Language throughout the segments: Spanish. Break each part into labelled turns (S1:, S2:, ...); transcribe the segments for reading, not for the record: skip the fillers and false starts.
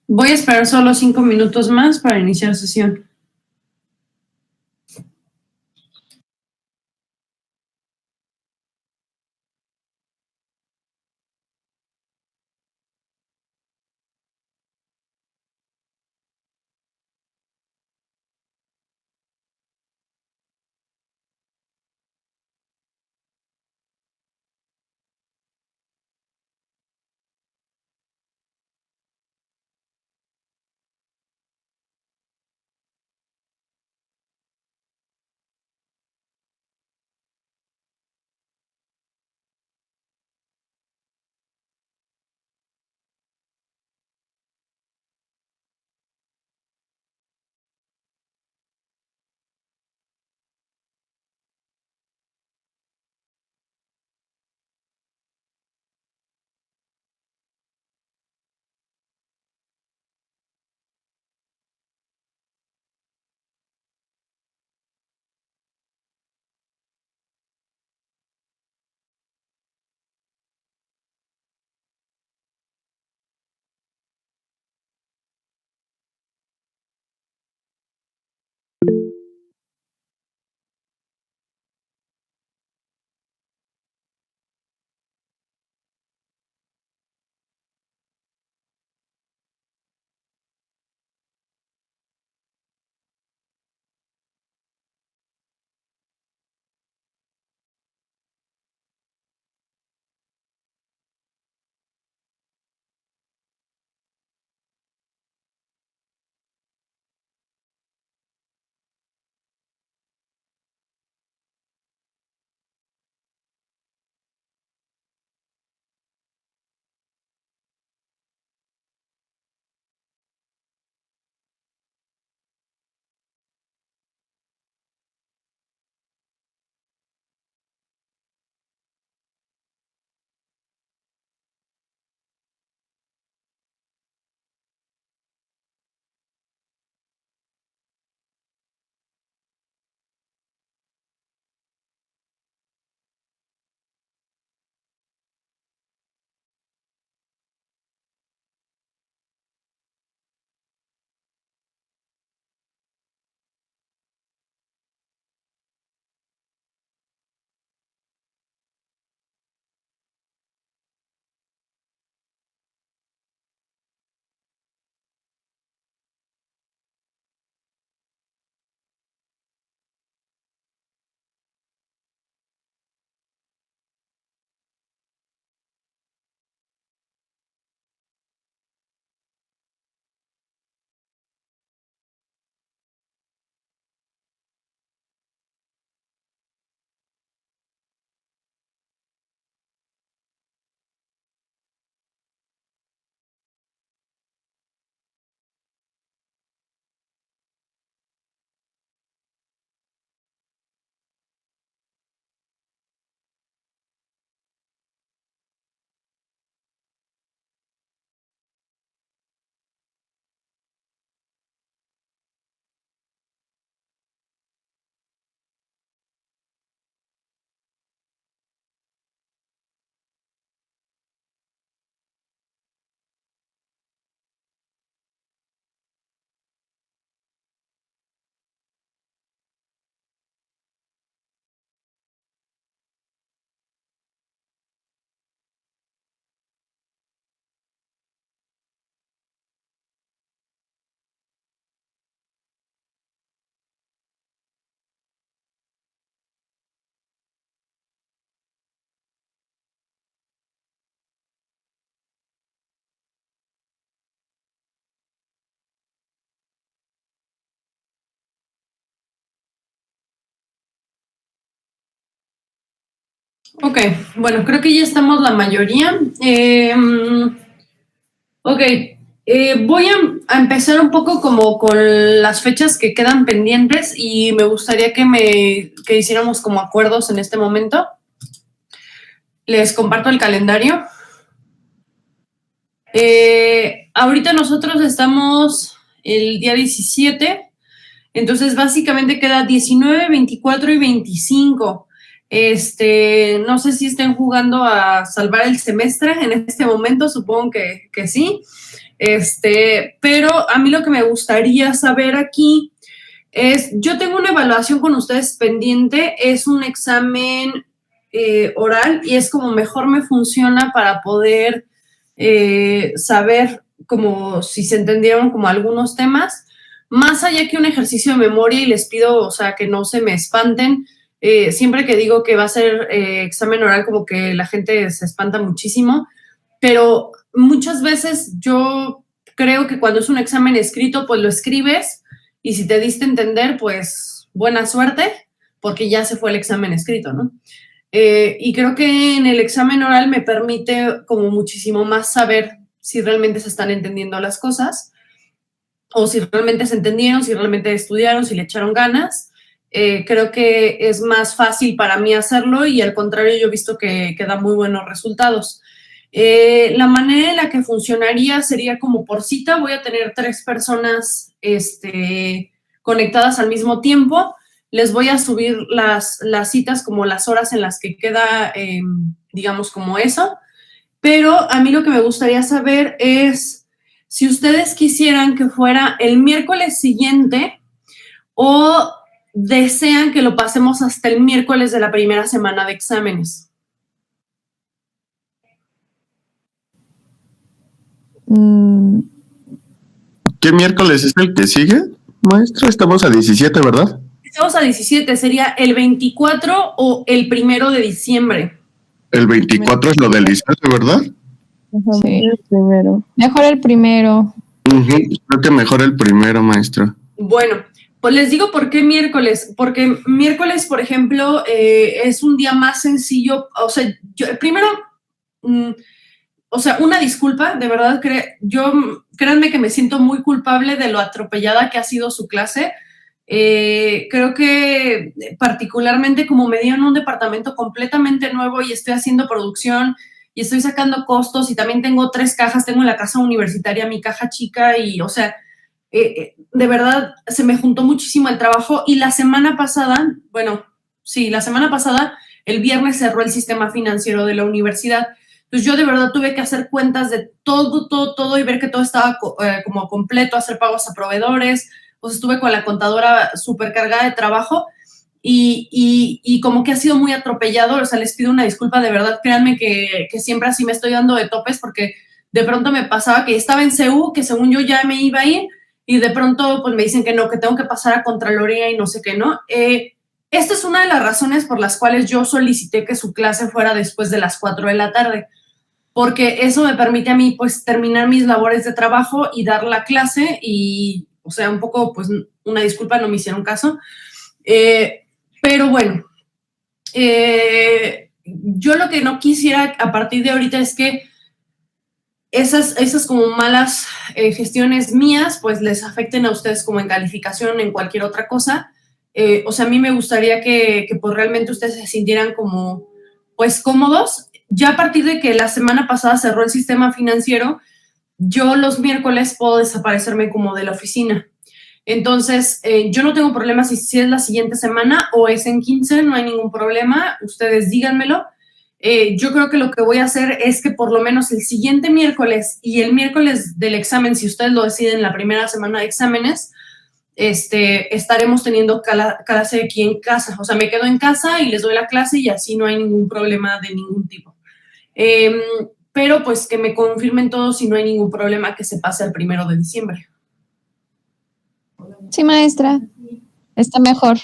S1: Voy a esperar solo 5 minutos más para iniciar sesión. Ok, bueno, creo que ya estamos la mayoría. Ok, voy a empezar un poco como con las fechas que quedan pendientes y me gustaría que hiciéramos como acuerdos en este momento. Les comparto el calendario. Ahorita nosotros estamos el día 17, entonces básicamente queda 19, 24 y 25. No sé si estén jugando a salvar el semestre en este momento, supongo que sí. Pero a mí lo que me gustaría saber aquí es, yo tengo una evaluación con ustedes pendiente, es un examen oral y es como mejor me funciona para poder saber como si se entendieron como algunos temas, más allá que un ejercicio de memoria, y les pido, o sea, que no se me espanten. Siempre que digo que va a ser examen oral, como que la gente se espanta muchísimo, pero muchas veces yo creo que cuando es un examen escrito, pues lo escribes y si te diste a entender, pues buena suerte, porque ya se fue el examen escrito, ¿no? Y creo que en el examen oral me permite como muchísimo más saber si realmente se están entendiendo las cosas o si realmente se entendieron, si realmente estudiaron, si le echaron ganas. Creo que es más fácil para mí hacerlo y al contrario yo he visto que da muy buenos resultados. La manera en la que funcionaría sería como por cita. Voy a tener 3 personas conectadas al mismo tiempo. Les voy a subir las citas como las horas en las que queda, digamos, como eso. Pero a mí lo que me gustaría saber es si ustedes quisieran que fuera el miércoles siguiente o desean que lo pasemos hasta el miércoles de la primera semana de exámenes.
S2: ¿Qué miércoles es el que sigue, maestra? Estamos a 17, ¿verdad?
S1: Estamos a 17, sería el 24 o el 1 de diciembre.
S2: El 24 es lo del licenciado, ¿verdad?
S3: Sí, el primero. Mejor el primero.
S2: Creo que mejor el primero, maestra.
S1: Bueno, pues les digo por qué miércoles. Porque miércoles, por ejemplo, es un día más sencillo. O sea, yo primero, o sea, una disculpa, de verdad, créanme que me siento muy culpable de lo atropellada que ha sido su clase. Creo que particularmente como me dieron un departamento completamente nuevo y estoy haciendo producción y estoy sacando costos y también tengo 3 cajas, tengo en la casa universitaria mi caja chica y, o sea, de verdad se me juntó muchísimo el trabajo y la semana pasada, el viernes cerró el sistema financiero de la universidad. Entonces yo de verdad tuve que hacer cuentas de todo y ver que todo estaba como completo, hacer pagos a proveedores. Pues estuve con la contadora súper cargada de trabajo y como que ha sido muy atropellado. O sea, les pido una disculpa, de verdad, créanme que siempre así me estoy dando de topes porque de pronto me pasaba que estaba en CU, que según yo ya me iba a ir y de pronto pues me dicen que no, que tengo que pasar a Contraloría y no sé qué, ¿no? Esta es una de las razones por las cuales yo solicité que su clase fuera después de las 4 de la tarde, porque eso me permite a mí pues terminar mis labores de trabajo y dar la clase y, o sea, un poco pues una disculpa, no me hicieron caso. Pero bueno, yo lo que no quisiera a partir de ahorita es que esas como malas gestiones mías pues les afecten a ustedes como en calificación, en cualquier otra cosa. O sea, a mí me gustaría que pues realmente ustedes se sintieran como pues cómodos. Ya a partir de que la semana pasada cerró el sistema financiero, yo los miércoles puedo desaparecerme como de la oficina. Entonces, yo no tengo problema si es la siguiente semana o es en 15, no hay ningún problema, ustedes díganmelo. Yo creo que lo que voy a hacer es que por lo menos el siguiente miércoles y el miércoles del examen, si ustedes lo deciden la primera semana de exámenes, estaremos teniendo clase aquí en casa. O sea, me quedo en casa y les doy la clase y así no hay ningún problema de ningún tipo. Pero pues que me confirmen todos si no hay ningún problema que se pase al 1 de diciembre.
S3: Sí, maestra. Está mejor.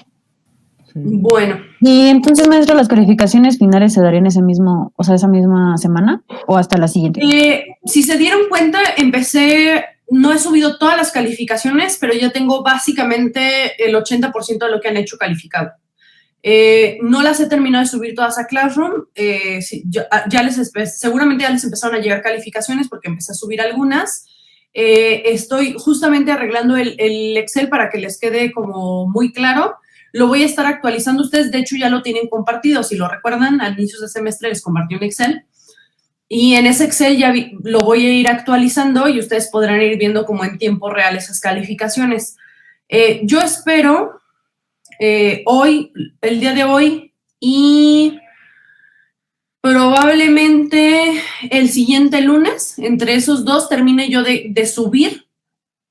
S1: Bueno.
S4: Y entonces, maestra, ¿las calificaciones finales se darían esa misma semana o hasta la siguiente?
S1: Si se dieron cuenta, no he subido todas las calificaciones, pero ya tengo básicamente el 80% de lo que han hecho calificado. No las he terminado de subir todas a Classroom. Seguramente ya les empezaron a llegar calificaciones porque empecé a subir algunas. Estoy justamente arreglando el Excel para que les quede como muy claro. Lo voy a estar actualizando ustedes, de hecho ya lo tienen compartido, si lo recuerdan, al inicio de semestre les compartí un Excel y en ese Excel ya lo voy a ir actualizando y ustedes podrán ir viendo como en tiempo real esas calificaciones. Yo espero el día de hoy y probablemente el siguiente lunes, entre esos dos, termine yo de subir,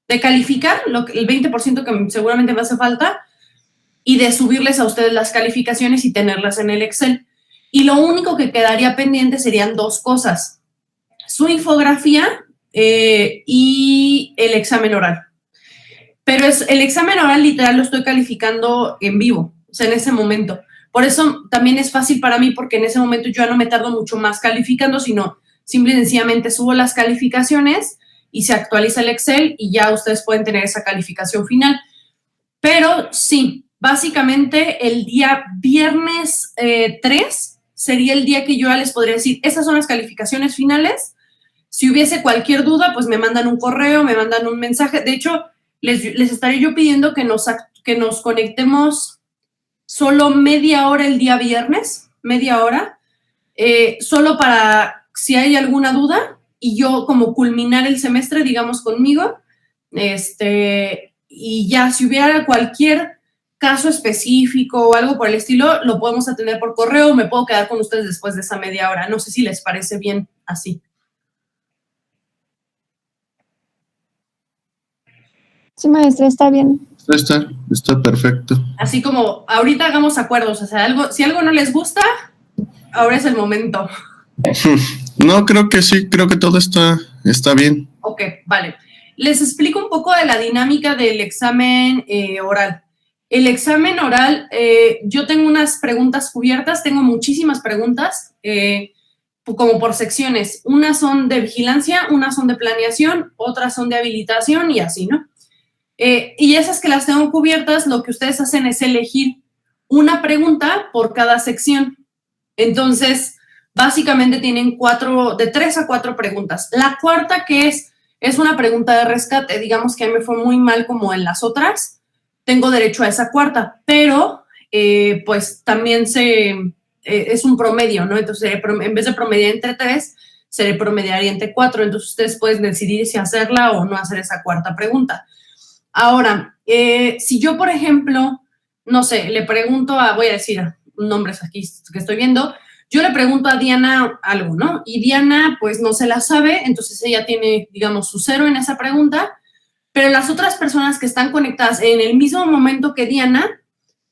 S1: de calificar el 20% que seguramente me hace falta y de subirles a ustedes las calificaciones y tenerlas en el Excel. Y lo único que quedaría pendiente serían dos cosas: su infografía y el examen oral. Pero el examen oral literal lo estoy calificando en vivo, o sea, en ese momento. Por eso también es fácil para mí, porque en ese momento yo ya no me tardo mucho más calificando, sino simple y sencillamente subo las calificaciones y se actualiza el Excel y ya ustedes pueden tener esa calificación final. Pero sí, básicamente el día viernes 3 sería el día que yo ya les podría decir, esas son las calificaciones finales. Si hubiese cualquier duda, pues me mandan un correo, me mandan un mensaje. De hecho, les estaré yo pidiendo que nos conectemos solo media hora el día viernes, media hora, solo para si hay alguna duda y yo como culminar el semestre, digamos, conmigo, y ya si hubiera cualquier caso específico o algo por el estilo, lo podemos atender por correo, me puedo quedar con ustedes después de esa media hora. No sé si les parece bien así.
S3: Sí, maestra, está bien.
S2: Está perfecto.
S1: Así como ahorita hagamos acuerdos, o sea, si algo no les gusta, ahora es el momento.
S2: No, creo que sí, creo que todo está bien.
S1: Ok, vale. Les explico un poco de la dinámica del examen oral. El examen oral, yo tengo unas preguntas cubiertas, tengo muchísimas preguntas, como por secciones. Unas son de vigilancia, unas son de planeación, otras son de habilitación y así, ¿no? Y esas que las tengo cubiertas, lo que ustedes hacen es elegir una pregunta por cada sección. Entonces, básicamente tienen de 3 a 4 preguntas. La cuarta, que es una pregunta de rescate, digamos que a mí me fue muy mal como en las otras, tengo derecho a esa cuarta, pero pues también es un promedio, ¿no? Entonces, en vez de promediar entre 3, se le promediaría entre 4, entonces ustedes pueden decidir si hacerla o no hacer esa cuarta pregunta. Ahora, si yo, por ejemplo, no sé, le pregunto voy a decir nombres aquí que estoy viendo, yo le pregunto a Diana algo, ¿no? Y Diana, pues, no se la sabe, entonces ella tiene, digamos, su 0 en esa pregunta, pero las otras personas que están conectadas en el mismo momento que Diana,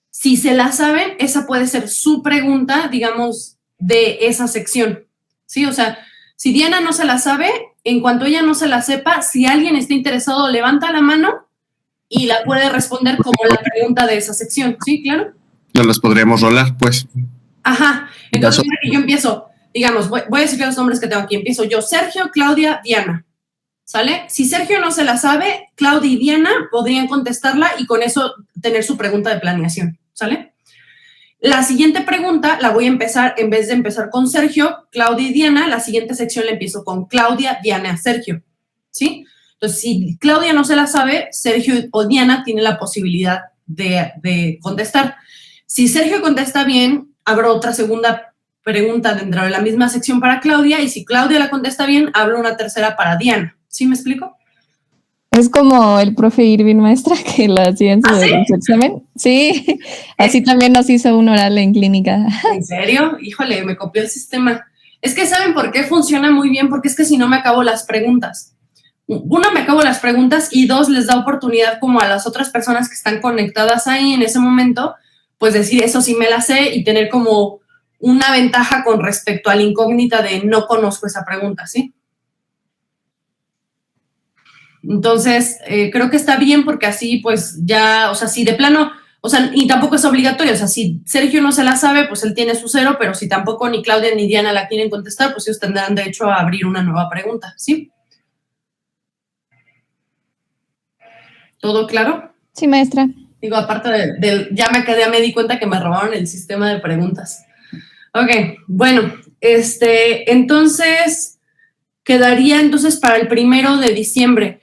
S1: si se la saben, esa puede ser su pregunta, digamos, de esa sección, ¿sí? O sea, si Diana no se la sabe, en cuanto ella no se la sepa, si alguien está interesado, levanta la mano y la puede responder como la pregunta de esa sección, ¿sí? Claro.
S2: No las podríamos rolar, pues.
S1: Ajá. Entonces, yo empiezo, digamos, voy a decir los nombres que tengo aquí. Empiezo yo, Sergio, Claudia, Diana. ¿Sale? Si Sergio no se la sabe, Claudia y Diana podrían contestarla y con eso tener su pregunta de planeación. ¿Sale? La siguiente pregunta la voy a empezar, en vez de empezar con Sergio, Claudia y Diana, la siguiente sección la empiezo con Claudia, Diana, Sergio. ¿Sí? Entonces, si Claudia no se la sabe, Sergio o Diana tienen la posibilidad de contestar. Si Sergio contesta bien, habrá otra segunda pregunta dentro de la misma sección para Claudia, y si Claudia la contesta bien, habrá una tercera para Diana. ¿Sí me explico?
S3: Es como el profe Irving, maestra, que lo hacía en su examen. Sí, así también nos hizo un oral en clínica.
S1: ¿En serio? Híjole, me copió el sistema. Es que ¿saben por qué funciona muy bien? Porque es que si no me acabo las preguntas. Uno, me acabo las preguntas, y dos, les da oportunidad como a las otras personas que están conectadas ahí en ese momento, pues decir eso sí me la sé y tener como una ventaja con respecto a la incógnita de no conozco esa pregunta, ¿sí? Entonces, creo que está bien porque así pues ya, o sea, si de plano, o sea, y tampoco es obligatorio, o sea, si Sergio no se la sabe, pues él tiene su 0, pero si tampoco ni Claudia ni Diana la quieren contestar, pues ellos tendrán derecho a abrir una nueva pregunta, ¿sí? ¿Todo claro?
S3: Sí, maestra.
S1: Digo, aparte ya me di cuenta que me robaron el sistema de preguntas. Ok, bueno, entonces, quedaría entonces para el 1 de diciembre.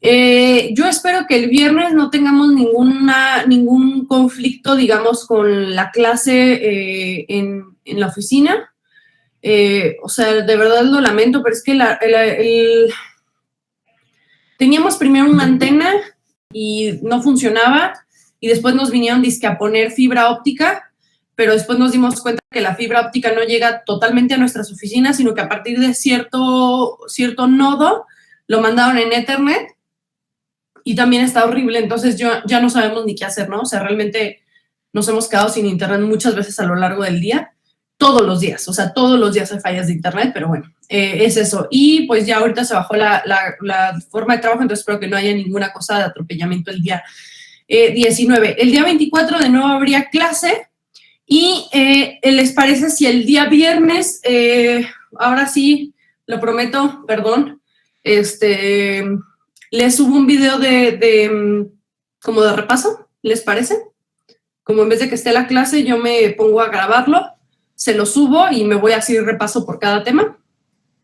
S1: Yo espero que el viernes no tengamos ningún conflicto, digamos, con la clase en la oficina. O sea, de verdad lo lamento, pero es que teníamos primero una antena y no funcionaba, y después nos vinieron dizque a poner fibra óptica, pero después nos dimos cuenta que la fibra óptica no llega totalmente a nuestras oficinas, sino que a partir de cierto nodo lo mandaron en Ethernet y también está horrible, entonces ya no sabemos ni qué hacer, ¿no? O sea, realmente nos hemos quedado sin internet muchas veces a lo largo del día, todos los días, o sea, todos los días hay fallas de internet, pero bueno, es eso. Y pues ya ahorita se bajó la forma de trabajo, entonces espero que no haya ninguna cosa de atropellamiento el día 19. El día 24 de nuevo habría clase y ¿les parece si el día viernes, ahora sí, lo prometo, perdón, les subo un video como de repaso, ¿les parece? Como en vez de que esté la clase, yo me pongo a grabarlo, se lo subo y me voy así repaso por cada tema.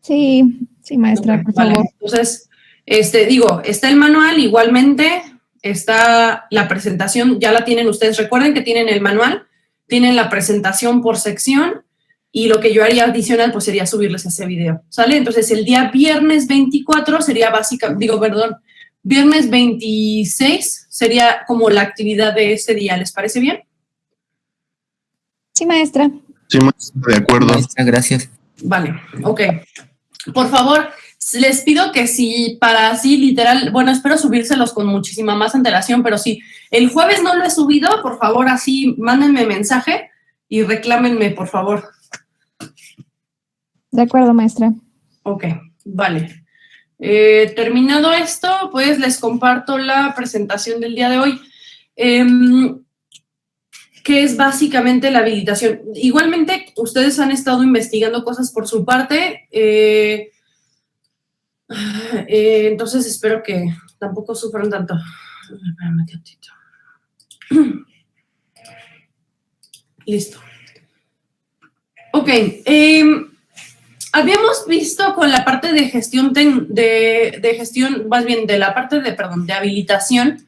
S3: Sí, maestra,
S1: Okay,
S3: por
S1: vale.
S3: favor.
S1: Entonces, está el manual, igualmente está la presentación, ya la tienen ustedes. Recuerden que tienen el manual, tienen la presentación por sección y lo que yo haría adicional pues sería subirles ese video, ¿sale? Entonces, el día viernes 24 sería viernes 26 sería como la actividad de ese día. ¿Les parece bien?
S3: Sí, maestra.
S2: Sí, maestra, de acuerdo.
S5: Maestra, gracias.
S1: Vale, ok. Por favor, les pido que si para así literal, bueno, espero subírselos con muchísima más antelación, pero si el jueves no lo he subido, por favor, así mándenme mensaje y reclámenme, por favor.
S3: De acuerdo, maestra.
S1: Ok, vale. Terminado esto, pues les comparto la presentación del día de hoy, que es básicamente la habilitación. Igualmente, ustedes han estado investigando cosas por su parte, entonces espero que tampoco sufran tanto. Espérame un tantito. Listo. Ok, habíamos visto con la parte de gestión, más bien de la parte de habilitación,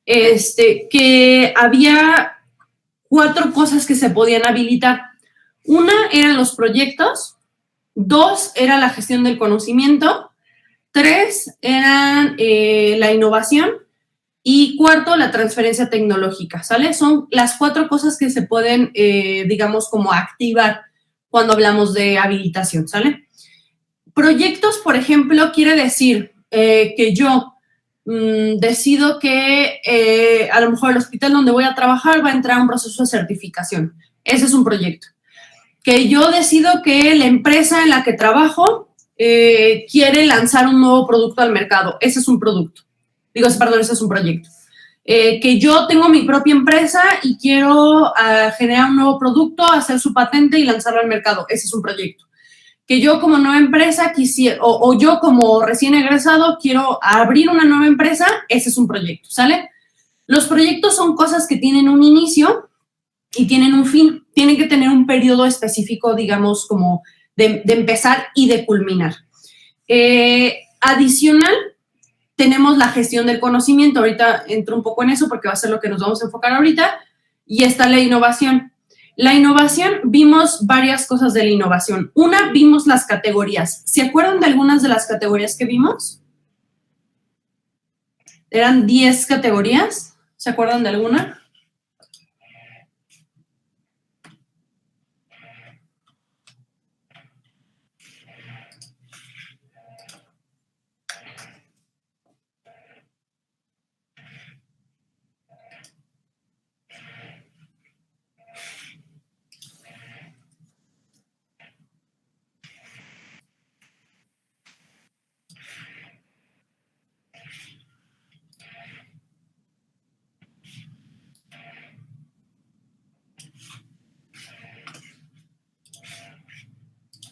S1: que había 4 cosas que se podían habilitar. Una eran los proyectos, 2 era la gestión del conocimiento, 3 eran la innovación y 4 la transferencia tecnológica, ¿sale? Son las 4 cosas que se pueden, digamos, como activar cuando hablamos de habilitación, ¿sale? Proyectos, por ejemplo, quiere decir que yo decido que a lo mejor el hospital donde voy a trabajar va a entrar a un proceso de certificación. Ese es un proyecto. Que yo decido que la empresa en la que trabajo quiere lanzar un nuevo producto al mercado. Ese es un producto. Ese es un proyecto. Que yo tengo mi propia empresa y quiero generar un nuevo producto, hacer su patente y lanzarlo al mercado. Ese es un proyecto. Que yo como nueva empresa quisiera, o yo como recién egresado quiero abrir una nueva empresa, ese es un proyecto, ¿sale? Los proyectos son cosas que tienen un inicio y tienen un fin. Tienen que tener un periodo específico, digamos, como de empezar y de culminar. Adicional, tenemos la gestión del conocimiento. Ahorita entro un poco en eso porque va a ser lo que nos vamos a enfocar ahorita. Y está la innovación. La innovación, vimos varias cosas de la innovación. Una, vimos las categorías. ¿Se acuerdan de algunas de las categorías que vimos? Eran 10 categorías. ¿Se acuerdan de alguna?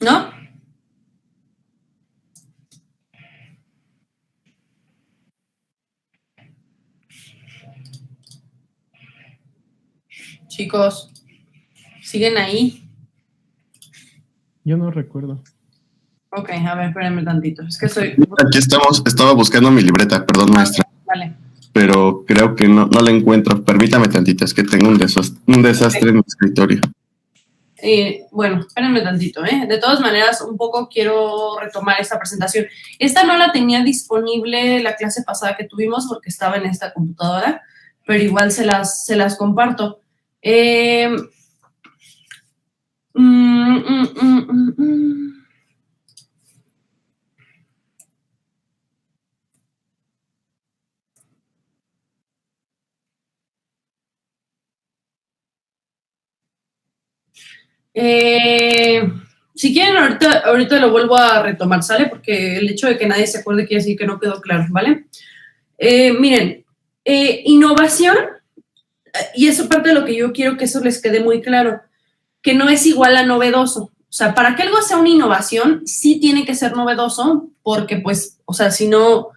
S1: ¿No? Chicos, ¿siguen ahí?
S6: Yo no recuerdo.
S1: Ok, a ver, espérenme tantito. Es que soy...
S2: Aquí estaba buscando mi libreta, perdón, maestra.
S1: Vale.
S2: Pero creo que no la encuentro. Permítame tantito, es que tengo un desastre en mi escritorio.
S1: Bueno, espérenme tantito, ¿eh? De todas maneras, un poco quiero retomar esta presentación. Esta no la tenía disponible la clase pasada que tuvimos porque estaba en esta computadora, pero igual se las comparto. Si quieren, ahorita lo vuelvo a retomar, ¿sale? Porque el hecho de que nadie se acuerde quiere decir que no quedó claro, ¿vale? Miren, innovación, y eso parte de lo que yo quiero que eso les quede muy claro, que no es igual a novedoso. O sea, para que algo sea una innovación, sí tiene que ser novedoso, porque pues, o sea, si no,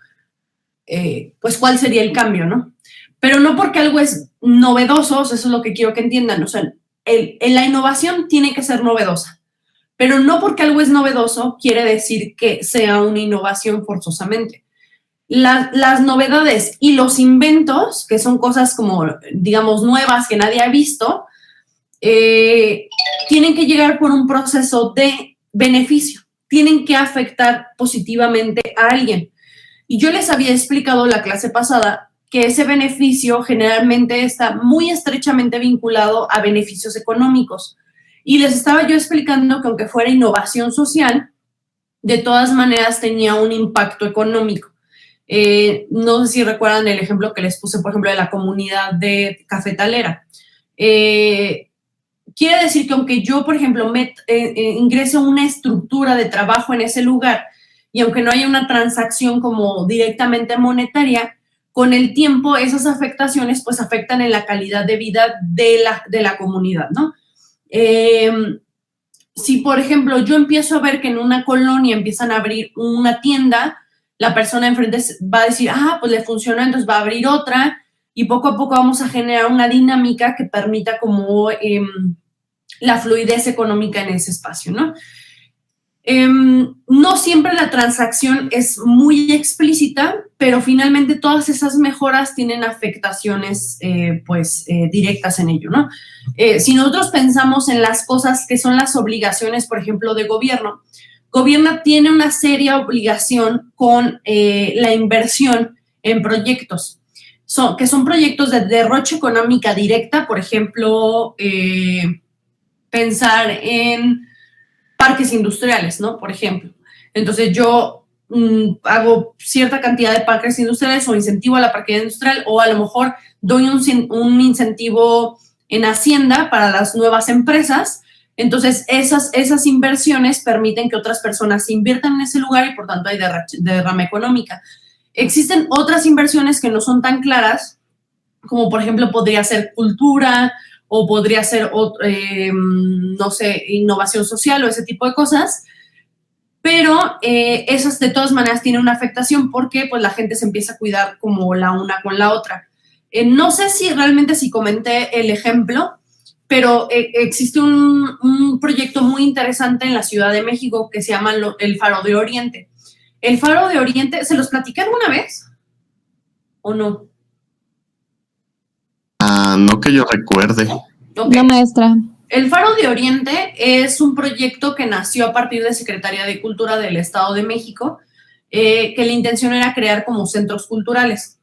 S1: pues ¿cuál sería el cambio, no? Pero no porque algo es novedoso, o sea, eso es lo que quiero que entiendan, o sea, la innovación tiene que ser novedosa, pero no porque algo es novedoso quiere decir que sea una innovación forzosamente. Las novedades y los inventos, que son cosas como, digamos, nuevas que nadie ha visto, tienen que llegar por un proceso de beneficio, tienen que afectar positivamente a alguien. Y yo les había explicado la clase pasada que ese beneficio generalmente está muy estrechamente vinculado a beneficios económicos. Y les estaba yo explicando que aunque fuera innovación social, de todas maneras tenía un impacto económico. No sé si recuerdan el ejemplo que les puse, por ejemplo, de la comunidad de cafetalera. Quiere decir que aunque yo, por ejemplo, ingreso una estructura de trabajo en ese lugar y aunque no haya una transacción como directamente monetaria, con el tiempo esas afectaciones pues afectan en la calidad de vida de la comunidad, ¿no? Si, por ejemplo, yo empiezo a ver que en una colonia empiezan a abrir una tienda, la persona enfrente va a decir, pues le funcionó, entonces va a abrir otra, y poco a poco vamos a generar una dinámica que permita como la fluidez económica en ese espacio, ¿no? No siempre la transacción es muy explícita, pero finalmente todas esas mejoras tienen afectaciones directas en ello, ¿no? Si nosotros pensamos en las cosas que son las obligaciones, por ejemplo, de gobierno tiene una seria obligación con la inversión en proyectos, que son proyectos de derroche económica directa, por ejemplo, pensar en parques industriales, ¿no? Por ejemplo. Entonces yo hago cierta cantidad de parques industriales o incentivo a la parquería industrial o a lo mejor doy un incentivo en Hacienda para las nuevas empresas. Entonces esas inversiones permiten que otras personas inviertan en ese lugar y por tanto hay derrama económica. Existen otras inversiones que no son tan claras, como por ejemplo podría ser cultura, o podría ser, no sé, innovación social o ese tipo de cosas, pero esas de todas maneras tienen una afectación porque pues la gente se empieza a cuidar como la una con la otra. No sé si realmente comenté el ejemplo, pero existe un proyecto muy interesante en la Ciudad de México que se llama el Faro de Oriente. El Faro de Oriente, ¿se los platiqué alguna vez o no?
S2: No que yo recuerde.
S3: Okay. No, maestra.
S1: El Faro de Oriente es un proyecto que nació a partir de Secretaría de Cultura del Estado de México, que la intención era crear como centros culturales.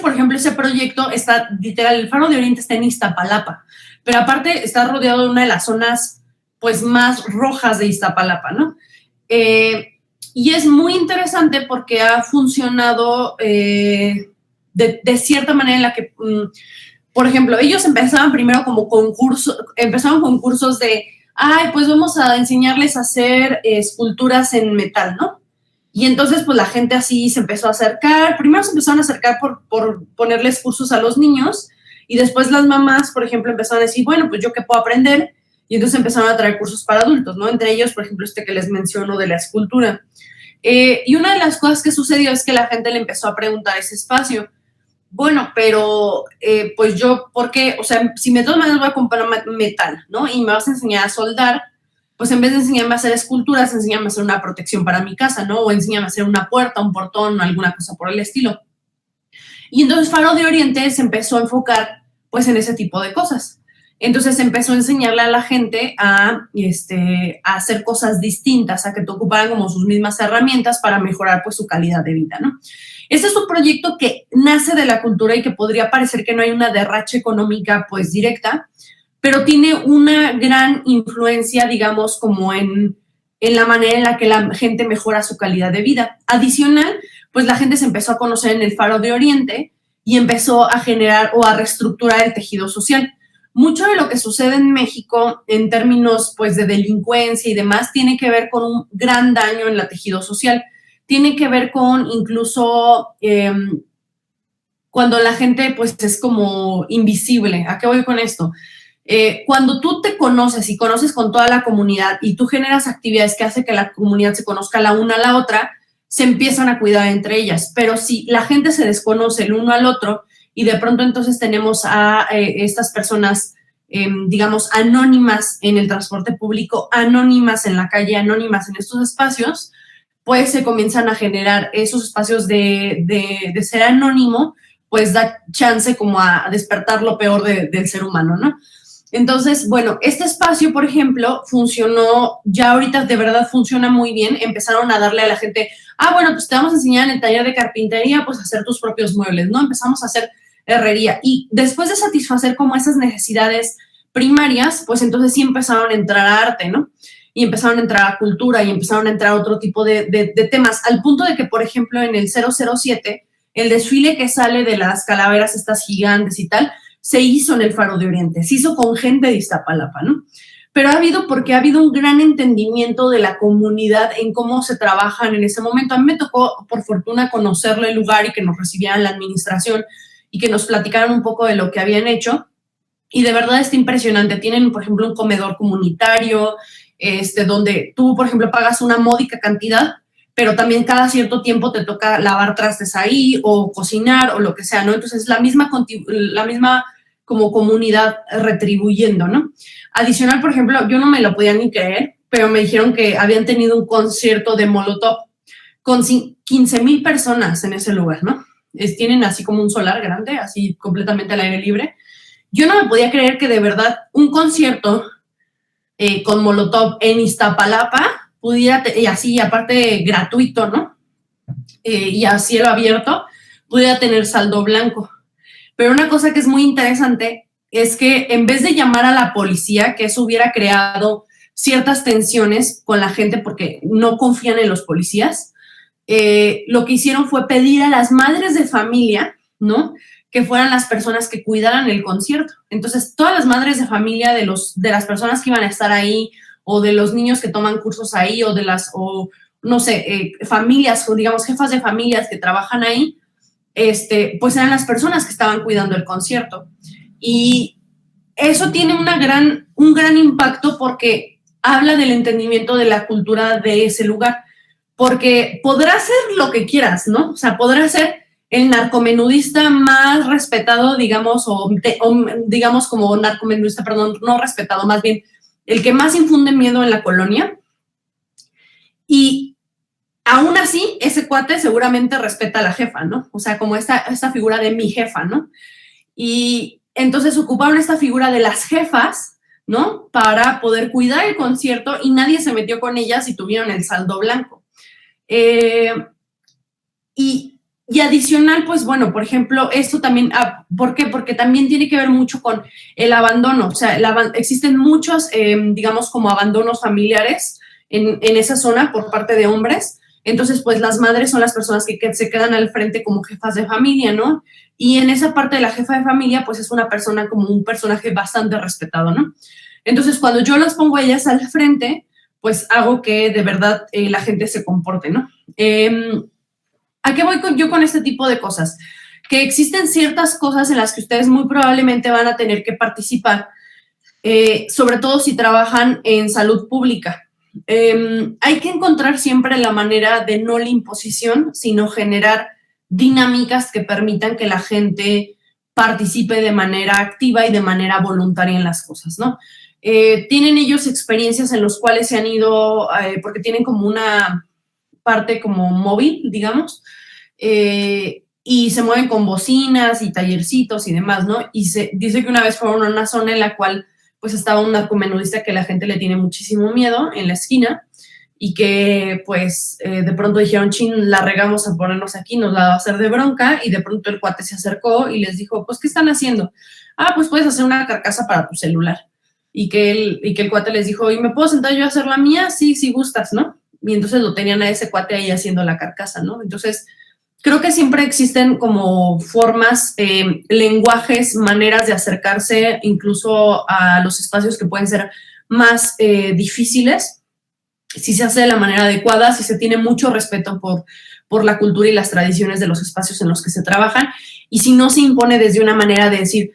S1: Por ejemplo, ese proyecto está, literal, el Faro de Oriente está en Iztapalapa, pero aparte está rodeado de una de las zonas, pues, más rojas de Iztapalapa, ¿no? Y es muy interesante porque ha funcionado de cierta manera en la que, por ejemplo, ellos empezaban primero como empezaron concursos de, pues vamos a enseñarles a hacer esculturas en metal, ¿no? Y entonces, pues la gente así se empezó a acercar. Primero se empezaron a acercar por ponerles cursos a los niños y después las mamás, por ejemplo, empezaron a decir, bueno, pues yo qué puedo aprender. Y entonces empezaron a traer cursos para adultos, ¿no? Entre ellos, por ejemplo, que les menciono de la escultura. Y una de las cosas que sucedió es que la gente le empezó a preguntar ese espacio. Bueno, pero pues yo, ¿por qué? O sea, si de todas maneras voy a comprar metal, ¿no? Y me vas a enseñar a soldar, pues en vez de enseñarme a hacer esculturas, enséñame a hacer una protección para mi casa, ¿no? O enséñame a hacer una puerta, un portón, alguna cosa por el estilo. Y entonces Faro de Oriente se empezó a enfocar, pues, en ese tipo de cosas. Entonces empezó a enseñarle a la gente a hacer cosas distintas, a que te ocuparan como sus mismas herramientas para mejorar, pues, su calidad de vida, ¿no? Este es un proyecto que nace de la cultura y que podría parecer que no hay una derracha económica, pues, directa, pero tiene una gran influencia, digamos, como en la manera en la que la gente mejora su calidad de vida. Adicional, pues la gente se empezó a conocer en el Faro de Oriente y empezó a generar o a reestructurar el tejido social. Mucho de lo que sucede en México en términos pues de delincuencia y demás tiene que ver con un gran daño en el tejido social. Tiene que ver con incluso cuando la gente pues es como invisible. ¿A qué voy con esto? Cuando tú te conoces y conoces con toda la comunidad y tú generas actividades que hacen que la comunidad se conozca la una a la otra, se empiezan a cuidar entre ellas. Pero si la gente se desconoce el uno al otro y de pronto entonces tenemos a estas personas, digamos, anónimas en el transporte público, anónimas en la calle, anónimas en estos espacios, pues se comienzan a generar esos espacios de ser anónimo, pues da chance como a despertar lo peor del ser humano, ¿no? Entonces, bueno, este espacio, por ejemplo, funcionó, ya ahorita de verdad funciona muy bien. Empezaron a darle a la gente, bueno, pues te vamos a enseñar en el taller de carpintería, pues a hacer tus propios muebles, ¿no? Empezamos a hacer herrería. Y después de satisfacer como esas necesidades primarias, pues entonces sí empezaron a entrar a arte, ¿no? Y empezaron a entrar a cultura y empezaron a entrar a otro tipo de temas, al punto de que, por ejemplo, en el 007, el desfile que sale de las calaveras estas gigantes y tal, se hizo en el Faro de Oriente, se hizo con gente de Iztapalapa, ¿no? Pero ha habido un gran entendimiento de la comunidad en cómo se trabajan en ese momento. A mí me tocó, por fortuna, conocerlo el lugar y que nos recibieran la administración y que nos platicaran un poco de lo que habían hecho. Y de verdad está impresionante. Tienen, por ejemplo, un comedor comunitario, donde tú, por ejemplo, pagas una módica cantidad, pero también cada cierto tiempo te toca lavar trastes ahí o cocinar o lo que sea, ¿no? Entonces, la misma como comunidad retribuyendo, ¿no? Adicional, por ejemplo, yo no me lo podía ni creer, pero me dijeron que habían tenido un concierto de Molotov con 15,000 personas en ese lugar, ¿no? Tienen así como un solar grande, así completamente al aire libre. Yo no me podía creer que de verdad un concierto con Molotov en Iztapalapa pudiera, y así aparte gratuito, ¿no? Y a cielo abierto, pudiera tener saldo blanco. Pero una cosa que es muy interesante es que en vez de llamar a la policía, que eso hubiera creado ciertas tensiones con la gente porque no confían en los policías, lo que hicieron fue pedir a las madres de familia, ¿no?, que fueran las personas que cuidaran el concierto. Entonces, todas las madres de familia de las personas que iban a estar ahí, o de los niños que toman cursos ahí, o no sé, familias, o digamos, jefas de familias que trabajan ahí, pues eran las personas que estaban cuidando el concierto. Y eso tiene un gran impacto porque habla del entendimiento de la cultura de ese lugar. Porque podrás ser lo que quieras, ¿no? O sea, podrás ser el narcomenudista más respetado, digamos, o digamos como narcomenudista, perdón, no respetado, más bien el que más infunde miedo en la colonia. Y aún así, ese cuate seguramente respeta a la jefa, ¿no? O sea, como esta figura de mi jefa, ¿no? Y entonces ocuparon esta figura de las jefas, ¿no?, para poder cuidar el concierto y nadie se metió con ellas y tuvieron el saldo blanco. Y adicional, pues bueno, por ejemplo, esto también, ¿por qué? Porque también tiene que ver mucho con el abandono. O sea, existen muchos, digamos, como abandonos familiares en esa zona por parte de hombres. Entonces, pues las madres son las personas que se quedan al frente como jefas de familia, ¿no? Y en esa parte de la jefa de familia, pues es una persona como un personaje bastante respetado, ¿no? Entonces, cuando yo las pongo a ellas al frente, pues hago que de verdad la gente se comporte, ¿no? ¿A qué voy yo con este tipo de cosas? Que existen ciertas cosas en las que ustedes muy probablemente van a tener que participar, sobre todo si trabajan en salud pública. Hay que encontrar siempre la manera de no la imposición, sino generar dinámicas que permitan que la gente participe de manera activa y de manera voluntaria en las cosas, ¿no? Tienen ellos experiencias en las cuales se han ido, porque tienen como una parte como móvil, digamos, y se mueven con bocinas y tallercitos y demás, ¿no? Y se dice que una vez fueron a una zona en la cual pues estaba un narcomenudista que la gente le tiene muchísimo miedo en la esquina y que pues de pronto dijeron, chin, la regamos a ponernos aquí, nos la va a hacer de bronca, y de pronto el cuate se acercó y les dijo, pues, ¿qué están haciendo? Pues puedes hacer una carcasa para tu celular. y que el cuate les dijo, ¿y me puedo sentar yo a hacer la mía? Sí, si gustas, ¿no? Y entonces lo tenían a ese cuate ahí haciendo la carcasa, ¿no? Entonces, creo que siempre existen como formas, lenguajes, maneras de acercarse incluso a los espacios que pueden ser más difíciles, si se hace de la manera adecuada, si se tiene mucho respeto por la cultura y las tradiciones de los espacios en los que se trabajan, y si no se impone desde una manera de decir,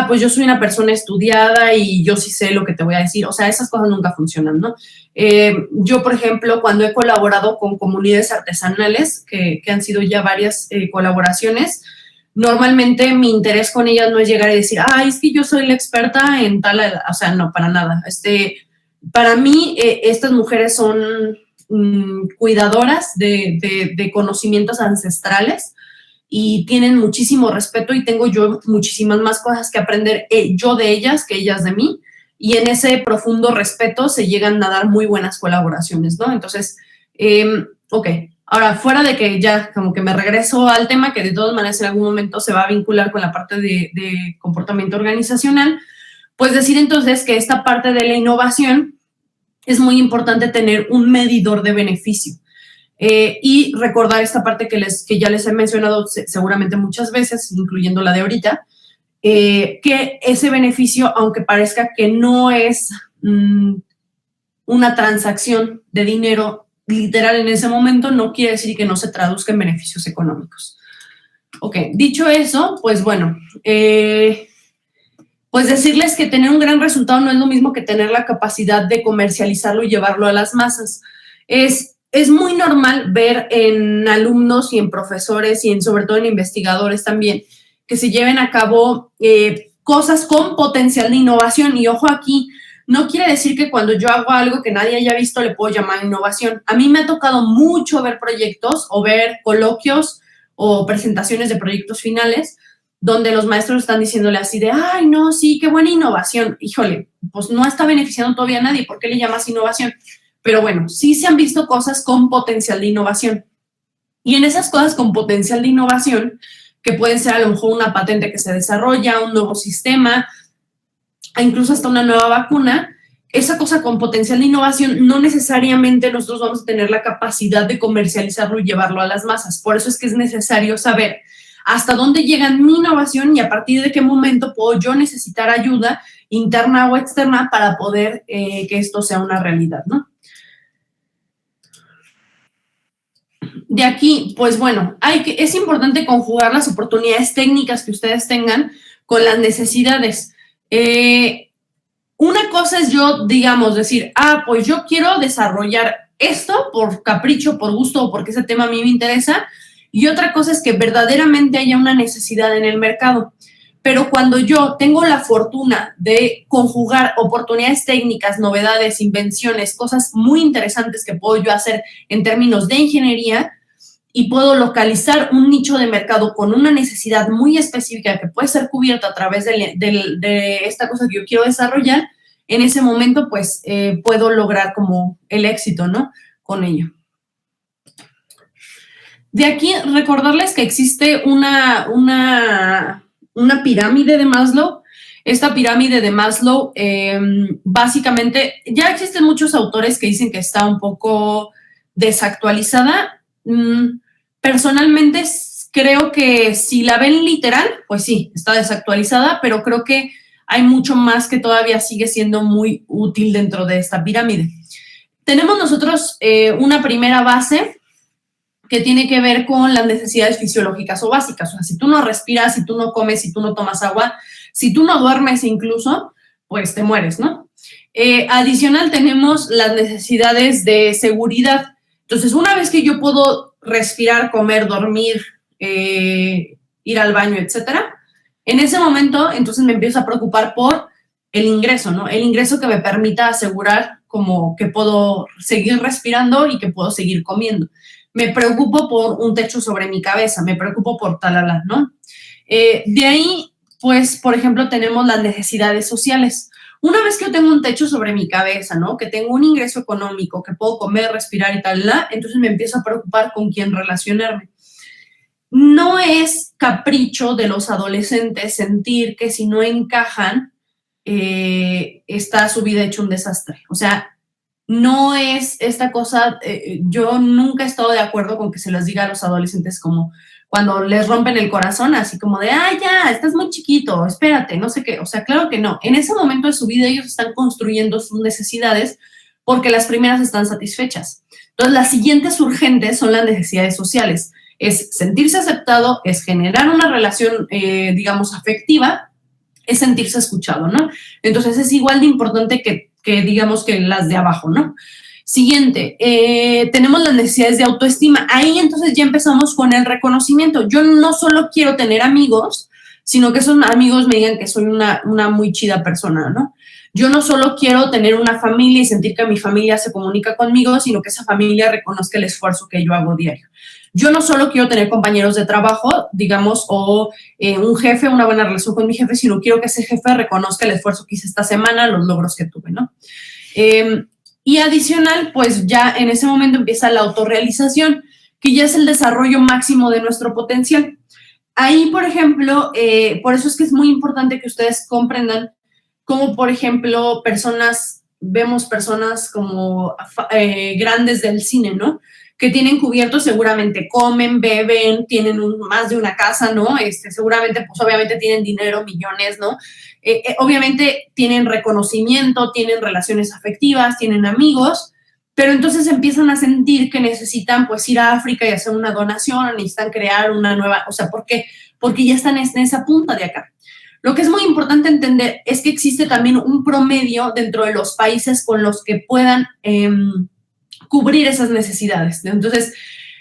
S1: pues yo soy una persona estudiada y yo sí sé lo que te voy a decir. O sea, esas cosas nunca funcionan, ¿no? Yo, por ejemplo, cuando he colaborado con comunidades artesanales, que han sido ya varias colaboraciones, normalmente mi interés con ellas no es llegar y decir, es que yo soy la experta en tal, o sea, no, para nada. Para mí, estas mujeres son cuidadoras de conocimientos ancestrales y tienen muchísimo respeto, y tengo yo muchísimas más cosas que aprender yo de ellas que ellas de mí, y en ese profundo respeto se llegan a dar muy buenas colaboraciones, ¿no? Entonces, ok, ahora fuera de que ya como que me regreso al tema, que de todas maneras en algún momento se va a vincular con la parte de comportamiento organizacional, pues decir entonces que esta parte de la innovación es muy importante tener un medidor de beneficio. Y recordar esta parte que ya les he mencionado seguramente muchas veces, incluyendo la de ahorita, que ese beneficio, aunque parezca que no es una transacción de dinero literal en ese momento, no quiere decir que no se traduzca en beneficios económicos. Ok, dicho eso, pues bueno, pues decirles que tener un gran resultado no es lo mismo que tener la capacidad de comercializarlo y llevarlo a las masas. Es muy normal ver en alumnos y en profesores y sobre todo en investigadores también que se lleven a cabo cosas con potencial de innovación. Y ojo aquí, no quiere decir que cuando yo hago algo que nadie haya visto le puedo llamar innovación. A mí me ha tocado mucho ver proyectos o ver coloquios o presentaciones de proyectos finales donde los maestros están diciéndole así de, no, sí, qué buena innovación. Híjole, pues no está beneficiando todavía a nadie, ¿por qué le llamas innovación? Pero bueno, sí se han visto cosas con potencial de innovación. Y en esas cosas con potencial de innovación, que pueden ser a lo mejor una patente que se desarrolla, un nuevo sistema, incluso hasta una nueva vacuna, esa cosa con potencial de innovación no necesariamente nosotros vamos a tener la capacidad de comercializarlo y llevarlo a las masas. Por eso es que es necesario saber hasta dónde llega mi innovación y a partir de qué momento puedo yo necesitar ayuda interna o externa para poder que esto sea una realidad, ¿no? De aquí, pues bueno, es importante conjugar las oportunidades técnicas que ustedes tengan con las necesidades. Una cosa es yo, digamos, decir, pues yo quiero desarrollar esto por capricho, por gusto o porque ese tema a mí me interesa, y otra cosa es que verdaderamente haya una necesidad en el mercado. Pero cuando yo tengo la fortuna de conjugar oportunidades técnicas, novedades, invenciones, cosas muy interesantes que puedo yo hacer en términos de ingeniería, y puedo localizar un nicho de mercado con una necesidad muy específica que puede ser cubierta a través de esta cosa que yo quiero desarrollar, en ese momento, pues, puedo lograr como el éxito, ¿no? Con ello. De aquí, recordarles que existe una pirámide de Maslow. Esta pirámide de Maslow, básicamente, ya existen muchos autores que dicen que está un poco desactualizada. Personalmente creo que si la ven literal, pues sí, está desactualizada, pero creo que hay mucho más que todavía sigue siendo muy útil dentro de esta pirámide. Tenemos nosotros una primera base que tiene que ver con las necesidades fisiológicas o básicas. O sea, si tú no respiras, si tú no comes, si tú no tomas agua, si tú no duermes incluso, pues te mueres, ¿no? Adicional tenemos las necesidades de seguridad. Entonces, una vez que yo puedo respirar, comer, dormir, ir al baño, etcétera, en ese momento, entonces me empiezo a preocupar por el ingreso, ¿no? El ingreso que me permita asegurar como que puedo seguir respirando y que puedo seguir comiendo. Me preocupo por un techo sobre mi cabeza, me preocupo por talala, ¿no? De ahí, pues, por ejemplo, tenemos las necesidades sociales. Una vez que yo tengo un techo sobre mi cabeza, ¿no? Que tengo un ingreso económico, que puedo comer, respirar y tal, entonces me empiezo a preocupar con quién relacionarme. No es capricho de los adolescentes sentir que si no encajan, está su vida hecho un desastre. O sea, no es esta cosa, yo nunca he estado de acuerdo con que se les diga a los adolescentes como cuando les rompen el corazón, así como de, ya, estás muy chiquito, espérate, no sé qué. O sea, claro que no. En ese momento de su vida ellos están construyendo sus necesidades porque las primeras están satisfechas. Entonces, las siguientes urgentes son las necesidades sociales. Es sentirse aceptado, es generar una relación, digamos, afectiva, es sentirse escuchado, ¿no? Entonces, es igual de importante que digamos, que las de abajo, ¿no? Siguiente, tenemos las necesidades de autoestima. Ahí entonces ya empezamos con el reconocimiento. Yo no solo quiero tener amigos, sino que esos amigos me digan que soy una muy chida persona, ¿no? Yo no solo quiero tener una familia y sentir que mi familia se comunica conmigo, sino que esa familia reconozca el esfuerzo que yo hago diario. Yo no solo quiero tener compañeros de trabajo, digamos, o un jefe, una buena relación con mi jefe, sino quiero que ese jefe reconozca el esfuerzo que hice esta semana, los logros que tuve, ¿no? Y adicional, pues ya en ese momento empieza la autorrealización, que ya es el desarrollo máximo de nuestro potencial. Ahí, por ejemplo, por eso es que es muy importante que ustedes comprendan cómo, por ejemplo, vemos personas como grandes del cine, ¿no? Que tienen cubiertos, seguramente comen, beben, tienen más de una casa, ¿no? Seguramente, pues obviamente tienen dinero, millones, ¿no? Obviamente tienen reconocimiento, tienen relaciones afectivas, tienen amigos, pero entonces empiezan a sentir que necesitan, pues, ir a África y hacer una donación, necesitan crear una nueva, o sea, ¿por qué? Porque ya están en esa punta de acá. Lo que es muy importante entender es que existe también un promedio dentro de los países con los que puedan cubrir esas necesidades. Entonces,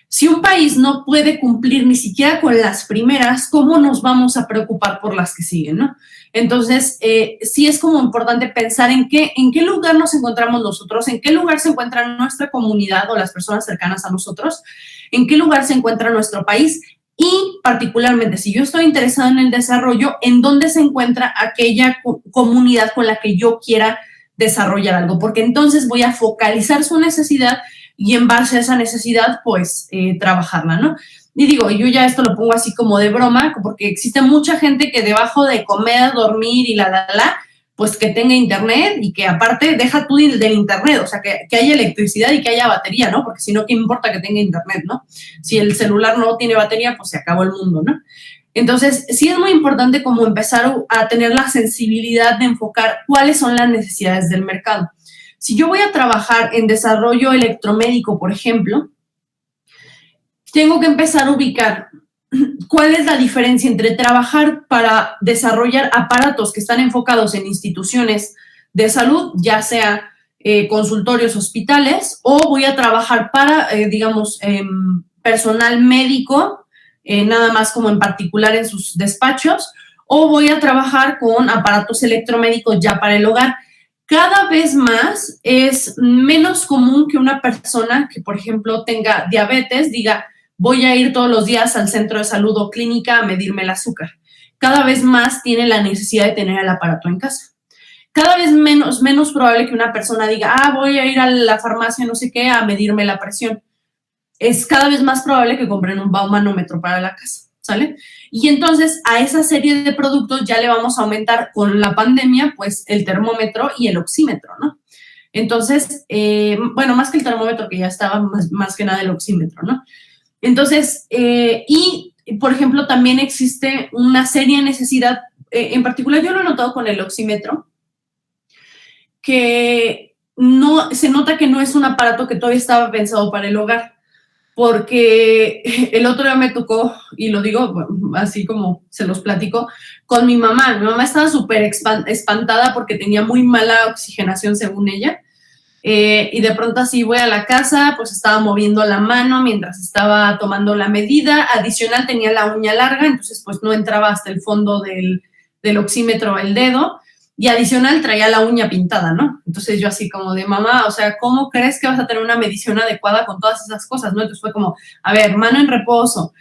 S1: si un país no puede cumplir ni siquiera con las primeras, ¿cómo nos vamos a preocupar por las que siguen, no? Entonces, sí es como importante pensar en qué lugar nos encontramos nosotros, en qué lugar se encuentra nuestra comunidad o las personas cercanas a nosotros, en qué lugar se encuentra nuestro país y particularmente, si yo estoy interesado en el desarrollo, en dónde se encuentra aquella comunidad con la que yo quiera desarrollar algo, porque entonces voy a focalizar su necesidad y en base a esa necesidad, pues, trabajarla, ¿no? Y digo, yo ya esto lo pongo así como de broma, porque existe mucha gente que debajo de comer, dormir y pues que tenga internet y que aparte deja tú del internet, o sea, que haya electricidad y que haya batería, ¿no? Porque si no, ¿qué importa que tenga internet, no? Si el celular no tiene batería, pues se acabó el mundo, ¿no? Entonces, sí es muy importante como empezar a tener la sensibilidad de enfocar cuáles son las necesidades del mercado. Si yo voy a trabajar en desarrollo electromédico, por ejemplo, tengo que empezar a ubicar cuál es la diferencia entre trabajar para desarrollar aparatos que están enfocados en instituciones de salud, ya sea consultorios, hospitales, o voy a trabajar para, digamos, personal médico, nada más como en particular en sus despachos, o voy a trabajar con aparatos electromédicos ya para el hogar. Cada vez más es menos común que una persona que, por ejemplo, tenga diabetes diga, voy a ir todos los días al centro de salud o clínica a medirme el azúcar. Cada vez más tiene la necesidad de tener el aparato en casa. Cada vez menos probable que una persona diga, voy a ir a la farmacia no sé qué a medirme la presión. Es cada vez más probable que compren un baumanómetro para la casa, ¿sale? Y entonces a esa serie de productos ya le vamos a aumentar con la pandemia, pues, el termómetro y el oxímetro, ¿no? Entonces, bueno, más que el termómetro que ya estaba, más que nada el oxímetro, ¿no? Entonces, y por ejemplo, también existe una seria necesidad, en particular yo lo he notado con el oxímetro, que no, se nota que no es un aparato que todavía estaba pensado para el hogar, porque el otro día me tocó, y lo digo así como se los platico, con mi mamá. Mi mamá estaba súper espantada porque tenía muy mala oxigenación según ella. Y de pronto así voy a la casa, pues estaba moviendo la mano mientras estaba tomando la medida. Adicional tenía la uña larga, entonces pues no entraba hasta el fondo del oxímetro el dedo. Y adicional traía la uña pintada, ¿no? Entonces yo así como de mamá, o sea, ¿cómo crees que vas a tener una medición adecuada con todas esas cosas, no? Entonces fue como, a ver, mano en reposo,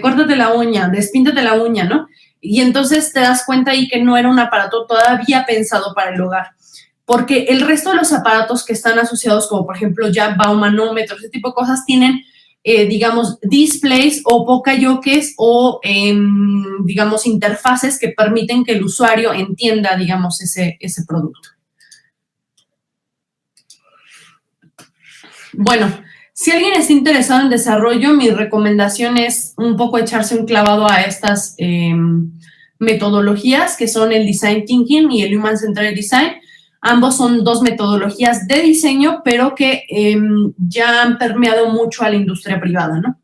S1: córtate la uña, despíntate la uña, ¿no? Y entonces te das cuenta ahí que no era un aparato todavía pensado para el hogar. Porque el resto de los aparatos que están asociados, como por ejemplo ya baumanómetros, ese tipo de cosas, tienen digamos, displays o pokayokes o, digamos, interfaces que permiten que el usuario entienda, digamos, ese producto. Bueno, si alguien está interesado en desarrollo, mi recomendación es un poco echarse un clavado a estas metodologías que son el Design Thinking y el Human Centered Design. Ambos son dos metodologías de diseño, pero que ya han permeado mucho a la industria privada, ¿no?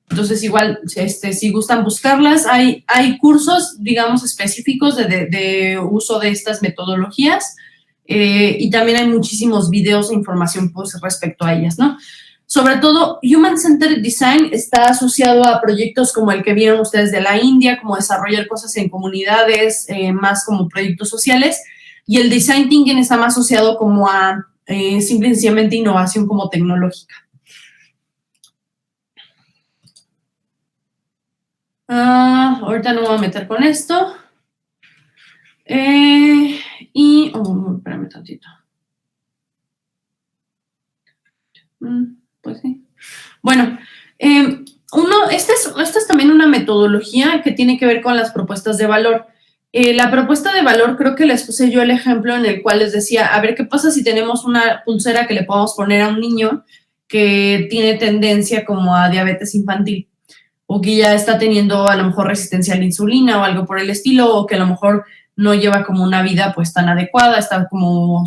S1: Entonces, igual, si gustan buscarlas, hay cursos, digamos, específicos de uso de estas metodologías y también hay muchísimos videos e información pues, respecto a ellas, ¿no? Sobre todo, Human Centered Design está asociado a proyectos como el que vieron ustedes de la India, como desarrollar cosas en comunidades, más como proyectos sociales, y el Design Thinking está más asociado como a simple y sencillamente innovación como tecnológica. Ahorita no me voy a meter con esto. Espérame tantito. Pues sí. Bueno, esta es también una metodología que tiene que ver con las propuestas de valor. La propuesta de valor, creo que les puse yo el ejemplo en el cual les decía, a ver, ¿qué pasa si tenemos una pulsera que le podamos poner a un niño que tiene tendencia como a diabetes infantil? O que ya está teniendo a lo mejor resistencia a la insulina o algo por el estilo, o que a lo mejor no lleva como una vida pues tan adecuada, está como,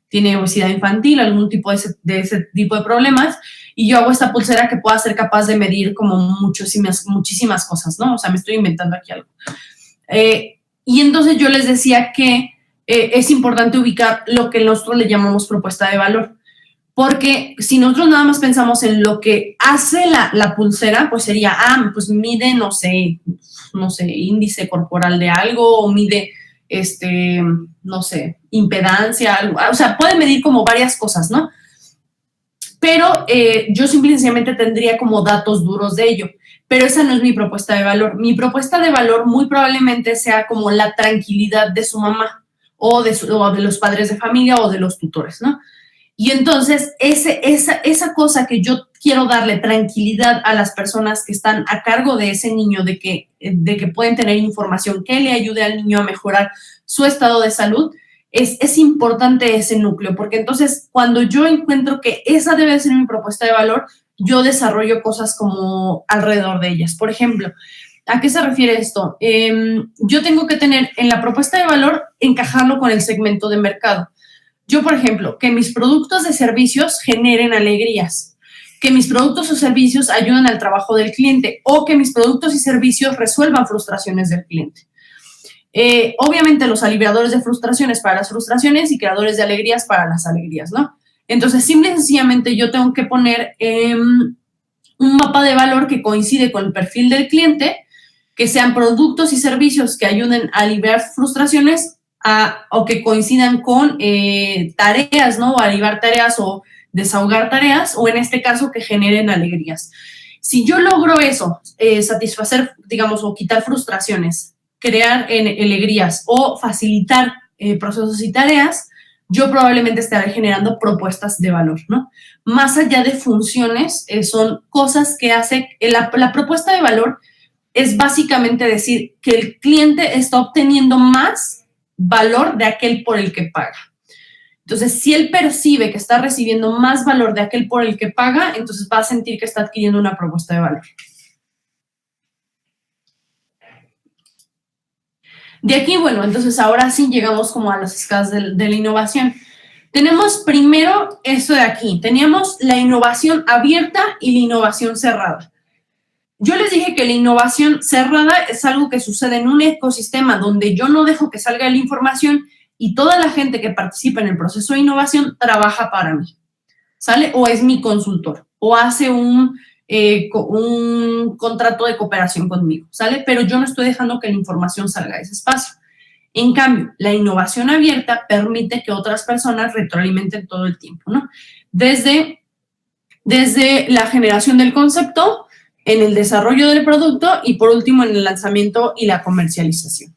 S1: tiene obesidad infantil, algún tipo de ese tipo de problemas, y yo hago esta pulsera que pueda ser capaz de medir como muchísimas cosas, ¿no? O sea, me estoy inventando aquí algo. Y entonces yo les decía que es importante ubicar lo que nosotros le llamamos propuesta de valor. Porque si nosotros nada más pensamos en lo que hace la pulsera, pues sería, pues mide, no sé, índice corporal de algo, o mide, no sé, impedancia, algo. O sea, puede medir como varias cosas, ¿no? Pero yo simplemente tendría como datos duros de ello. Pero esa no es mi propuesta de valor. Mi propuesta de valor muy probablemente sea como la tranquilidad de su mamá, o de los padres de familia, o de los tutores, ¿no? Y entonces, esa cosa que yo quiero darle tranquilidad a las personas que están a cargo de ese niño, de que pueden tener información que le ayude al niño a mejorar su estado de salud, es importante ese núcleo, porque entonces, cuando yo encuentro que esa debe ser mi propuesta de valor, yo desarrollo cosas como alrededor de ellas. Por ejemplo, ¿a qué se refiere esto? Yo tengo que tener en la propuesta de valor, encajarlo con el segmento de mercado. Yo, por ejemplo, que mis productos de servicios generen alegrías, que mis productos o servicios ayuden al trabajo del cliente o que mis productos y servicios resuelvan frustraciones del cliente. Obviamente, los aliviadores de frustraciones para las frustraciones y creadores de alegrías para las alegrías, ¿no? Entonces, simple y sencillamente yo tengo que poner un mapa de valor que coincide con el perfil del cliente, que sean productos y servicios que ayuden a aliviar frustraciones o que coincidan con tareas, ¿no? O aliviar tareas o desahogar tareas, o en este caso que generen alegrías. Si yo logro eso, satisfacer, digamos, o quitar frustraciones, crear alegrías o facilitar procesos y tareas, yo probablemente estaré generando propuestas de valor, ¿no? Más allá de funciones, son cosas que hace, la propuesta de valor es básicamente decir que el cliente está obteniendo más valor de aquel por el que paga. Entonces, si él percibe que está recibiendo más valor de aquel por el que paga, entonces va a sentir que está adquiriendo una propuesta de valor. De aquí, bueno, entonces ahora sí llegamos como a las escalas de la innovación. Tenemos primero esto de aquí. Teníamos la innovación abierta y la innovación cerrada. Yo les dije que la innovación cerrada es algo que sucede en un ecosistema donde yo no dejo que salga la información y toda la gente que participa en el proceso de innovación trabaja para mí, ¿sale? O es mi consultor, o hace un contrato de cooperación conmigo, ¿sale? Pero yo no estoy dejando que la información salga de ese espacio. En cambio, la innovación abierta permite que otras personas retroalimenten todo el tiempo, ¿no? Desde la generación del concepto, en el desarrollo del producto y por último en el lanzamiento y la comercialización.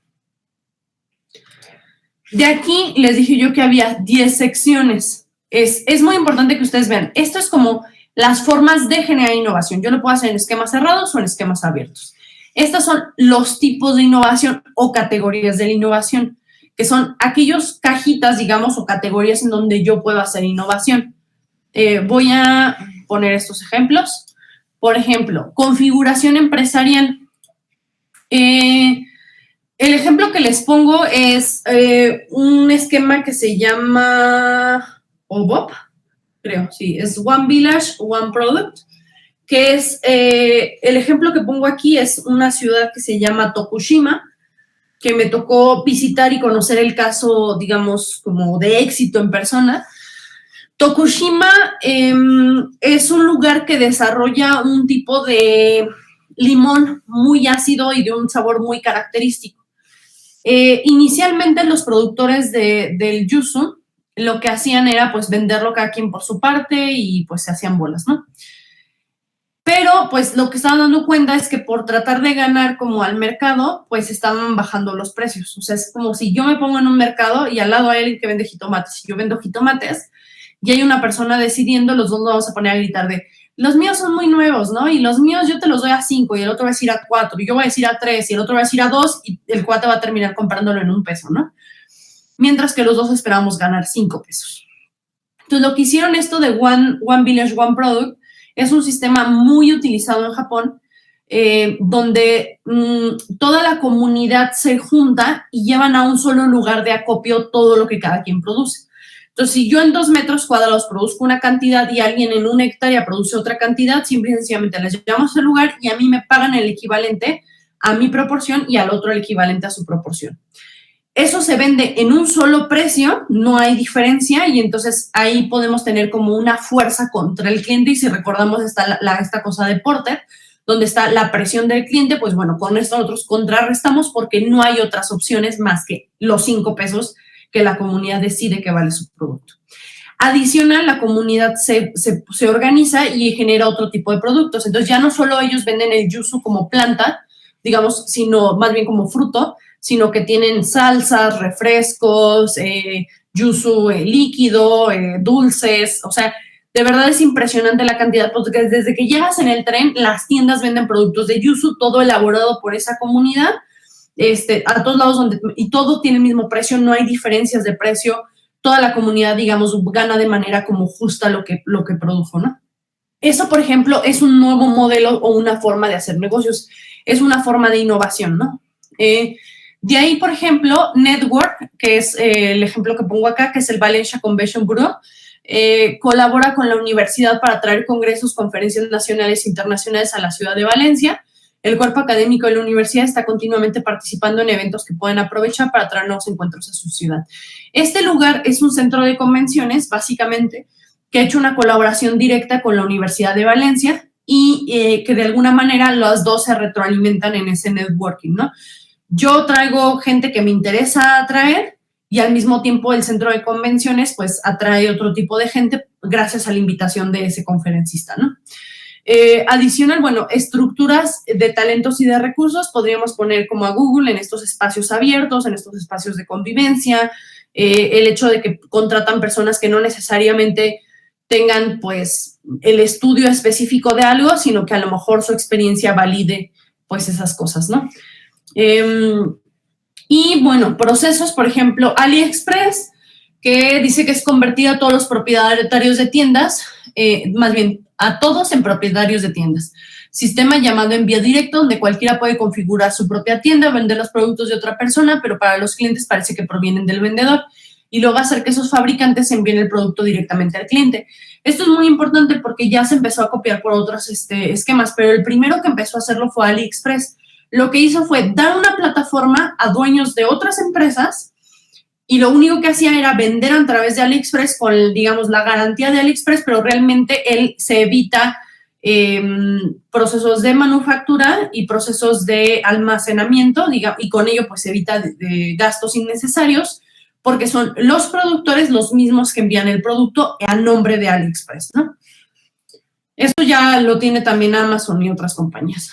S1: De aquí les dije yo que había 10 secciones. Es muy importante que ustedes vean. Esto es como las formas de generar innovación. Yo lo puedo hacer en esquemas cerrados o en esquemas abiertos. Estos son los tipos de innovación o categorías de la innovación, que son aquellos cajitas, digamos, o categorías en donde yo puedo hacer innovación. Voy a poner estos ejemplos. Por ejemplo, configuración empresarial. El ejemplo que les pongo es un esquema que se llama OBOP, creo, sí, es One Village, One Product, que es, el ejemplo que pongo aquí es una ciudad que se llama Tokushima, que me tocó visitar y conocer el caso, digamos, como de éxito en persona. Tokushima es un lugar que desarrolla un tipo de limón muy ácido y de un sabor muy característico. Inicialmente los productores del yuzu lo que hacían era pues venderlo cada quien por su parte y pues se hacían bolas, ¿no? Pero pues lo que estaban dando cuenta es que por tratar de ganar como al mercado, pues estaban bajando los precios. O sea, es como si yo me pongo en un mercado y al lado hay alguien que vende jitomates y yo vendo jitomates y hay una persona decidiendo, los dos nos vamos a poner a gritar de los míos son muy nuevos, ¿no? Y los míos yo te los doy a 5 y el otro va a decir a 4 y yo voy a decir a 3 y el otro va a decir a 2 y el cuate va a terminar comprándolo en $1, ¿no? Mientras que los dos esperamos ganar 5 pesos. Entonces, lo que hicieron esto de One Village, One Product es un sistema muy utilizado en Japón, donde toda la comunidad se junta y llevan a un solo lugar de acopio todo lo que cada quien produce. Entonces, si yo en 2 metros cuadrados produzco una cantidad y alguien en 1 hectárea produce otra cantidad, simple y sencillamente les llevamos al lugar y a mí me pagan el equivalente a mi proporción y al otro el equivalente a su proporción. Eso se vende en un solo precio, no hay diferencia y entonces ahí podemos tener como una fuerza contra el cliente y si recordamos esta cosa de Porter, donde está la presión del cliente, pues bueno, con esto nosotros contrarrestamos porque no hay otras opciones más que los 5 pesos que la comunidad decide que vale su producto. Adicional, la comunidad se organiza y genera otro tipo de productos. Entonces ya no solo ellos venden el yuzu como planta, digamos, sino más bien como fruto, sino que tienen salsas, refrescos, yuzu líquido, dulces, o sea, de verdad es impresionante la cantidad, porque desde que llegas en el tren, las tiendas venden productos de yuzu, todo elaborado por esa comunidad, a todos lados y todo tiene el mismo precio, no hay diferencias de precio, toda la comunidad, digamos, gana de manera como justa lo que produjo, ¿no? Eso, por ejemplo, es un nuevo modelo o una forma de hacer negocios, es una forma de innovación, ¿no? De ahí, por ejemplo, Network, que es el ejemplo que pongo acá, que es el Valencia Convention Bureau, colabora con la universidad para traer congresos, conferencias nacionales e internacionales a la ciudad de Valencia. El cuerpo académico de la universidad está continuamente participando en eventos que pueden aprovechar para traer nuevos encuentros a su ciudad. Este lugar es un centro de convenciones, básicamente, que ha hecho una colaboración directa con la Universidad de Valencia y que de alguna manera los dos se retroalimentan en ese networking, ¿no? Yo traigo gente que me interesa atraer y al mismo tiempo el centro de convenciones pues atrae otro tipo de gente gracias a la invitación de ese conferencista, ¿no? Adicional, bueno, estructuras de talentos y de recursos, podríamos poner como a Google en estos espacios abiertos, en estos espacios de convivencia, el hecho de que contratan personas que no necesariamente tengan pues el estudio específico de algo, sino que a lo mejor su experiencia valide pues esas cosas, ¿no? Y bueno, procesos, por ejemplo, AliExpress, que dice que es convertir a todos los propietarios de tiendas, más bien a todos en propietarios de tiendas. Sistema llamado envío directo, donde cualquiera puede configurar su propia tienda, vender los productos de otra persona, pero para los clientes parece que provienen del vendedor y luego hacer que esos fabricantes envíen el producto directamente al cliente. Esto es muy importante porque ya se empezó a copiar por otros esquemas, pero el primero que empezó a hacerlo fue AliExpress. Lo que hizo fue dar una plataforma a dueños de otras empresas y lo único que hacía era vender a través de AliExpress con, digamos, la garantía de AliExpress, pero realmente él se evita procesos de manufactura y procesos de almacenamiento, y con ello pues se evita de gastos innecesarios porque son los productores los mismos que envían el producto a nombre de AliExpress, ¿no? Esto ya lo tiene también Amazon y otras compañías.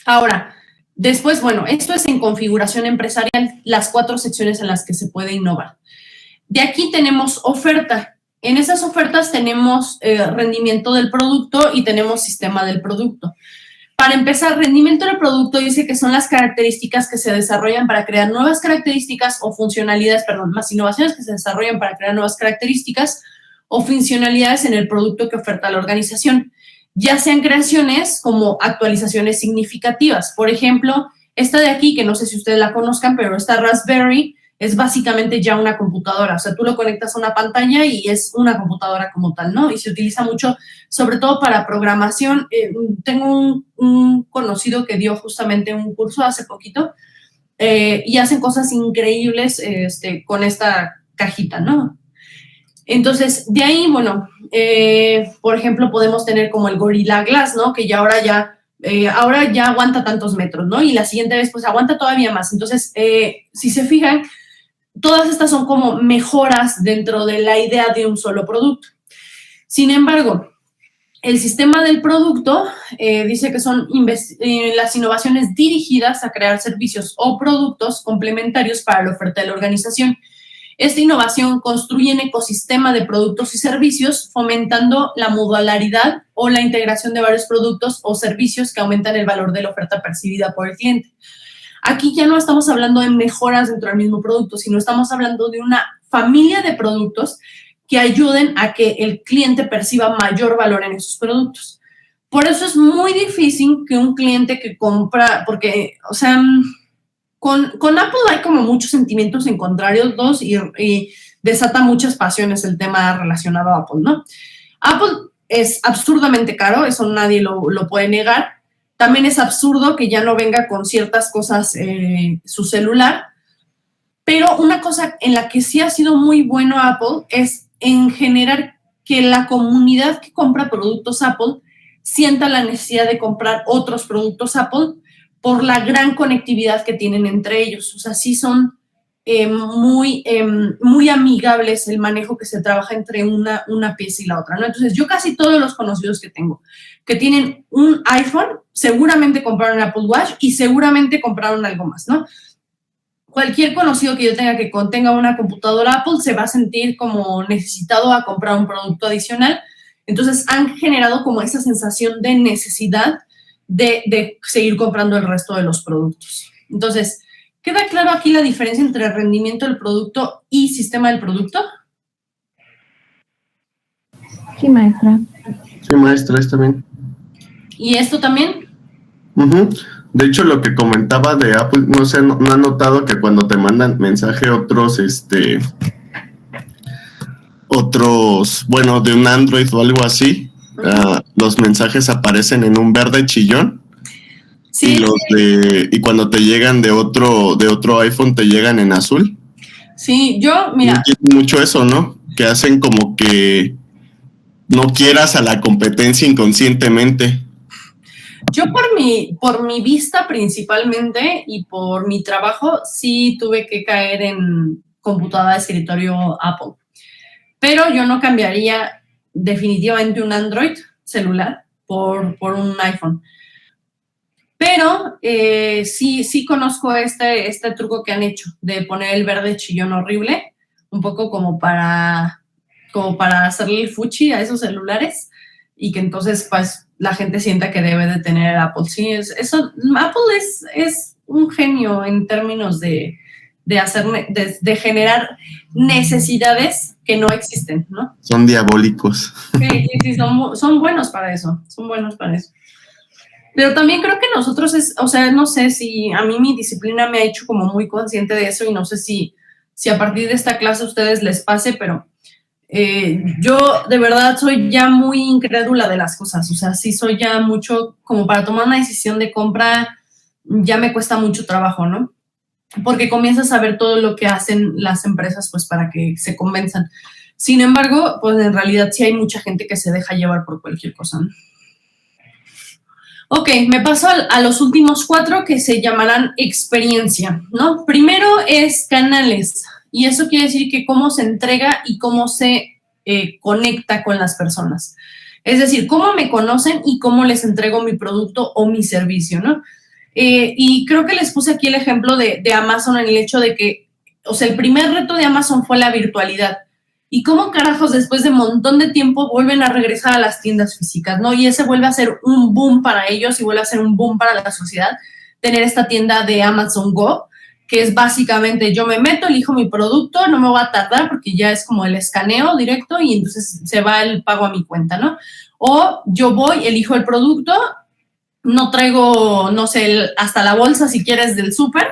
S1: Ahora, después, bueno, esto es en configuración empresarial, las 4 secciones en las que se puede innovar. De aquí tenemos oferta. En esas ofertas tenemos rendimiento del producto y tenemos sistema del producto. Para empezar, rendimiento del producto dice que son las características que se desarrollan para crear nuevas características o funcionalidades, más innovaciones que se desarrollan para crear nuevas características o funcionalidades en el producto que oferta la organización, ya sean creaciones como actualizaciones significativas. Por ejemplo, esta de aquí, que no sé si ustedes la conozcan, pero esta Raspberry es básicamente ya una computadora. O sea, tú lo conectas a una pantalla y es una computadora como tal, ¿no? Y se utiliza mucho, sobre todo para programación. Tengo un conocido que dio justamente un curso hace poquito y hacen cosas increíbles con esta cajita, ¿no? Entonces, de ahí, bueno, por ejemplo, podemos tener como el Gorilla Glass, ¿no? Que ya ahora ya aguanta tantos metros, ¿no? Y la siguiente vez, pues, aguanta todavía más. Entonces, si se fijan, todas estas son como mejoras dentro de la idea de un solo producto. Sin embargo, el sistema del producto dice que son las innovaciones dirigidas a crear servicios o productos complementarios para la oferta de la organización. Esta innovación construye un ecosistema de productos y servicios, fomentando la modularidad o la integración de varios productos o servicios que aumentan el valor de la oferta percibida por el cliente. Aquí ya no estamos hablando de mejoras dentro del mismo producto, sino estamos hablando de una familia de productos que ayuden a que el cliente perciba mayor valor en esos productos. Por eso es muy difícil que un cliente que compra, porque, o sea, con Apple hay como muchos sentimientos encontrados y desata muchas pasiones el tema relacionado a Apple, ¿no? Apple es absurdamente caro, eso nadie lo puede negar. También es absurdo que ya no venga con ciertas cosas su celular, pero una cosa en la que sí ha sido muy bueno Apple es en generar que la comunidad que compra productos Apple sienta la necesidad de comprar otros productos Apple por la gran conectividad que tienen entre ellos. O sea, sí son muy amigables el manejo que se trabaja entre una pieza y la otra, ¿no? Entonces, yo casi todos los conocidos que tengo que tienen un iPhone, seguramente compraron Apple Watch y seguramente compraron algo más, ¿no? Cualquier conocido que yo tenga que contenga una computadora Apple se va a sentir como necesitado a comprar un producto adicional. Entonces, han generado como esa sensación de necesidad de seguir comprando el resto de los productos. Entonces, ¿queda claro aquí la diferencia entre rendimiento del producto y sistema del producto?
S4: Sí, maestra.
S2: Sí, maestra, está bien.
S1: ¿Y esto también?
S2: De hecho, lo que comentaba de Apple, no sé, no han notado que cuando te mandan mensaje otros, bueno, de un Android o algo así, los mensajes aparecen en un verde chillón. Sí. Y cuando te llegan de otro iPhone, te llegan en azul.
S1: Sí, mira.
S2: Entiendo mucho eso, ¿no? Que hacen como que no quieras a la competencia inconscientemente.
S1: Yo por mi vista principalmente y por mi trabajo, sí tuve que caer en computadora de escritorio Apple. Pero yo no cambiaría definitivamente un Android celular por un iPhone. Pero sí conozco este truco que han hecho de poner el verde chillón horrible, un poco como para hacerle el fuchi a esos celulares y que entonces pues la gente sienta que debe de tener el Apple. Sí, Apple es un genio en términos de generar necesidades que no existen, ¿no?
S2: Son diabólicos.
S1: Sí, son buenos para eso, Pero también creo que nosotros no sé si a mí mi disciplina me ha hecho como muy consciente de eso y no sé si a partir de esta clase a ustedes les pase, pero yo de verdad soy ya muy incrédula de las cosas, o sea, sí soy ya mucho, como para tomar una decisión de compra, ya me cuesta mucho trabajo, ¿no? Porque comienzas a ver todo lo que hacen las empresas, pues, para que se convenzan. Sin embargo, pues, en realidad sí hay mucha gente que se deja llevar por cualquier cosa, ¿no? Ok, me paso a los últimos 4 que se llamarán experiencia, ¿no? Primero es canales. Y eso quiere decir que cómo se entrega y cómo se conecta con las personas. Es decir, cómo me conocen y cómo les entrego mi producto o mi servicio, ¿no? Y creo que les puse aquí el ejemplo de Amazon en el hecho de que, o sea, el primer reto de Amazon fue la virtualidad. y cómo carajos después de un montón de tiempo vuelven a regresar a las tiendas físicas, ¿no? Y ese vuelve a ser un boom para ellos y vuelve a ser un boom para la sociedad, tener esta tienda de Amazon Go, que es básicamente yo me meto, elijo mi producto, no me voy a tardar porque ya es como el escaneo directo y entonces se va el pago a mi cuenta, ¿no? O yo voy, elijo el producto, no traigo, no sé, hasta la bolsa si quieres del súper,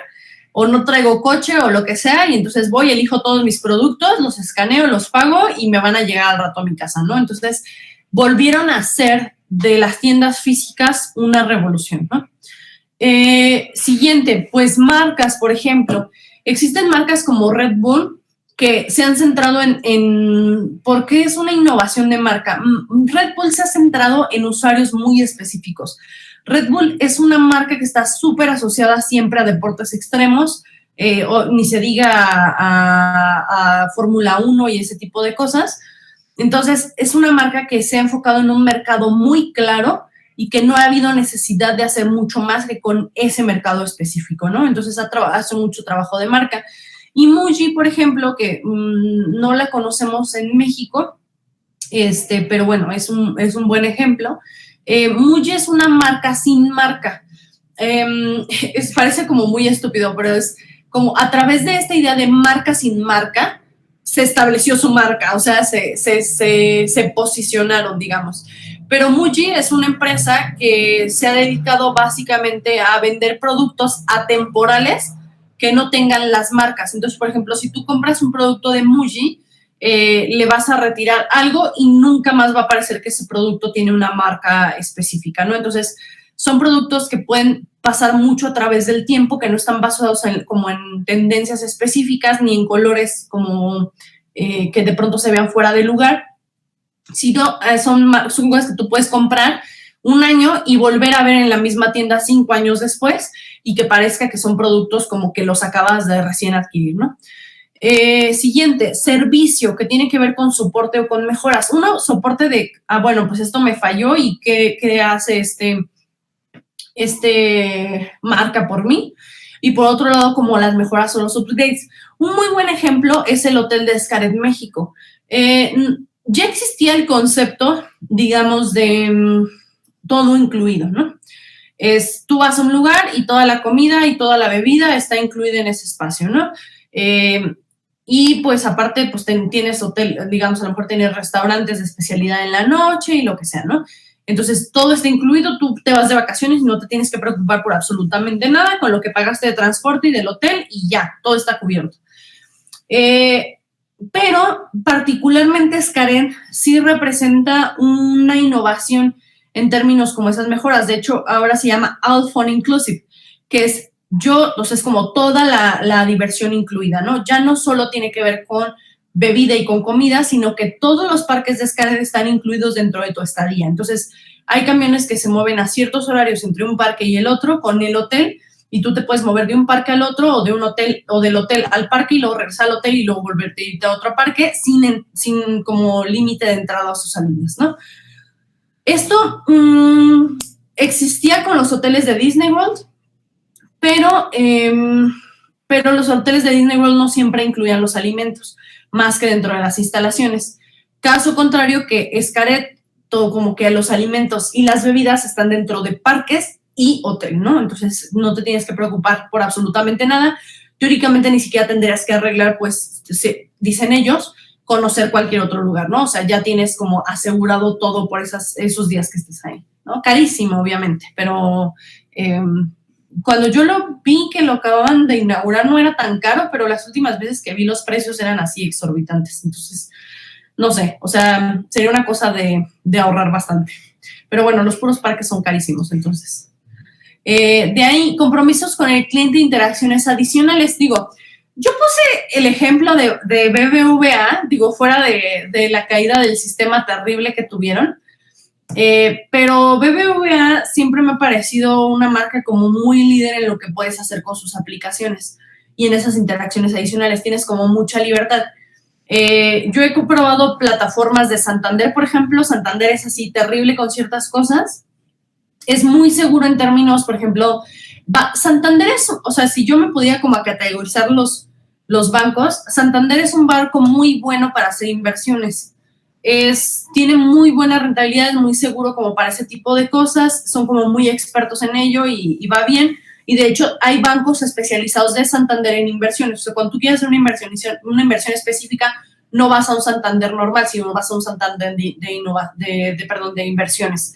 S1: o no traigo coche o lo que sea, y entonces voy, elijo todos mis productos, los escaneo, los pago y me van a llegar al rato a mi casa, ¿no? Entonces volvieron a hacer de las tiendas físicas una revolución, ¿no? Siguiente, pues marcas, por ejemplo. Existen marcas como Red Bull que se han centrado ¿por qué es una innovación de marca? Red Bull se ha centrado en usuarios muy específicos. Red Bull es una marca que está súper asociada siempre a deportes extremos, o ni se diga a Fórmula 1 y ese tipo de cosas. Entonces, es una marca que se ha enfocado en un mercado muy claro y que no ha habido necesidad de hacer mucho más que con ese mercado específico, ¿no? Entonces, hace mucho trabajo de marca. Y Muji, por ejemplo, que no la conocemos en México, pero bueno, es un buen ejemplo. Muji es una marca sin marca. Parece como muy estúpido, pero es como a través de esta idea de marca sin marca, se estableció su marca, o sea, se posicionaron, digamos. Pero Muji es una empresa que se ha dedicado básicamente a vender productos atemporales que no tengan las marcas. Entonces, por ejemplo, si tú compras un producto de Muji, le vas a retirar algo y nunca más va a parecer que ese producto tiene una marca específica, ¿no? Entonces, son productos que pueden pasar mucho a través del tiempo, que no están basados como en tendencias específicas ni en colores como que de pronto se vean fuera de lugar, sino son cosas que tú puedes comprar un año y volver a ver en la misma tienda 5 años después y que parezca que son productos como que los acabas de recién adquirir, ¿no? Siguiente, servicio, que tiene que ver con soporte o con mejoras. Uno, soporte de, bueno, pues esto me falló y ¿qué hace marca por mí? Y por otro lado, como las mejoras o los upgrades. Un muy buen ejemplo es el hotel de Xcaret México. Ya existía el concepto, digamos, de todo incluido, ¿no? Tú vas a un lugar y toda la comida y toda la bebida está incluida en ese espacio, ¿no? Y pues aparte, pues tienes hotel, digamos, a lo mejor tienes restaurantes de especialidad en la noche y lo que sea, ¿no? Entonces, todo está incluido, tú te vas de vacaciones y no te tienes que preocupar por absolutamente nada, con lo que pagaste de transporte y del hotel y ya, todo está cubierto. Pero particularmente Xcaret sí representa una innovación en términos como esas mejoras. De hecho, ahora se llama All Fun Inclusive, que es entonces como toda la diversión incluida, ¿no? Ya no solo tiene que ver con bebida y con comida, sino que todos los parques de Xcaret están incluidos dentro de tu estadía. Entonces, hay camiones que se mueven a ciertos horarios entre un parque y el otro con el hotel, y tú te puedes mover de un parque al otro o de un hotel o del hotel al parque y luego regresar al hotel y luego volverte a irte a otro parque sin como límite de entrada o sus salidas, ¿no? Esto existía con los hoteles de Disney World, pero los hoteles de Disney World no siempre incluían los alimentos, más que dentro de las instalaciones. Caso contrario que Xcaret, todo como que los alimentos y las bebidas están dentro de parques y hotel, ¿no? Entonces no te tienes que preocupar por absolutamente nada. Teóricamente ni siquiera tendrías que arreglar, pues, dicen ellos, conocer cualquier otro lugar, ¿no? O sea, ya tienes como asegurado todo por esos días que estés ahí, ¿no? Carísimo, obviamente, pero cuando yo lo vi que lo acababan de inaugurar no era tan caro, pero las últimas veces que vi los precios eran así exorbitantes. Entonces, no sé, o sea, sería una cosa de ahorrar bastante. Pero bueno, los puros parques son carísimos, entonces. De ahí, compromisos con el cliente, interacciones adicionales. Digo, yo puse el ejemplo de BBVA, digo, fuera de la caída del sistema terrible que tuvieron. Pero BBVA siempre me ha parecido una marca como muy líder en lo que puedes hacer con sus aplicaciones y en esas interacciones adicionales tienes como mucha libertad. Yo he comprobado plataformas de Santander, por ejemplo. Santander es así terrible con ciertas cosas. Es muy seguro en términos, por ejemplo, Santander es, o sea, si yo me pudiera como categorizar los los bancos, Santander es un banco muy bueno para hacer inversiones. Tiene muy buena rentabilidad, es muy seguro como para ese tipo de cosas, son como muy expertos en ello y va bien. Y de hecho hay bancos especializados de Santander en inversiones. O sea, cuando tú quieres hacer una inversión específica, no vas a un Santander normal, sino vas a un Santander de inversiones.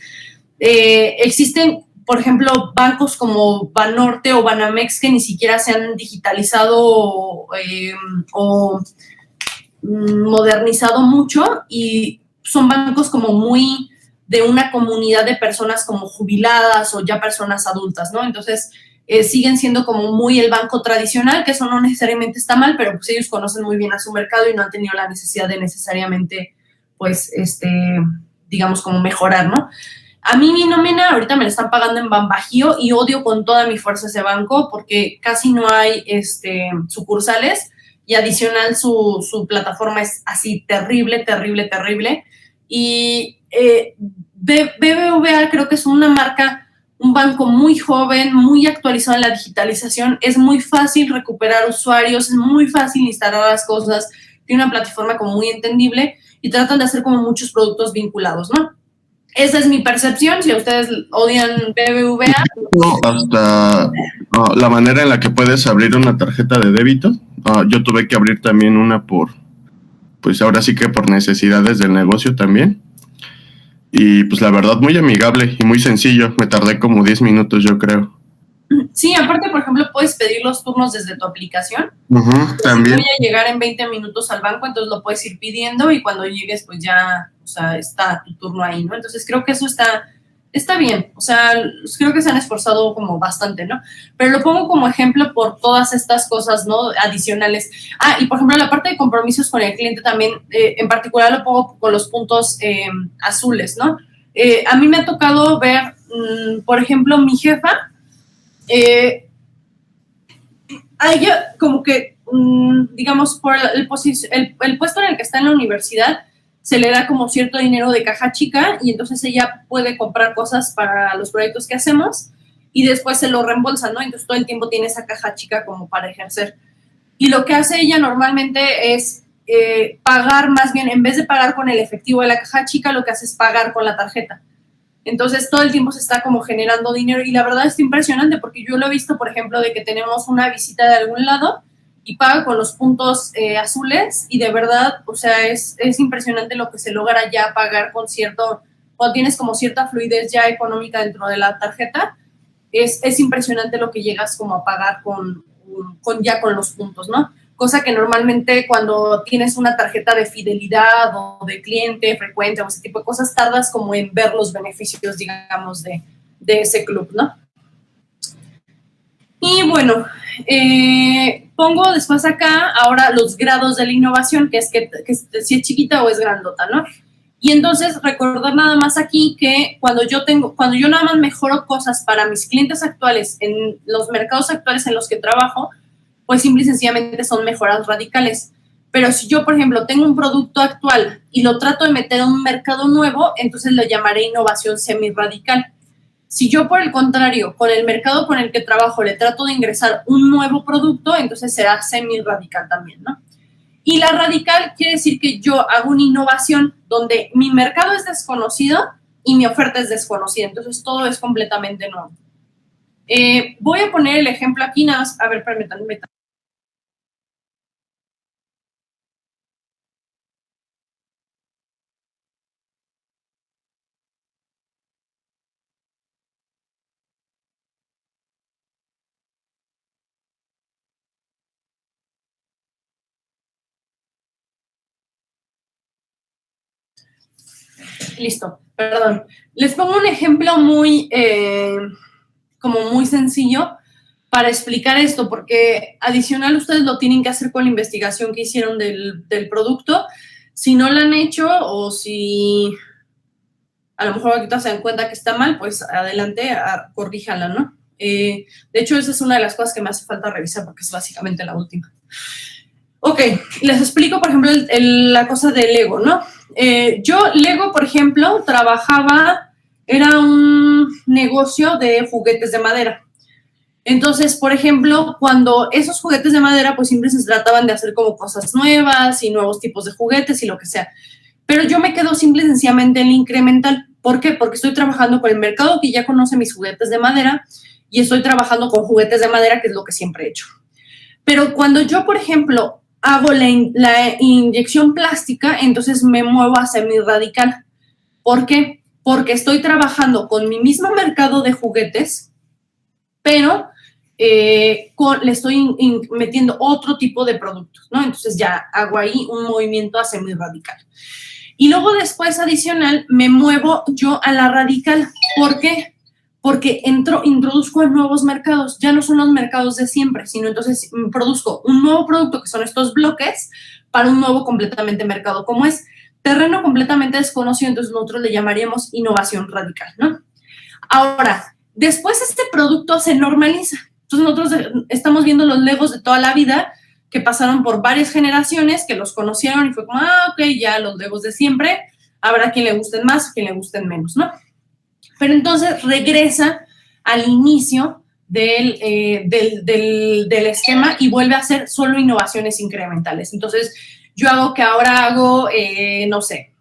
S1: Existen, por ejemplo, bancos como Banorte o Banamex que ni siquiera se han digitalizado o modernizado mucho y son bancos como muy de una comunidad de personas como jubiladas o ya personas adultas, ¿no? Entonces, siguen siendo como muy el banco tradicional, que eso no necesariamente está mal, pero pues ellos conocen muy bien a su mercado y no han tenido la necesidad de necesariamente, pues, digamos, como mejorar, ¿no? A mí mi nómina ahorita me la están pagando en Banbajío y odio con toda mi fuerza ese banco porque casi no hay sucursales y adicional su plataforma es así terrible. Y BBVA creo que es una marca, un banco muy joven, muy actualizado en la digitalización, es muy fácil recuperar usuarios, es muy fácil instalar las cosas, tiene una plataforma como muy entendible y tratan de hacer como muchos productos vinculados, ¿no? Esa es mi percepción. Si ustedes odian BBVA.
S2: No, hasta la manera en la que puedes abrir una tarjeta de débito. Yo tuve que abrir también una pues ahora sí que por necesidades del negocio también. Y pues la verdad muy amigable y muy sencillo. Me tardé como 10 minutos, yo creo.
S1: Sí, aparte, por ejemplo, puedes pedir los turnos desde tu aplicación.
S2: También.
S1: Voy a llegar en 20 minutos al banco, entonces lo puedes ir pidiendo y cuando llegues, pues ya, o sea, está tu turno ahí, ¿no? Entonces creo que eso está bien, o sea, creo que se han esforzado como bastante, ¿no? Pero lo pongo como ejemplo por todas estas cosas, ¿no? Adicionales. Y por ejemplo, la parte de compromisos con el cliente también, en particular lo pongo con los puntos azules, ¿no? A mí me ha tocado ver, por ejemplo, mi jefa, a ella como que, digamos, por el puesto en el que está en la universidad, se le da como cierto dinero de caja chica y entonces ella puede comprar cosas para los proyectos que hacemos y después se lo reembolsa, ¿no? Entonces todo el tiempo tiene esa caja chica como para ejercer. Y lo que hace ella normalmente es pagar, más bien, en vez de pagar con el efectivo de la caja chica, lo que hace es pagar con la tarjeta. Entonces, todo el tiempo se está como generando dinero y la verdad es impresionante porque yo lo he visto, por ejemplo, de que tenemos una visita de algún lado y paga con los puntos azules y de verdad, o sea, es impresionante lo que se logra ya pagar con cuando tienes como cierta fluidez ya económica dentro de la tarjeta, es impresionante lo que llegas como a pagar con los puntos, ¿no? Cosa que normalmente cuando tienes una tarjeta de fidelidad o de cliente frecuente o ese tipo de cosas, tardas como en ver los beneficios, digamos, de ese club, ¿no? Y bueno, pongo después acá ahora los grados de la innovación, que es que si es chiquita o es grandota, ¿no? Y entonces recordar nada más aquí que cuando yo nada más mejoro cosas para mis clientes actuales en los mercados actuales en los que trabajo, pues simple y sencillamente son mejoras radicales. Pero si yo, por ejemplo, tengo un producto actual y lo trato de meter en un mercado nuevo, entonces lo llamaré innovación semi-radical. Si yo, por el contrario, con el mercado con el que trabajo le trato de ingresar un nuevo producto, entonces será semi-radical también, ¿no? Y la radical quiere decir que yo hago una innovación donde mi mercado es desconocido y mi oferta es desconocida. Entonces, todo es completamente nuevo. Voy a poner el ejemplo aquí, nada más. A ver, permítanme. Listo, perdón. Les pongo un ejemplo muy sencillo para explicar esto, porque adicional ustedes lo tienen que hacer con la investigación que hicieron del producto. Si no lo han hecho o si a lo mejor ahorita se dan cuenta que está mal, pues adelante, corríjanla, ¿no? De hecho, esa es una de las cosas que me hace falta revisar porque es básicamente la última. Ok, les explico, por ejemplo, la cosa de Lego, ¿no? Yo, Lego, por ejemplo, era un negocio de juguetes de madera. Entonces, por ejemplo, cuando esos juguetes de madera, pues siempre se trataban de hacer como cosas nuevas y nuevos tipos de juguetes y lo que sea. Pero yo me quedo simple y sencillamente en el incremental. ¿Por qué? Porque estoy trabajando con el mercado que ya conoce mis juguetes de madera y estoy trabajando con juguetes de madera, que es lo que siempre he hecho. Pero cuando yo, por ejemplo, hago la inyección plástica, entonces me muevo a semi-radical. ¿Por qué? Porque estoy trabajando con mi mismo mercado de juguetes, pero le estoy metiendo otro tipo de productos, ¿no? Entonces ya hago ahí un movimiento a semi-radical. Y luego después, adicional, me muevo yo a la radical. ¿Por qué? Porque introduzco en nuevos mercados. Ya no son los mercados de siempre, sino entonces produzco un nuevo producto, que son estos bloques, para un nuevo completamente mercado. Como es terreno completamente desconocido, entonces nosotros le llamaríamos innovación radical, ¿no? Ahora, después este producto se normaliza. Entonces nosotros estamos viendo los Legos de toda la vida que pasaron por varias generaciones, que los conocieron y fue como, ok, ya los Legos de siempre, habrá quien le gusten más, quien le gusten menos, ¿no? Pero entonces regresa al inicio del esquema y vuelve a hacer solo innovaciones incrementales. Entonces yo ahora hago, no sé,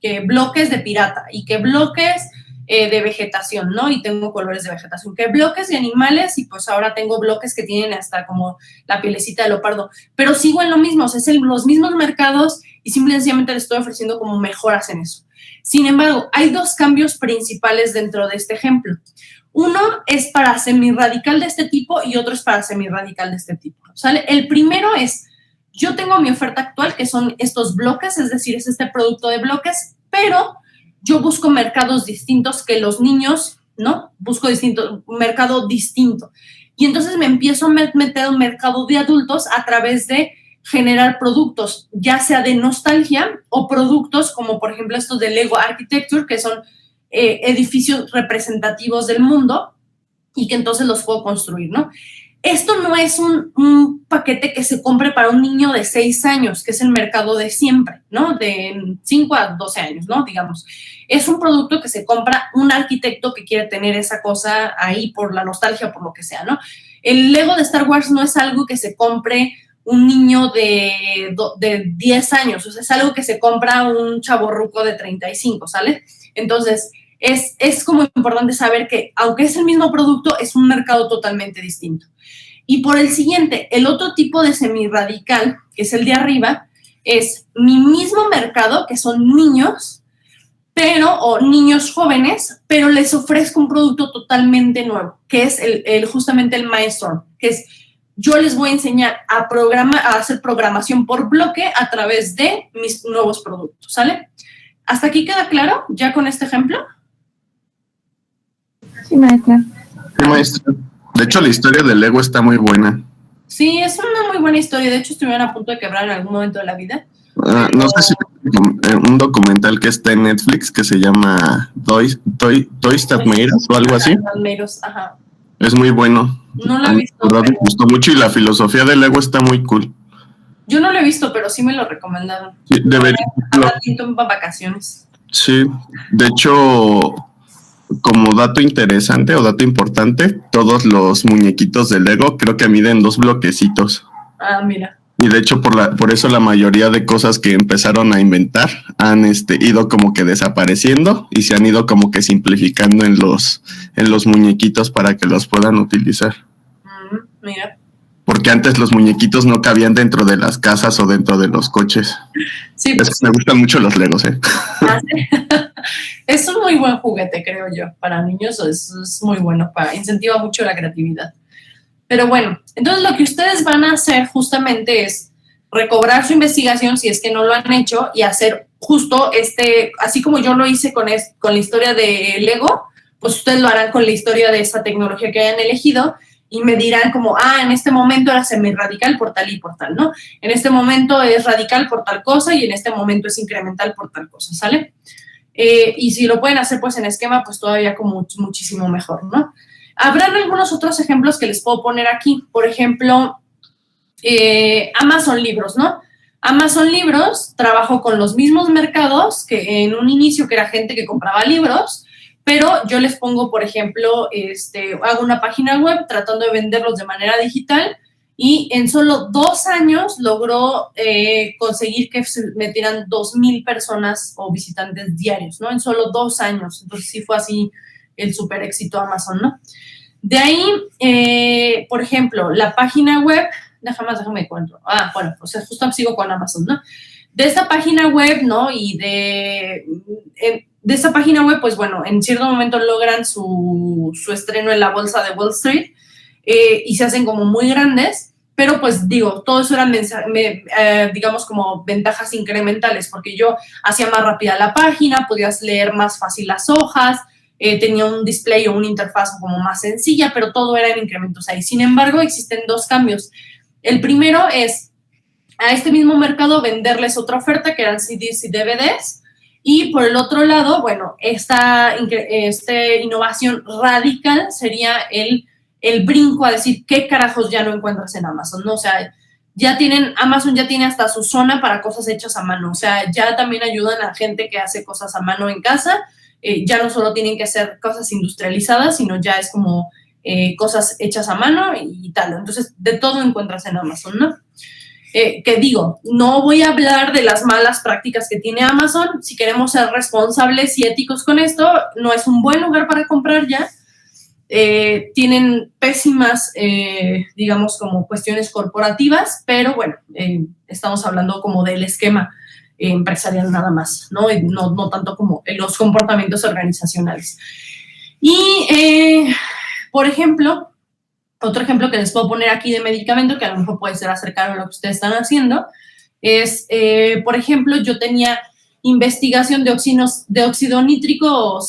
S1: que bloques de pirata y que bloques de vegetación, ¿no? Y tengo colores de vegetación, que bloques de animales y pues ahora tengo bloques que tienen hasta como la pielecita de leopardo, pero sigo en lo mismo, o sea, es los mismos mercados y simplemente les estoy ofreciendo como mejoras en eso. Sin embargo, hay dos cambios principales dentro de este ejemplo. Uno es para semirradical de este tipo y otro es para semirradical de este tipo, ¿sale? El primero es, yo tengo mi oferta actual, que son estos bloques, es decir, es este producto de bloques, pero yo busco mercados distintos que los niños, ¿no? Busco un mercado distinto. Y entonces me empiezo a meter en un mercado de adultos a través de generar productos, ya sea de nostalgia o productos como, por ejemplo, estos de Lego Architecture, que son edificios representativos del mundo y que entonces los puedo construir, ¿no? Esto no es un paquete que se compre para un niño de 6 años, que es el mercado de siempre, ¿no? De 5 a 12 años, ¿no? Digamos. Es un producto que se compra un arquitecto que quiere tener esa cosa ahí por la nostalgia, por lo que sea, ¿no? El Lego de Star Wars no es algo que se compre un niño de 10 años, o sea, es algo que se compra un chavorruco de 35, ¿sale? Entonces, es como importante saber que, aunque es el mismo producto, es un mercado totalmente distinto. Y por el siguiente, el otro tipo de semirradical, que es el de arriba, es mi mismo mercado, que son niños, o niños jóvenes, pero les ofrezco un producto totalmente nuevo, que es justamente el Mindstorm, que es, yo les voy a enseñar a hacer programación por bloque a través de mis nuevos productos, ¿sale? ¿Hasta aquí queda claro ya con este ejemplo?
S3: Sí, maestra.
S2: Sí, maestra. De hecho, la historia del Lego está muy buena.
S1: Sí, es una muy buena historia. De hecho, estuvieron a punto de quebrar en algún momento de la vida.
S2: No sé si un documental que está en Netflix que se llama Toys That Made Us o algo así.
S1: Ajá.
S2: Es muy bueno.
S1: No lo he visto.
S2: La verdad me gustó mucho y la filosofía del Lego está muy cool.
S1: Yo no lo he visto, pero sí me lo recomendaron.
S2: Sí, debería.
S1: En vacaciones.
S2: Sí, de hecho, como dato interesante o dato importante, todos los muñequitos de Lego creo que miden 2 bloquecitos.
S1: Ah, mira.
S2: Y de hecho, por eso la mayoría de cosas que empezaron a inventar han ido como que desapareciendo y se han ido como que simplificando en los muñequitos para que los puedan utilizar.
S1: Mira.
S2: Porque antes los muñequitos no cabían dentro de las casas o dentro de los coches. Sí, pues, me gustan mucho los Legos, ¿eh?
S1: Ah, ¿sí? Es un muy buen juguete, creo yo. Para niños es muy bueno, incentiva mucho la creatividad. Pero bueno, entonces lo que ustedes van a hacer justamente es recobrar su investigación si es que no lo han hecho y hacer justo así como yo lo hice con la historia de Lego, pues ustedes lo harán con la historia de esa tecnología que hayan elegido y me dirán como, en este momento era semirradical por tal y por tal, ¿no? En este momento es radical por tal cosa y en este momento es incremental por tal cosa, ¿sale? Y si lo pueden hacer pues en esquema, pues todavía como muchísimo mejor, ¿no? Habrán algunos otros ejemplos que les puedo poner aquí. Por ejemplo, Amazon Libros, ¿no? Amazon Libros trabajó con los mismos mercados que en un inicio, que era gente que compraba libros, pero yo les pongo, por ejemplo, hago una página web tratando de venderlos de manera digital y en solo 2 años logró conseguir que se metieran 2,000 personas o visitantes diarios, ¿no? En solo 2 años. Entonces sí fue así el súper éxito de Amazon, ¿no? De ahí, por ejemplo, la página web, déjame encuentro. Bueno, o sea, justo sigo con Amazon, ¿no? De esta página web, ¿no? Y de esta página web, pues bueno, en cierto momento logran su estreno en la bolsa de Wall Street y se hacen como muy grandes, pero pues digo, todo eso eran, digamos, como ventajas incrementales, porque yo hacía más rápida la página, podías leer más fácil las hojas, tenía un display o una interfaz como más sencilla, pero todo era en incrementos ahí. Sin embargo, existen 2 cambios. El primero es a este mismo mercado venderles otra oferta que eran CDs y DVDs, y por el otro lado, bueno, esta innovación radical sería el brinco a decir qué carajos ya no encuentras en Amazon, ¿no? O sea, Amazon ya tiene hasta su zona para cosas hechas a mano, o sea, ya también ayudan a gente que hace cosas a mano en casa, ya no solo tienen que hacer cosas industrializadas, sino ya es como cosas hechas a mano y tal. Entonces, de todo encuentras en Amazon, ¿no? Que digo, no voy a hablar de las malas prácticas que tiene Amazon. Si queremos ser responsables y éticos con esto, no es un buen lugar para comprar ya. Tienen pésimas, digamos, como cuestiones corporativas, pero bueno, estamos hablando como del esquema empresarial nada más, ¿no? No tanto como los comportamientos organizacionales. Y, por ejemplo, otro ejemplo que les puedo poner aquí de medicamento, que a lo mejor puede ser acercado a lo que ustedes están haciendo, es, por ejemplo, yo tenía investigación de óxido nítrico o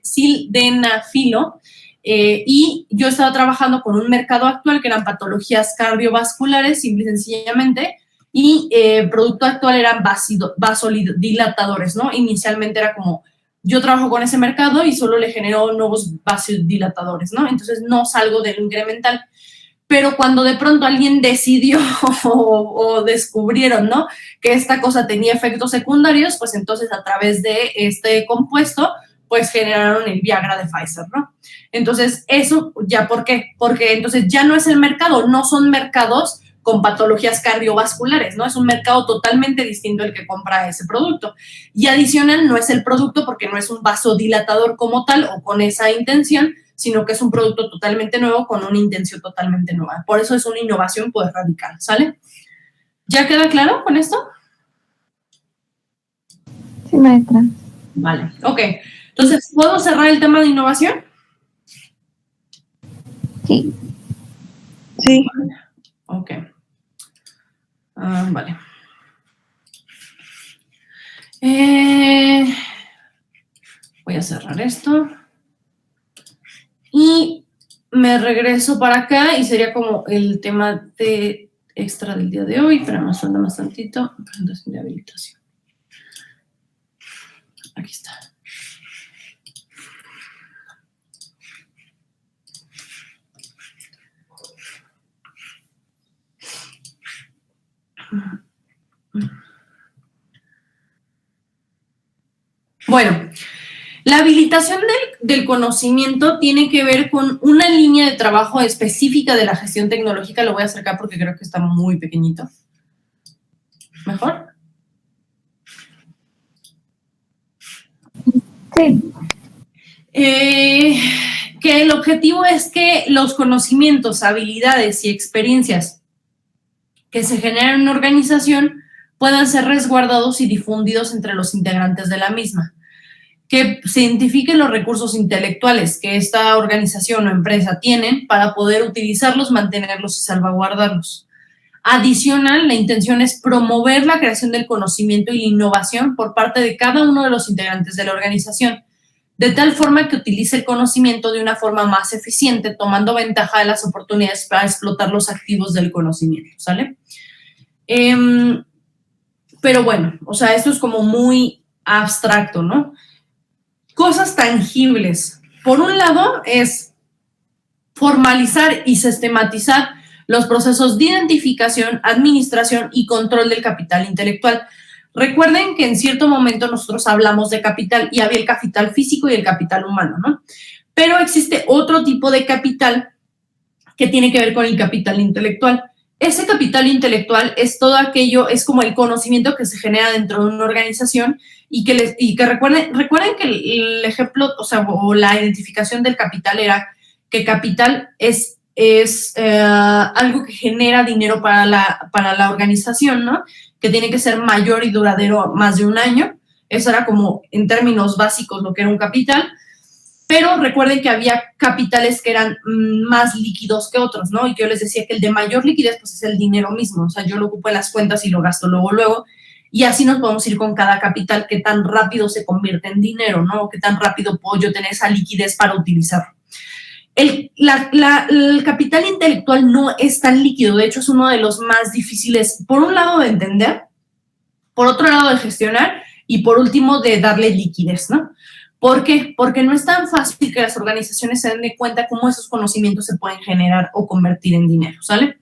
S1: sildenafilo, y yo estaba trabajando con un mercado actual que eran patologías cardiovasculares, simple y sencillamente, y el producto actual eran vasodilatadores, ¿no? Inicialmente era como, yo trabajo con ese mercado y solo le genero nuevos vasodilatadores, ¿no? Entonces no salgo del incremental. Pero cuando de pronto alguien decidió o descubrieron, ¿no?, que esta cosa tenía efectos secundarios, pues entonces a través de este compuesto, pues generaron el Viagra de Pfizer, ¿no? Entonces, eso, ¿ya por qué? Porque entonces ya no es el mercado, no son mercados con patologías cardiovasculares, ¿no? Es un mercado totalmente distinto el que compra ese producto. Y adicional, no es el producto porque no es un vasodilatador como tal o con esa intención, sino que es un producto totalmente nuevo con una intención totalmente nueva. Por eso es una innovación pues radical, ¿sale? ¿Ya queda claro con esto?
S3: Sí, maestra.
S1: Vale, ok. Entonces, ¿puedo cerrar el tema de innovación?
S3: Sí.
S5: Sí.
S1: Ok. Vale. Voy a cerrar esto. Y me regreso para acá y sería como el tema de extra del día de hoy, pero nos falta más tantito. Presentación de habilitación. Aquí está. Bueno, la habilitación del conocimiento tiene que ver con una línea de trabajo específica de la gestión tecnológica. Lo voy a acercar porque creo que está muy pequeñito. ¿Mejor?
S3: Sí.
S1: Que el objetivo es que los conocimientos, habilidades y experiencias que se generan en una organización puedan ser resguardados y difundidos entre los integrantes de la misma. Que se identifiquen los recursos intelectuales que esta organización o empresa tienen para poder utilizarlos, mantenerlos y salvaguardarlos. Adicional, la intención es promover la creación del conocimiento y la innovación por parte de cada uno de los integrantes de la organización, de tal forma que utilice el conocimiento de una forma más eficiente, tomando ventaja de las oportunidades para explotar los activos del conocimiento, ¿sale? Pero bueno, o sea, esto es como muy abstracto, ¿no? Cosas tangibles. Por un lado, es formalizar y sistematizar los procesos de identificación, administración y control del capital intelectual. Recuerden que en cierto momento nosotros hablamos de capital y había el capital físico y el capital humano, ¿no? Pero existe otro tipo de capital que tiene que ver con el capital intelectual. Ese capital intelectual es todo aquello, es como el conocimiento que se genera dentro de una organización y que recuerden que el ejemplo, o la identificación del capital era que capital es algo que genera dinero para la organización, ¿no? Que tiene que ser mayor y duradero más de un año. Eso era como en términos básicos lo que era un capital. Pero recuerden que había capitales que eran más líquidos que otros, ¿no? Y que yo les decía que el de mayor liquidez, pues es el dinero mismo. O sea, yo lo ocupo en las cuentas y lo gasto luego. Y así nos podemos ir con cada capital, que tan rápido se convierte en dinero, ¿no? O qué tan rápido puedo yo tener esa liquidez para utilizarlo. El capital intelectual no es tan líquido. De hecho, es uno de los más difíciles, por un lado, de entender, por otro lado, de gestionar y, por último, de darle liquidez, ¿no? ¿Por qué? Porque no es tan fácil que las organizaciones se den de cuenta cómo esos conocimientos se pueden generar o convertir en dinero, ¿sale?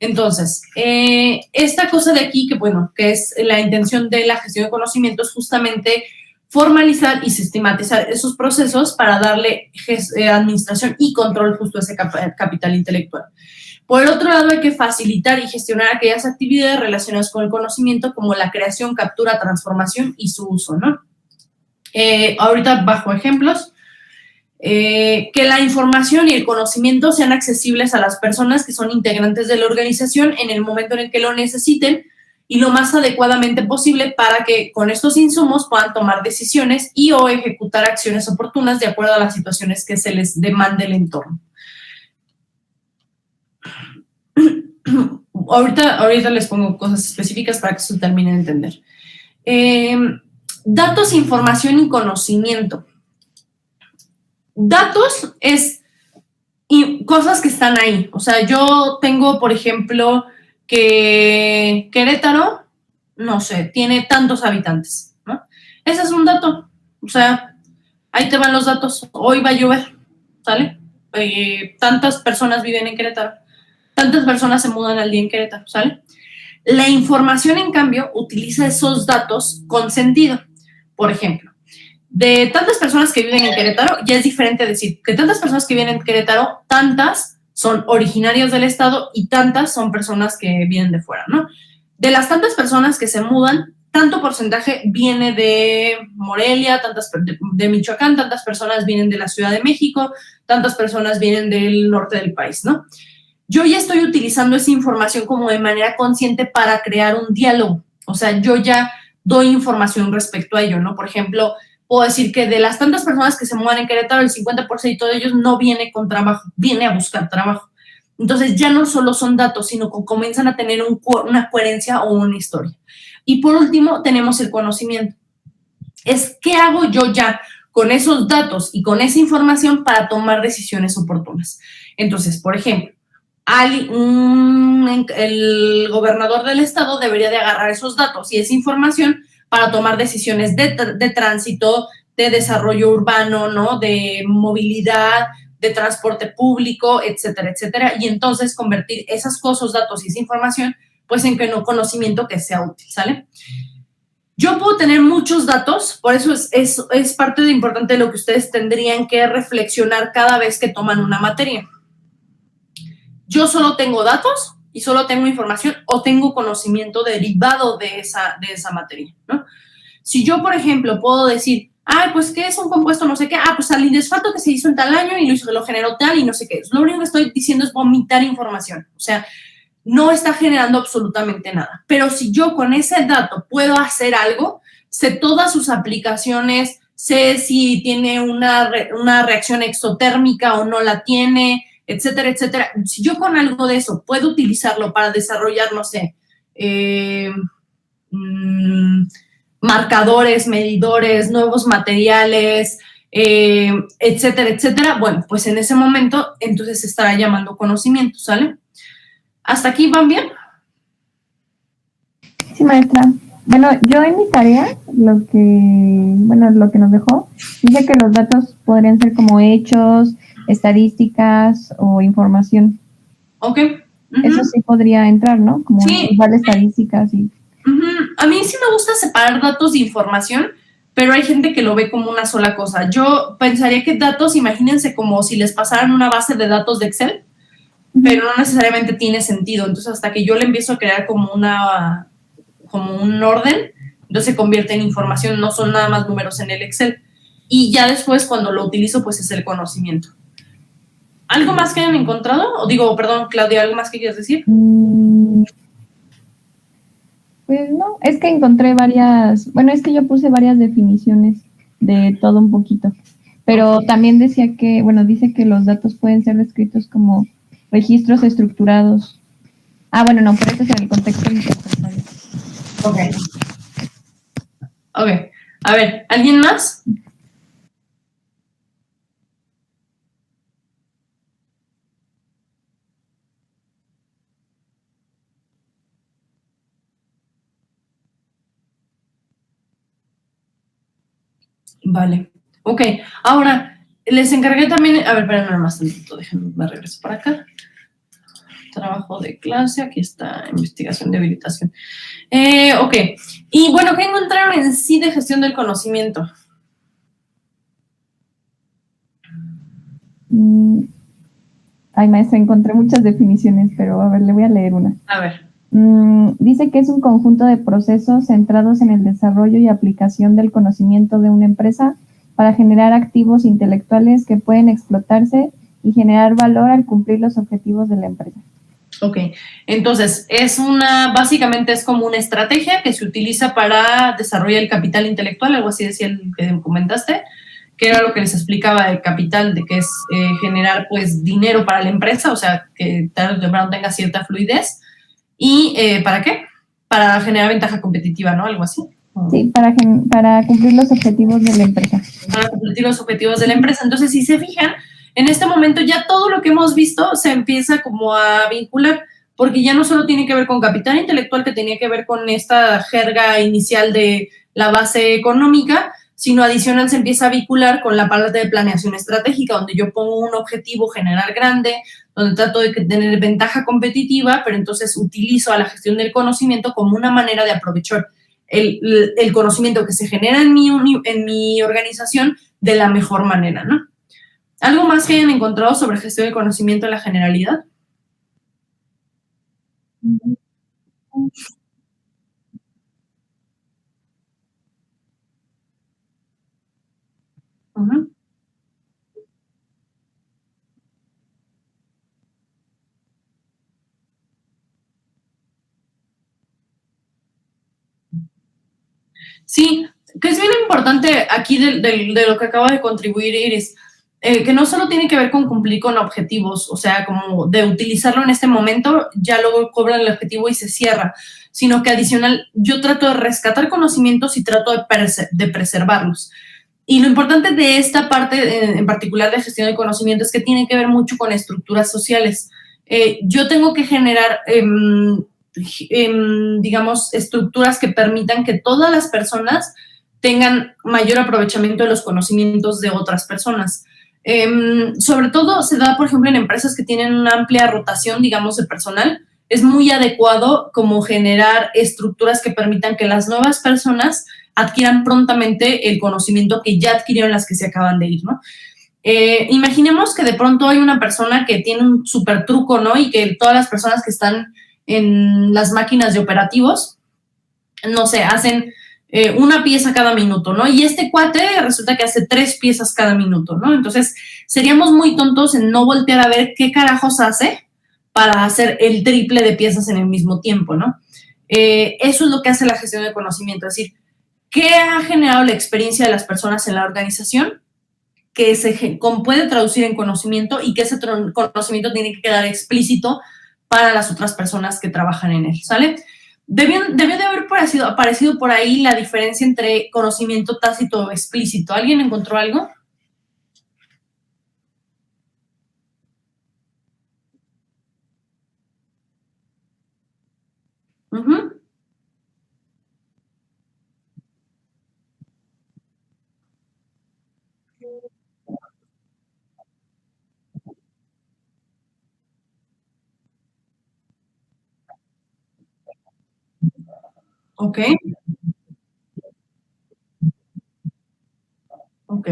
S1: Entonces, esta cosa de aquí, que es la intención de la gestión de conocimiento, es justamente formalizar y sistematizar esos procesos para darle administración y control justo a ese capital intelectual. Por el otro lado, hay que facilitar y gestionar aquellas actividades relacionadas con el conocimiento, como la creación, captura, transformación y su uso, ¿no? Ahorita bajo ejemplos, que la información y el conocimiento sean accesibles a las personas que son integrantes de la organización en el momento en el que lo necesiten y lo más adecuadamente posible para que con estos insumos puedan tomar decisiones y o ejecutar acciones oportunas de acuerdo a las situaciones que se les demande el entorno. Ahorita les pongo cosas específicas para que se terminen de entender. Datos, información y conocimiento. Datos es cosas que están ahí. O sea, yo tengo, por ejemplo, que Querétaro, no sé, tiene tantos habitantes, ¿no? Ese es un dato. O sea, ahí te van los datos. Hoy va a llover, ¿sale? Tantas personas viven en Querétaro. Tantas personas se mudan al día en Querétaro, ¿sale? La información, en cambio, utiliza esos datos con sentido. Por ejemplo, de tantas personas que viven en Querétaro, ya es diferente decir que tantas personas que viven en Querétaro, tantas son originarias del estado y tantas son personas que vienen de fuera, ¿no? De las tantas personas que se mudan, tanto porcentaje viene de Morelia, tantas de Michoacán, tantas personas vienen de la Ciudad de México, tantas personas vienen del norte del país, ¿no? Yo ya estoy utilizando esa información como de manera consciente para crear un diálogo. O sea, yo ya doy información respecto a ello, ¿no? Por ejemplo, puedo decir que de las tantas personas que se mudan en Querétaro, el 50% de ellos no viene con trabajo, viene a buscar trabajo. Entonces, ya no solo son datos, sino que comienzan a tener una coherencia o una historia. Y por último, tenemos el conocimiento. Es qué hago yo ya con esos datos y con esa información para tomar decisiones oportunas. Entonces, por ejemplo, el gobernador del estado debería de agarrar esos datos y esa información para tomar decisiones de tránsito, de desarrollo urbano, ¿no? De movilidad, de transporte público, etcétera, etcétera, y entonces convertir esas cosas, datos y esa información, pues en conocimiento que sea útil, ¿sale? Yo puedo tener muchos datos, por eso es parte de importante de lo que ustedes tendrían que reflexionar cada vez que toman una materia. Yo solo tengo datos y solo tengo información o tengo conocimiento derivado de esa materia, ¿no? Si yo, por ejemplo, puedo decir, pues, ¿qué es un compuesto? No sé qué. Pues al indesfato que se hizo en tal año y lo generó tal y no sé qué. Lo único que estoy diciendo es vomitar información. O sea, no está generando absolutamente nada. Pero si yo con ese dato puedo hacer algo, sé todas sus aplicaciones, sé si tiene una reacción exotérmica o no la tiene, etcétera, etcétera. Si yo con algo de eso puedo utilizarlo para desarrollar, no sé, marcadores, medidores, nuevos materiales, etcétera, etcétera, bueno, pues en ese momento entonces se estará llamando conocimiento, ¿sale? ¿Hasta aquí van bien?
S3: Sí, maestra. Bueno, yo en mi tarea, lo que nos dejó, dice que los datos podrían ser como hechos, estadísticas o información.
S1: Ok.
S3: Eso sí podría entrar, ¿no? Como
S1: sí.
S3: igual estadísticas y
S1: A mí sí me gusta separar datos de información, pero hay gente que lo ve como una sola cosa. Yo pensaría que datos, imagínense como si les pasaran una base de datos de Excel, pero no necesariamente tiene sentido. Entonces, hasta que yo le empiezo a crear como un orden, entonces se convierte en información, no son nada más números en el Excel. Y ya después, cuando lo utilizo, pues es el conocimiento. ¿Algo más que hayan encontrado? O digo, perdón, Claudia, ¿algo más que quieras decir?
S3: Pues no, es que encontré es que yo puse varias definiciones de todo un poquito, pero también decía que, dice que los datos pueden ser descritos como registros estructurados. Bueno, no, pero este es en el contexto interpersonal.
S1: Ok. A ver, ¿alguien más? Vale. Ok. Ahora, les encargué también. A ver, esperen nada más tantito. Déjenme, me regreso para acá. Trabajo de clase. Aquí está investigación de habilitación. Ok. Y bueno, ¿qué encontraron en sí de gestión del conocimiento?
S3: Ay, maestra, encontré muchas definiciones, pero a ver, le voy a leer una.
S1: A ver.
S3: Dice que es un conjunto de procesos centrados en el desarrollo y aplicación del conocimiento de una empresa para generar activos intelectuales que pueden explotarse y generar valor al cumplir los objetivos de la empresa.
S1: Ok, entonces básicamente es como una estrategia que se utiliza para desarrollar el capital intelectual, algo así decía el que comentaste, que era lo que les explicaba de capital, de que es generar pues dinero para la empresa, o sea, que tarde o temprano tenga cierta fluidez. ¿Y para qué? Para generar ventaja competitiva, ¿no? Algo así.
S3: Sí, para cumplir los objetivos de la empresa.
S1: Para cumplir los objetivos de la empresa. Entonces, si se fijan, en este momento ya todo lo que hemos visto se empieza como a vincular, porque ya no solo tiene que ver con capital intelectual, que tenía que ver con esta jerga inicial de la base económica, sino adicional se empieza a vincular con la parte de planeación estratégica, donde yo pongo un objetivo general grande, donde trato de tener ventaja competitiva, pero entonces utilizo a la gestión del conocimiento como una manera de aprovechar el conocimiento que se genera en mi organización de la mejor manera, ¿no? ¿Algo más que hayan encontrado sobre gestión del conocimiento en la generalidad? Uh-huh. Sí, que es bien importante aquí de lo que acaba de contribuir Iris, que no solo tiene que ver con cumplir con objetivos, o sea, como de utilizarlo en este momento, ya luego cobran el objetivo y se cierra, sino que adicional yo trato de rescatar conocimientos y trato de preservarlos. Y lo importante de esta parte en particular de gestión del conocimiento es que tiene que ver mucho con estructuras sociales. Yo tengo que generar digamos, estructuras que permitan que todas las personas tengan mayor aprovechamiento de los conocimientos de otras personas. Sobre todo se da, por ejemplo, en empresas que tienen una amplia rotación, digamos, de personal. Es muy adecuado como generar estructuras que permitan que las nuevas personas adquieran prontamente el conocimiento que ya adquirieron las que se acaban de ir, ¿no? Imaginemos que de pronto hay una persona que tiene un súper truco, ¿no? Y que todas las personas que están en las máquinas de operativos, no sé, hacen una pieza cada minuto, ¿no? Y este cuate resulta que hace 3 piezas cada minuto, ¿no? Entonces, seríamos muy tontos en no voltear a ver qué carajos hace para hacer el triple de piezas en el mismo tiempo, ¿no? Eso es lo que hace la gestión de conocimiento, es decir, ¿qué ha generado la experiencia de las personas en la organización? Que se puede traducir en conocimiento y que ese conocimiento tiene que quedar explícito para las otras personas que trabajan en él, ¿sale? Debió de haber aparecido por ahí la diferencia entre conocimiento tácito o explícito. ¿Alguien encontró algo? Uh-huh. Ok. Ok.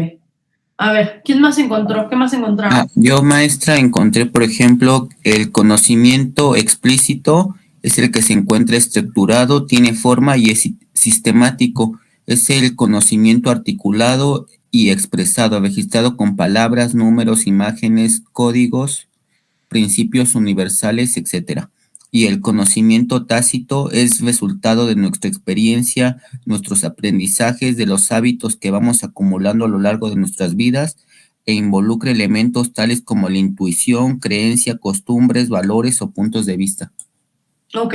S1: A ver, ¿quién más encontró? ¿Qué más encontraron?
S7: Yo, maestra, encontré, por ejemplo, el conocimiento explícito es el que se encuentra estructurado, tiene forma y es sistemático. Es el conocimiento articulado y expresado, registrado con palabras, números, imágenes, códigos, principios universales, etcétera. Y el conocimiento tácito es resultado de nuestra experiencia, nuestros aprendizajes, de los hábitos que vamos acumulando a lo largo de nuestras vidas e involucra elementos tales como la intuición, creencia, costumbres, valores o puntos de vista.
S1: Ok.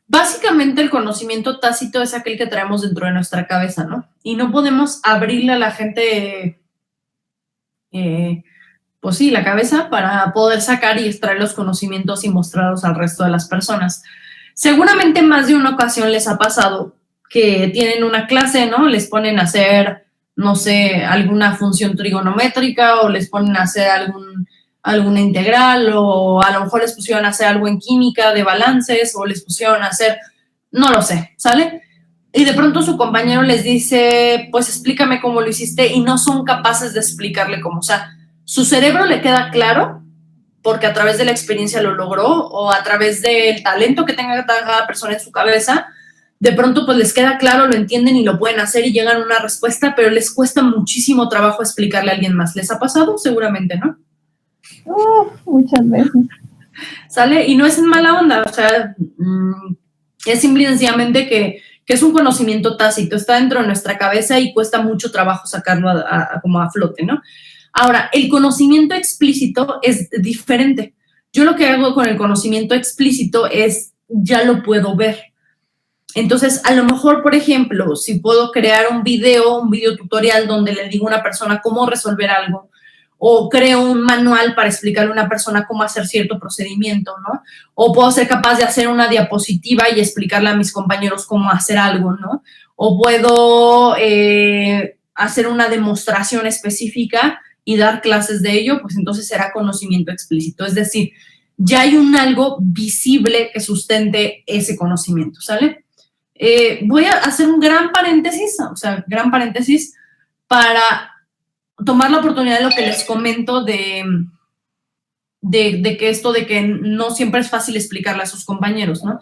S1: Básicamente el conocimiento tácito es aquel que traemos dentro de nuestra cabeza, ¿no? Y no podemos abrirle a la gente, pues sí, la cabeza para poder sacar y extraer los conocimientos y mostrarlos al resto de las personas. Seguramente más de una ocasión les ha pasado que tienen una clase, ¿no? Les ponen a hacer, no sé, alguna función trigonométrica o les ponen a hacer alguna integral o a lo mejor les pusieron a hacer algo en química de balances o les pusieron a hacer, no lo sé, ¿sale? Y de pronto su compañero les dice, pues explícame cómo lo hiciste y no son capaces de explicarle cómo. O sea, su cerebro le queda claro porque a través de la experiencia lo logró o a través del talento que tenga cada persona en su cabeza, de pronto pues les queda claro, lo entienden y lo pueden hacer y llegan a una respuesta, pero les cuesta muchísimo trabajo explicarle a alguien más. ¿Les ha pasado? Seguramente, ¿no?
S3: Muchas veces.
S1: ¿Sale? Y no es en mala onda, o sea, es simple y sencillamente que es un conocimiento tácito, está dentro de nuestra cabeza y cuesta mucho trabajo sacarlo como a flote, ¿no? Ahora, el conocimiento explícito es diferente. Yo lo que hago con el conocimiento explícito es, ya lo puedo ver. Entonces, a lo mejor, por ejemplo, si puedo crear un video tutorial donde le digo a una persona cómo resolver algo, o creo un manual para explicarle a una persona cómo hacer cierto procedimiento, ¿no? O puedo ser capaz de hacer una diapositiva y explicarle a mis compañeros cómo hacer algo, ¿no? O puedo hacer una demostración específica y dar clases de ello, pues entonces será conocimiento explícito. Es decir, ya hay algo visible que sustente ese conocimiento, ¿sale? Voy a hacer un gran paréntesis, para tomar la oportunidad de lo que les comento de que esto de que no siempre es fácil explicarle a sus compañeros, ¿no?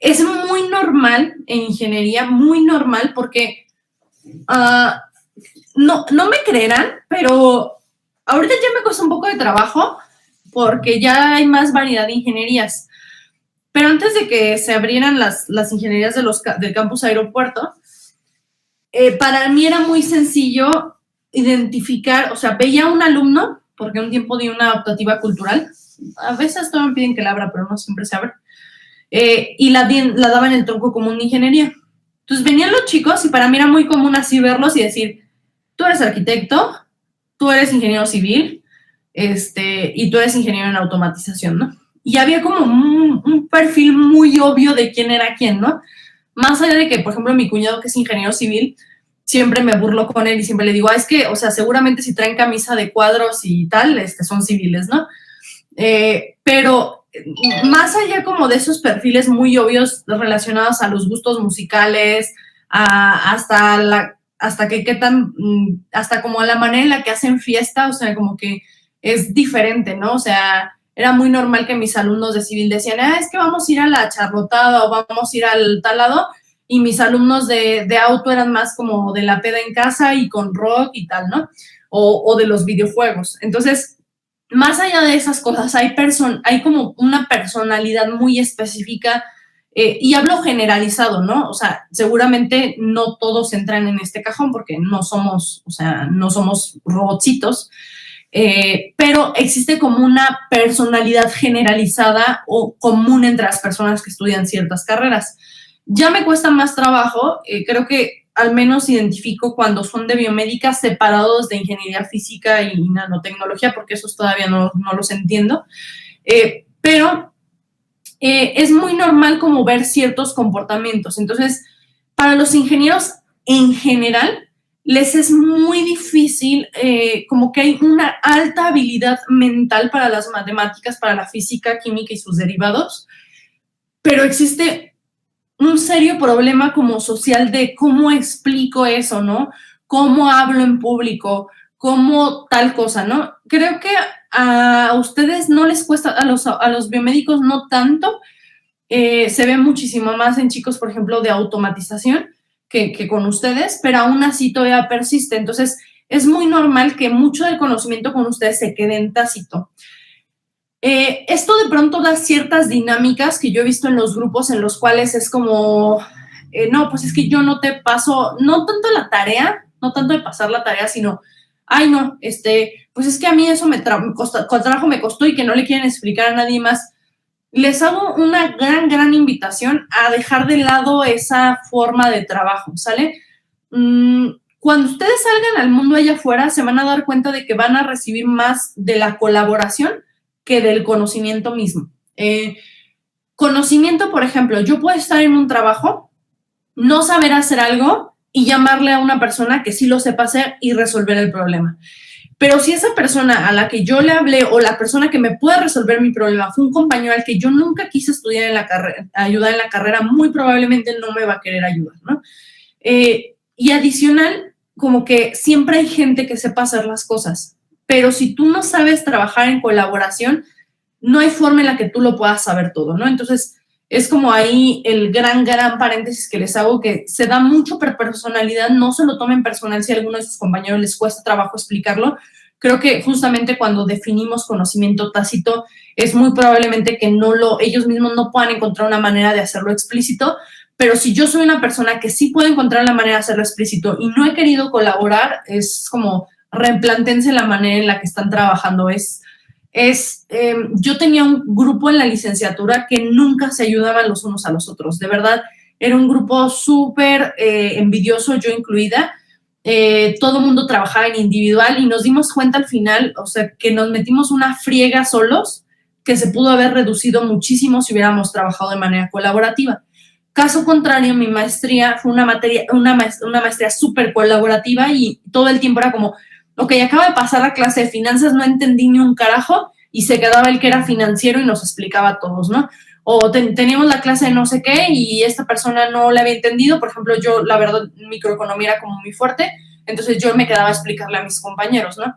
S1: Es muy normal en ingeniería, muy normal, porque no me creerán, pero ahorita ya me cuesta un poco de trabajo porque ya hay más variedad de ingenierías. Pero antes de que se abrieran las ingenierías del campus aeropuerto, para mí era muy sencillo identificar, o sea, veía a un alumno, porque un tiempo di una optativa cultural, a veces todavía me piden que la abra, pero no siempre se abre, y la daba en el tronco común de ingeniería. Entonces venían los chicos y para mí era muy común así verlos y decir, tú eres arquitecto, tú eres ingeniero civil, y tú eres ingeniero en automatización, ¿no? Y había como un perfil muy obvio de quién era quién, ¿no? Más allá de que, por ejemplo, mi cuñado, que es ingeniero civil, siempre me burlo con él y siempre le digo, es que, o sea, seguramente si traen camisa de cuadros y tal, son civiles, ¿no? Pero más allá como de esos perfiles muy obvios relacionados a los gustos musicales, hasta como la manera en la que hacen fiesta, o sea, como que es diferente, ¿no? O sea, era muy normal que mis alumnos de civil decían, es que vamos a ir a la charlotada o vamos a ir al tal lado, y mis alumnos de auto eran más como de la peda en casa y con rock y tal, ¿no? O de los videojuegos. Entonces, más allá de esas cosas, hay como una personalidad muy específica, y hablo generalizado, ¿no? O sea, seguramente no todos entran en este cajón porque no somos robotcitos, pero existe como una personalidad generalizada o común entre las personas que estudian ciertas carreras. Ya me cuesta más trabajo, creo que al menos identifico cuando son de biomédica separados de ingeniería física y nanotecnología, porque esos todavía no los entiendo, pero es muy normal como ver ciertos comportamientos. Entonces, para los ingenieros en general, les es muy difícil, como que hay una alta habilidad mental para las matemáticas, para la física, química y sus derivados, pero existe un serio problema como social de cómo explico eso, ¿no? Cómo hablo en público, cómo tal cosa, ¿no? Creo que a ustedes no les cuesta, a los biomédicos no tanto, se ve muchísimo más en chicos, por ejemplo, de automatización que con ustedes, pero aún así todavía persiste. Entonces, es muy normal que mucho del conocimiento con ustedes se quede en tácito. Esto de pronto da ciertas dinámicas que yo he visto en los grupos en los cuales es como, no, pues es que yo no te paso, no tanto la tarea, no tanto de pasar la tarea, sino, ay, no, pues es que a mí eso con trabajo me costó y que no le quieren explicar a nadie más. Les hago una gran invitación a dejar de lado esa forma de trabajo, ¿sale? Cuando ustedes salgan al mundo allá afuera, se van a dar cuenta de que van a recibir más de la colaboración que del conocimiento mismo. Conocimiento, por ejemplo, yo puedo estar en un trabajo, no saber hacer algo y llamarle a una persona que sí lo sepa hacer y resolver el problema. Pero si esa persona a la que yo le hablé o la persona que me puede resolver mi problema fue un compañero al que yo nunca quise estudiar en la carrera, ayudar en la carrera, muy probablemente no me va a querer ayudar, ¿no? Y adicional, como que siempre hay gente que sepa hacer las cosas, pero si tú no sabes trabajar en colaboración, no hay forma en la que tú lo puedas saber todo, ¿no? Entonces, es como ahí el gran paréntesis que les hago, que se da mucho por personalidad, no se lo tomen personal si a alguno de sus compañeros les cuesta trabajo explicarlo. Creo que justamente cuando definimos conocimiento tácito, es muy probablemente que ellos mismos no puedan encontrar una manera de hacerlo explícito, pero si yo soy una persona que sí puede encontrar la manera de hacerlo explícito y no he querido colaborar, es como replantéense la manera en la que están trabajando. Yo tenía un grupo en la licenciatura que nunca se ayudaban los unos a los otros, de verdad, era un grupo súper envidioso, yo incluida, todo el mundo trabajaba en individual y nos dimos cuenta al final, o sea, que nos metimos una friega solos que se pudo haber reducido muchísimo si hubiéramos trabajado de manera colaborativa. Caso contrario, mi maestría fue una maestría súper colaborativa y todo el tiempo era como, ok, acaba de pasar la clase de finanzas, no entendí ni un carajo, y se quedaba el que era financiero y nos explicaba a todos, ¿no? O teníamos la clase de no sé qué y esta persona no la había entendido. Por ejemplo, yo, la verdad, microeconomía era como muy fuerte, entonces yo me quedaba a explicarle a mis compañeros, ¿no?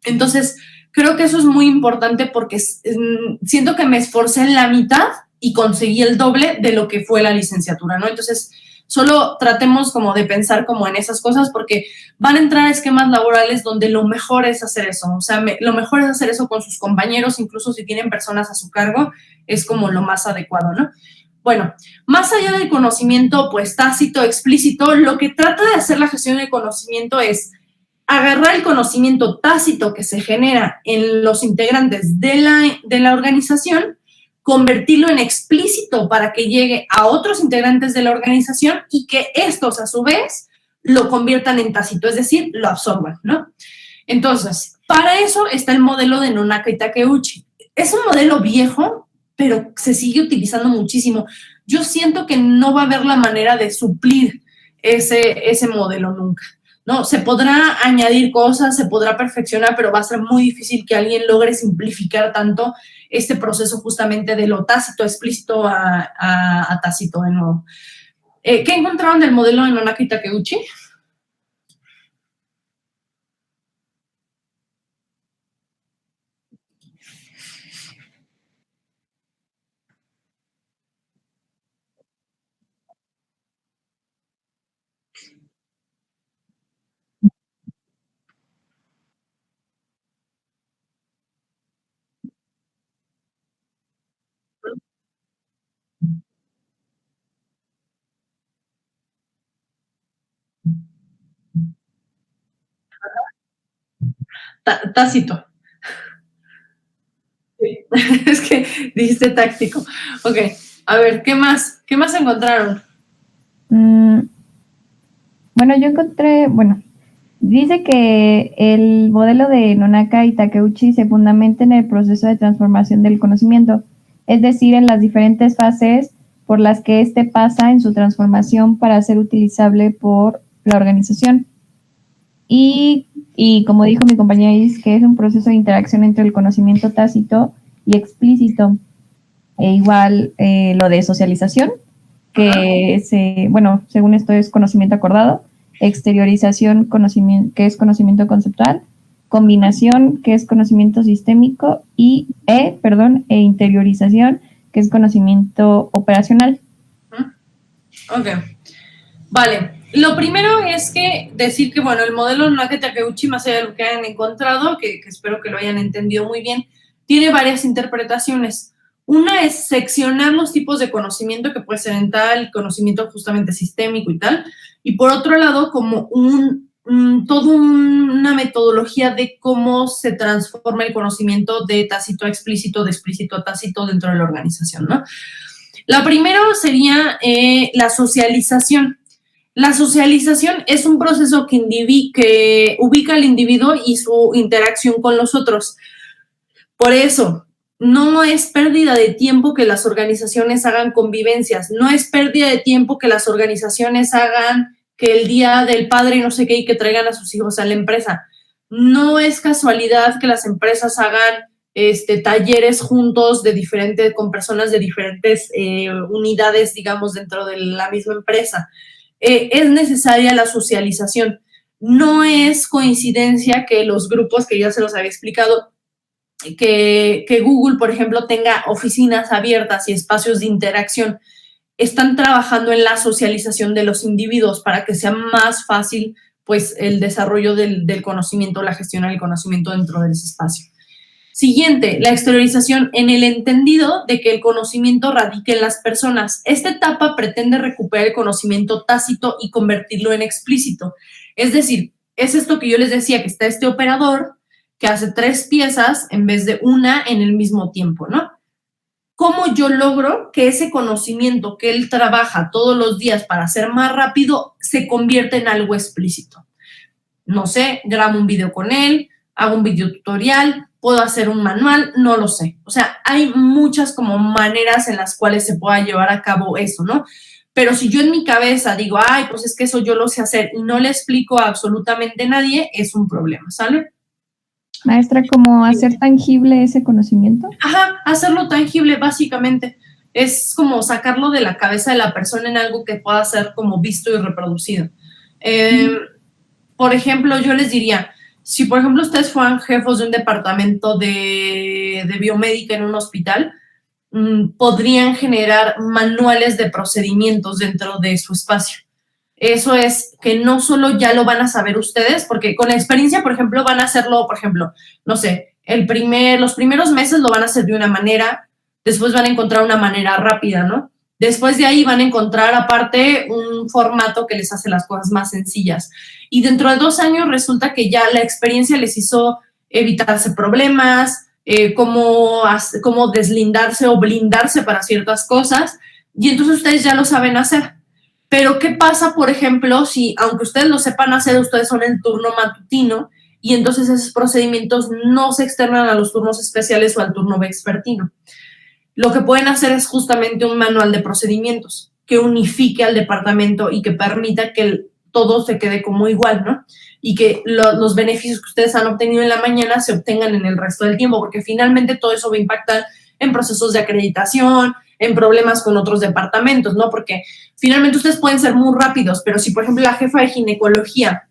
S1: Entonces, creo que eso es muy importante porque siento que me esforcé en la mitad y conseguí el doble de lo que fue la licenciatura, ¿no? Entonces, solo tratemos como de pensar como en esas cosas porque van a entrar esquemas laborales donde lo mejor es hacer eso, o sea, lo mejor es hacer eso con sus compañeros, incluso si tienen personas a su cargo, es como lo más adecuado, ¿no? Bueno, más allá del conocimiento, pues tácito, explícito, lo que trata de hacer la gestión del conocimiento es agarrar el conocimiento tácito que se genera en los integrantes de la organización, convertirlo en explícito para que llegue a otros integrantes de la organización y que estos, a su vez, lo conviertan en tácito, es decir, lo absorban, ¿no? Entonces, para eso está el modelo de Nonaka y Takeuchi. Es un modelo viejo, pero se sigue utilizando muchísimo. Yo siento que no va a haber la manera de suplir ese modelo nunca, ¿no? Se podrá añadir cosas, se podrá perfeccionar, pero va a ser muy difícil que alguien logre simplificar tanto este proceso justamente de lo tácito explícito a tácito de nuevo. ¿Qué encontraron del modelo de Nonaka y Takeuchi? Tácito. Sí. Es que dijiste táctico. Ok, a ver, ¿qué más? ¿Qué más encontraron?
S3: Bueno, yo encontré, dice que el modelo de Nonaka y Takeuchi se fundamenta en el proceso de transformación del conocimiento, es decir, en las diferentes fases por las que éste pasa en su transformación para ser utilizable por la organización. Y como dijo mi compañera Iris, que es un proceso de interacción entre el conocimiento tácito y explícito. E igual lo de socialización que según esto es conocimiento acordado, exteriorización, que es conocimiento conceptual, combinación, que es conocimiento sistémico, e interiorización, que es conocimiento operacional.
S1: Ok. Vale. Lo primero es que decir que, bueno, el modelo Nake Takeuchi, más allá de lo que hayan encontrado, que espero que lo hayan entendido muy bien, tiene varias interpretaciones. Una es seccionar los tipos de conocimiento, que puede ser en tal, conocimiento justamente sistémico y tal, y por otro lado, como toda una metodología de cómo se transforma el conocimiento de tácito a explícito, de explícito a tácito dentro de la organización, ¿no? La primera sería la socialización. La socialización es un proceso que ubica al individuo y su interacción con los otros. Por eso, no es pérdida de tiempo que las organizaciones hagan convivencias, no es pérdida de tiempo que las organizaciones hagan que el día del padre no sé qué y que traigan a sus hijos a la empresa. No es casualidad que las empresas hagan talleres juntos con personas de diferentes unidades, digamos, dentro de la misma empresa. Es necesaria la socialización. No es coincidencia que los grupos, que ya se los había explicado, que Google, por ejemplo, tenga oficinas abiertas y espacios de interacción. Están trabajando en la socialización de los individuos para que sea más fácil, pues, el desarrollo del conocimiento, la gestión del conocimiento dentro de ese espacio. Siguiente, la exteriorización en el entendido de que el conocimiento radica en las personas. Esta etapa pretende recuperar el conocimiento tácito y convertirlo en explícito. Es decir, es esto que yo les decía, que está este operador que hace 3 piezas en vez de una en el mismo tiempo, ¿no? ¿Cómo yo logro que ese conocimiento que él trabaja todos los días para hacer más rápido se convierta en algo explícito? No sé, grabo un video con él, hago un video tutorial, puedo hacer un manual, no lo sé. O sea, hay muchas como maneras en las cuales se pueda llevar a cabo eso, ¿no? Pero si yo en mi cabeza digo, ay, pues es que eso yo lo sé hacer y no le explico a absolutamente nadie, es un problema, ¿sale?
S3: Maestra, ¿cómo hacer tangible ese conocimiento?
S1: Ajá, hacerlo tangible, básicamente. Es como sacarlo de la cabeza de la persona en algo que pueda ser como visto y reproducido. Por ejemplo, yo les diría, si por ejemplo ustedes fueran jefes de un departamento de biomédica en un hospital, podrían generar manuales de procedimientos dentro de su espacio. Eso es que no solo ya lo van a saber ustedes, porque con la experiencia, por ejemplo, van a hacerlo, por ejemplo, no sé, los primeros meses lo van a hacer de una manera, después van a encontrar una manera rápida, ¿no? Después de ahí van a encontrar aparte un formato que les hace las cosas más sencillas. Y dentro de 2 años resulta que ya la experiencia les hizo evitarse problemas, cómo deslindarse o blindarse para ciertas cosas, y entonces ustedes ya lo saben hacer. Pero ¿qué pasa, por ejemplo, si aunque ustedes lo sepan hacer, ustedes son el turno matutino y entonces esos procedimientos no se externan a los turnos especiales o al turno vespertino? Lo que pueden hacer es justamente un manual de procedimientos que unifique al departamento y que permita que todo se quede como igual, ¿no? Y que los beneficios que ustedes han obtenido en la mañana se obtengan en el resto del tiempo, porque finalmente todo eso va a impactar en procesos de acreditación, en problemas con otros departamentos, ¿no? Porque finalmente ustedes pueden ser muy rápidos, pero si, por ejemplo, la jefa de ginecología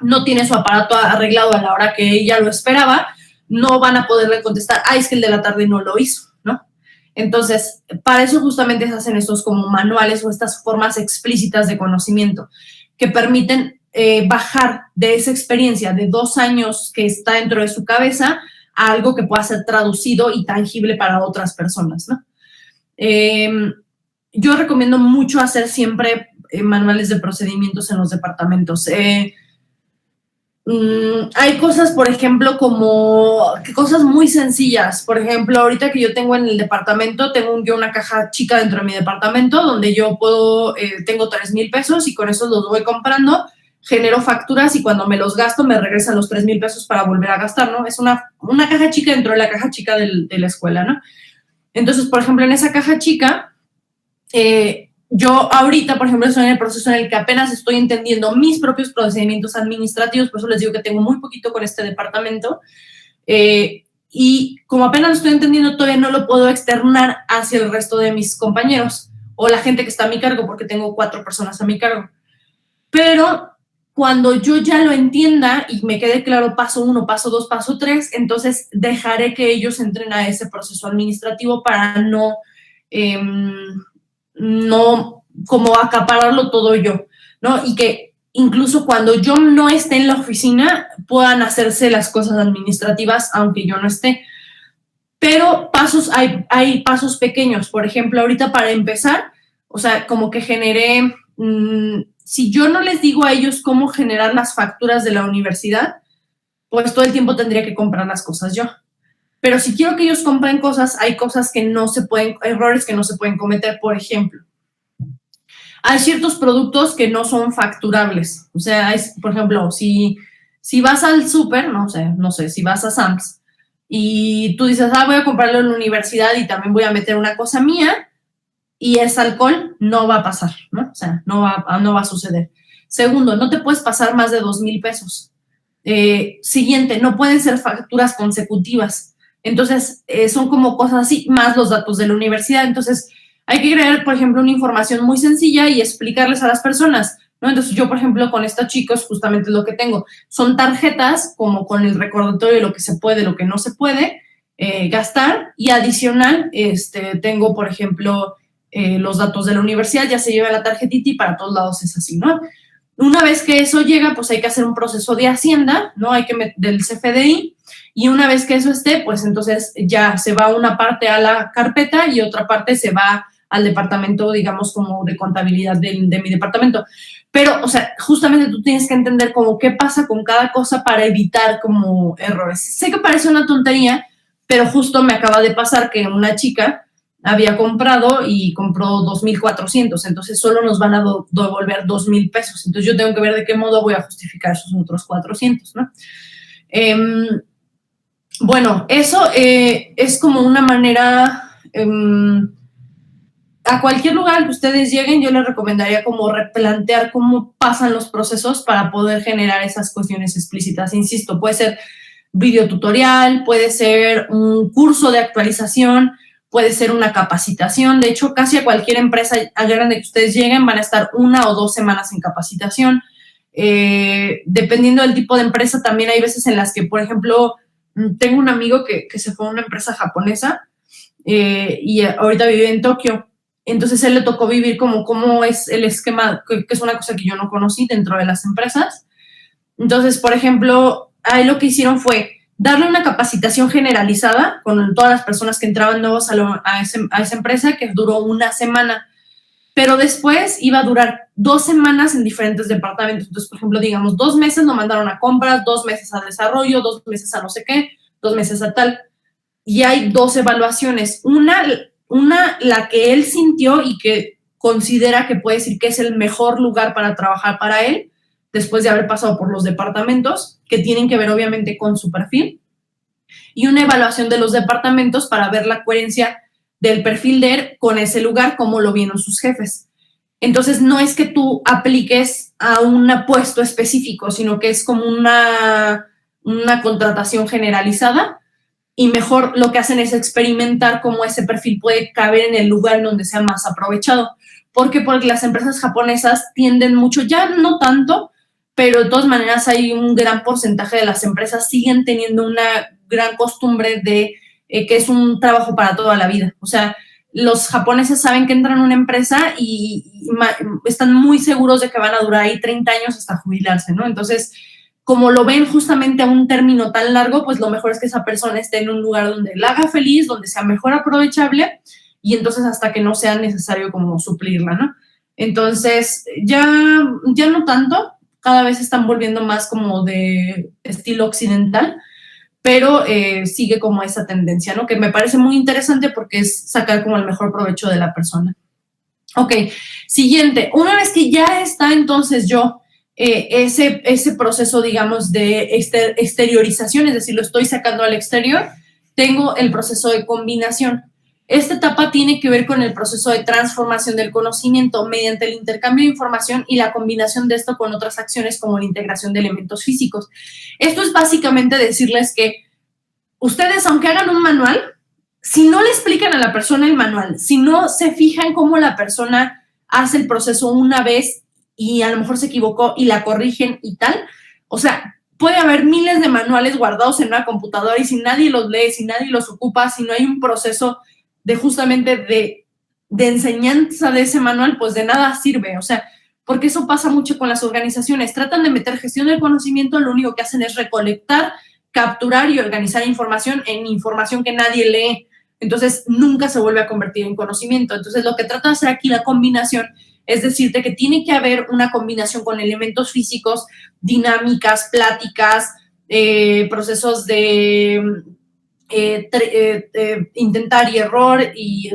S1: no tiene su aparato arreglado a la hora que ella lo esperaba, no van a poderle contestar, es que el de la tarde no lo hizo, ¿no? Entonces, para eso justamente se hacen estos como manuales o estas formas explícitas de conocimiento que permiten bajar de esa experiencia de 2 años que está dentro de su cabeza a algo que pueda ser traducido y tangible para otras personas, ¿no? Yo recomiendo mucho hacer siempre manuales de procedimientos en los departamentos. Hay cosas, por ejemplo, como cosas muy sencillas. Por ejemplo, ahorita que yo tengo en el departamento, tengo yo una caja chica dentro de mi departamento donde yo tengo 3,000 pesos y con eso los voy comprando, genero facturas y cuando me los gasto me regresan los 3,000 pesos para volver a gastar, ¿no? Es una caja chica dentro de la caja chica de la escuela, ¿no? Entonces, por ejemplo, en esa caja chica, yo ahorita, por ejemplo, estoy en el proceso en el que apenas estoy entendiendo mis propios procedimientos administrativos, por eso les digo que tengo muy poquito con este departamento, y como apenas lo estoy entendiendo, todavía no lo puedo externar hacia el resto de mis compañeros. o la gente que está a mi cargo, porque tengo 4 personas a mi cargo. Pero cuando yo ya lo entienda y me quede claro paso 1, paso 2, paso 3, entonces dejaré que ellos entren a ese proceso administrativo para no como acapararlo todo yo, ¿no? Y que incluso cuando yo no esté en la oficina puedan hacerse las cosas administrativas aunque yo no esté. Pero hay pasos pequeños. Por ejemplo, ahorita para empezar, o sea, como que generé, si yo no les digo a ellos cómo generar las facturas de la universidad, pues todo el tiempo tendría que comprar las cosas yo. Pero si quiero que ellos compren cosas, hay cosas que no se pueden, errores que no se pueden cometer. Por ejemplo, hay ciertos productos que no son facturables. O sea, por ejemplo, si vas al súper, no sé, si vas a Sam's y tú dices, voy a comprarlo en la universidad y también voy a meter una cosa mía y es alcohol, no va a pasar, ¿no? O sea, no va a suceder. Segundo, no te puedes pasar más de 2,000 pesos. Siguiente, no pueden ser facturas consecutivas. Entonces, son como cosas así, más los datos de la universidad. Entonces, hay que crear, por ejemplo, una información muy sencilla y explicarles a las personas, ¿no? Entonces, yo, por ejemplo, con estos chicos, justamente lo que tengo, son tarjetas como con el recordatorio de lo que se puede, lo que no se puede gastar, y adicional, tengo, por ejemplo, los datos de la universidad, ya se lleva la tarjetita y para todos lados es así, ¿no? Una vez que eso llega, pues hay que hacer un proceso de Hacienda, ¿no? Hay que meter del CFDI, y una vez que eso esté, pues entonces ya se va una parte a la carpeta y otra parte se va al departamento, digamos, como de contabilidad de mi departamento. Pero, o sea, justamente tú tienes que entender como qué pasa con cada cosa para evitar como errores. Sé que parece una tontería, pero justo me acaba de pasar que una chica había comprado y compró 2,400, entonces solo nos van a devolver 2,000 pesos. Entonces yo tengo que ver de qué modo voy a justificar esos otros 400, ¿no? Bueno, eso es como una manera... a cualquier lugar que ustedes lleguen, yo les recomendaría como replantear cómo pasan los procesos para poder generar esas cuestiones explícitas. Insisto, puede ser videotutorial, puede ser un curso de actualización, puede ser una capacitación. De hecho, casi a cualquier empresa grande que ustedes lleguen van a estar 1 o 2 semanas en capacitación. Dependiendo del tipo de empresa, también hay veces en las que, por ejemplo, tengo un amigo que se fue a una empresa japonesa y ahorita vive en Tokio. Entonces, él le tocó vivir como cómo es el esquema, que es una cosa que yo no conocí dentro de las empresas. Entonces, por ejemplo, ahí lo que hicieron fue darle una capacitación generalizada con todas las personas que entraban nuevos a esa empresa, que duró 1 semana. Pero después iba a durar 2 semanas en diferentes departamentos. Entonces, por ejemplo, digamos, 2 meses lo mandaron a compras, 2 meses a desarrollo, 2 meses a no sé qué, 2 meses a tal. Y hay 2 evaluaciones. Una, la que él sintió y que considera que puede decir que es el mejor lugar para trabajar para él, después de haber pasado por los departamentos, que tienen que ver obviamente con su perfil, y una evaluación de los departamentos para ver la coherencia del perfil de él con ese lugar, como lo vieron sus jefes. Entonces, no es que tú apliques a un puesto específico, sino que es como una contratación generalizada, y mejor lo que hacen es experimentar cómo ese perfil puede caber en el lugar en donde sea más aprovechado. Porque las empresas japonesas tienden mucho, ya no tanto, pero de todas maneras hay un gran porcentaje de las empresas siguen teniendo una gran costumbre de que es un trabajo para toda la vida. O sea, los japoneses saben que entran a una empresa y están muy seguros de que van a durar ahí 30 años hasta jubilarse, ¿no? Entonces, como lo ven justamente a un término tan largo, pues lo mejor es que esa persona esté en un lugar donde la haga feliz, donde sea mejor aprovechable, y entonces hasta que no sea necesario como suplirla, ¿no? Entonces, ya no tanto, cada vez están volviendo más como de estilo occidental, pero sigue como esa tendencia, ¿no? Que me parece muy interesante porque es sacar como el mejor provecho de la persona. Ok, siguiente. Una vez que ya está entonces ese proceso, digamos, de exteriorización, es decir, lo estoy sacando al exterior, tengo el proceso de combinación. Esta etapa tiene que ver con el proceso de transformación del conocimiento mediante el intercambio de información y la combinación de esto con otras acciones como la integración de elementos físicos. Esto es básicamente decirles que ustedes, aunque hagan un manual, si no le explican a la persona el manual, si no se fijan cómo la persona hace el proceso una vez y a lo mejor se equivocó y la corrigen y tal, o sea, puede haber miles de manuales guardados en una computadora y si nadie los lee, si nadie los ocupa, si no hay un proceso de justamente de enseñanza de ese manual, pues de nada sirve, o sea, porque eso pasa mucho con las organizaciones, tratan de meter gestión del conocimiento, lo único que hacen es recolectar, capturar y organizar información en información que nadie lee, entonces nunca se vuelve a convertir en conocimiento, entonces lo que trata de hacer aquí la combinación es decirte que tiene que haber una combinación con elementos físicos, dinámicas, pláticas, procesos de intentar y error y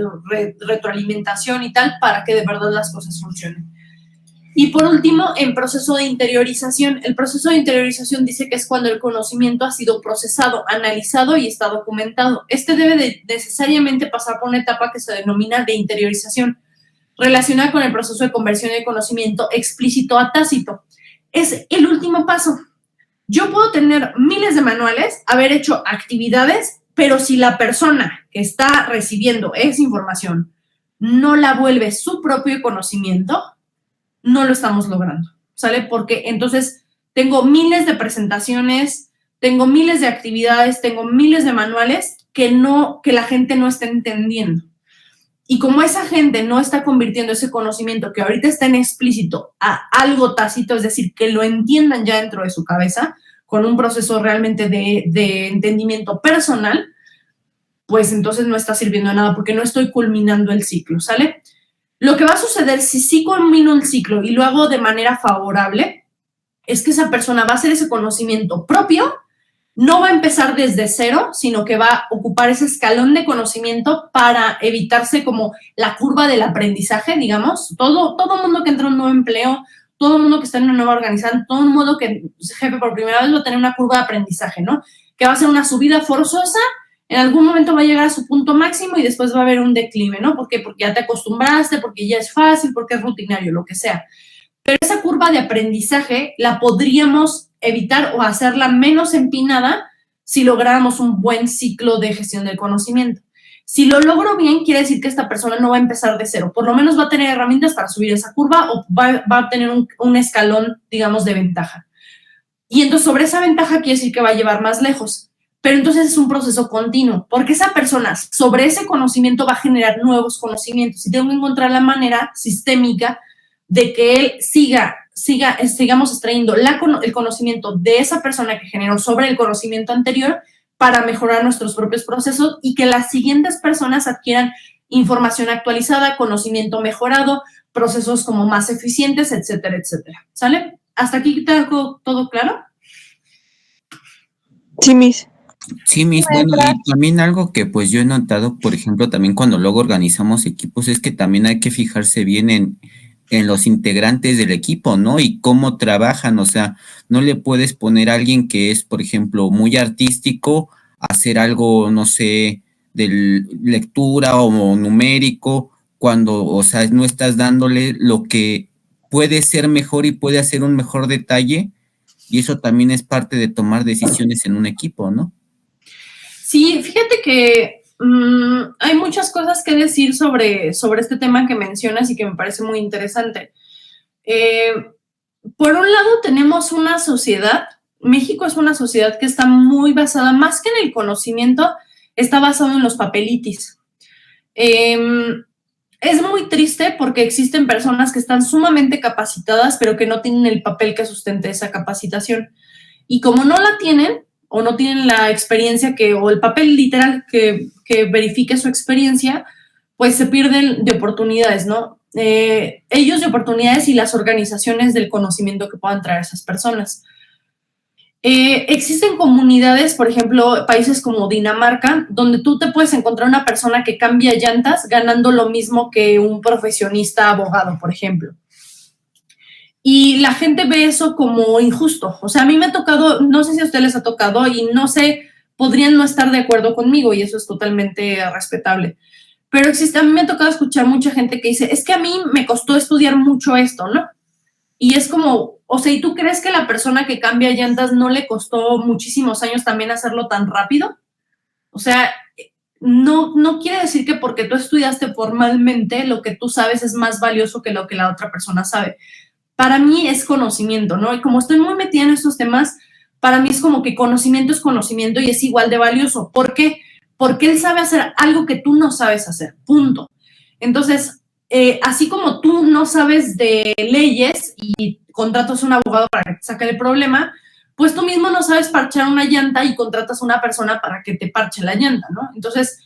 S1: retroalimentación y tal, para que de verdad las cosas funcionen. Y por último, en proceso de interiorización. El proceso de interiorización dice que es cuando el conocimiento ha sido procesado, analizado y está documentado. Este debe de necesariamente pasar por una etapa que se denomina de interiorización, relacionada con el proceso de conversión de conocimiento explícito a tácito. Es el último paso. Yo puedo tener miles de manuales, haber hecho actividades, pero si la persona que está recibiendo esa información no la vuelve su propio conocimiento, no lo estamos logrando, ¿sale? Porque entonces tengo miles de presentaciones, tengo miles de actividades, tengo miles de manuales que la gente no está entendiendo. Y como esa gente no está convirtiendo ese conocimiento que ahorita está en explícito a algo tácito, es decir, que lo entiendan ya dentro de su cabeza, con un proceso realmente de entendimiento personal, pues entonces no está sirviendo de nada porque no estoy culminando el ciclo, ¿sale? Lo que va a suceder si sí culmino el ciclo y lo hago de manera favorable es que esa persona va a hacer ese conocimiento propio, no va a empezar desde cero, sino que va a ocupar ese escalón de conocimiento para evitarse como la curva del aprendizaje, digamos. Todo mundo que entra a un nuevo empleo, todo mundo que está en una nueva organización, todo el mundo que es jefe por primera vez va a tener una curva de aprendizaje, ¿no? Que va a ser una subida forzosa, en algún momento va a llegar a su punto máximo y después va a haber un declive, ¿no? ¿Por qué? Porque ya te acostumbraste, porque ya es fácil, porque es rutinario, lo que sea. Pero esa curva de aprendizaje la podríamos evitar o hacerla menos empinada si lográramos un buen ciclo de gestión del conocimiento. Si lo logro bien, quiere decir que esta persona no va a empezar de cero. Por lo menos va a tener herramientas para subir esa curva o va a tener un escalón, digamos, de ventaja. Y entonces sobre esa ventaja quiere decir que va a llevar más lejos. Pero entonces es un proceso continuo, porque esa persona sobre ese conocimiento va a generar nuevos conocimientos y tengo que encontrar la manera sistémica de que él sigamos extrayendo el conocimiento de esa persona que generó sobre el conocimiento anterior para mejorar nuestros propios procesos y que las siguientes personas adquieran información actualizada, conocimiento mejorado, procesos como más eficientes, etcétera, etcétera. ¿Sale? ¿Hasta aquí tengo todo claro?
S5: Sí, Miss.
S7: Sí, bueno, y también algo que pues yo he notado, por ejemplo, también cuando luego organizamos equipos, es que también hay que fijarse bien en los integrantes del equipo, ¿no? Y cómo trabajan, o sea, no le puedes poner a alguien que es, por ejemplo, muy artístico, a hacer algo, no sé, de lectura o numérico, cuando, o sea, no estás dándole lo que puede ser mejor y puede hacer un mejor detalle, y eso también es parte de tomar decisiones en un equipo, ¿no?
S1: Sí, fíjate que hay muchas cosas que decir sobre este tema que mencionas y que me parece muy interesante. Por un lado, tenemos una sociedad, México es una sociedad que está muy basada, más que en el conocimiento, está basado en los papelitis. Es muy triste porque existen personas que están sumamente capacitadas, pero que no tienen el papel que sustente esa capacitación. Y como no la tienen, o no tienen la experiencia o el papel literal que verifique su experiencia, pues se pierden de oportunidades, ¿no? Ellos de oportunidades y las organizaciones del conocimiento que puedan traer esas personas. Existen comunidades, por ejemplo, países como Dinamarca, donde tú te puedes encontrar una persona que cambia llantas ganando lo mismo que un profesionista abogado, por ejemplo. Y la gente ve eso como injusto. O sea, a mí me ha tocado, no sé si a ustedes les ha tocado y no sé, podrían no estar de acuerdo conmigo y eso es totalmente respetable. Pero a mí me ha tocado escuchar mucha gente que dice, es que a mí me costó estudiar mucho esto, ¿no? Y es como, o sea, ¿y tú crees que la persona que cambia llantas no le costó muchísimos años también hacerlo tan rápido? O sea, no quiere decir que porque tú estudiaste formalmente, lo que tú sabes es más valioso que lo que la otra persona sabe. Para mí es conocimiento, ¿no? Y como estoy muy metida en estos temas, para mí es como que conocimiento es conocimiento y es igual de valioso. ¿Por qué? Porque él sabe hacer algo que tú no sabes hacer, punto. Entonces, así como tú no sabes de leyes y contratas a un abogado para que te saque el problema, pues tú mismo no sabes parchar una llanta y contratas a una persona para que te parche la llanta, ¿no? Entonces,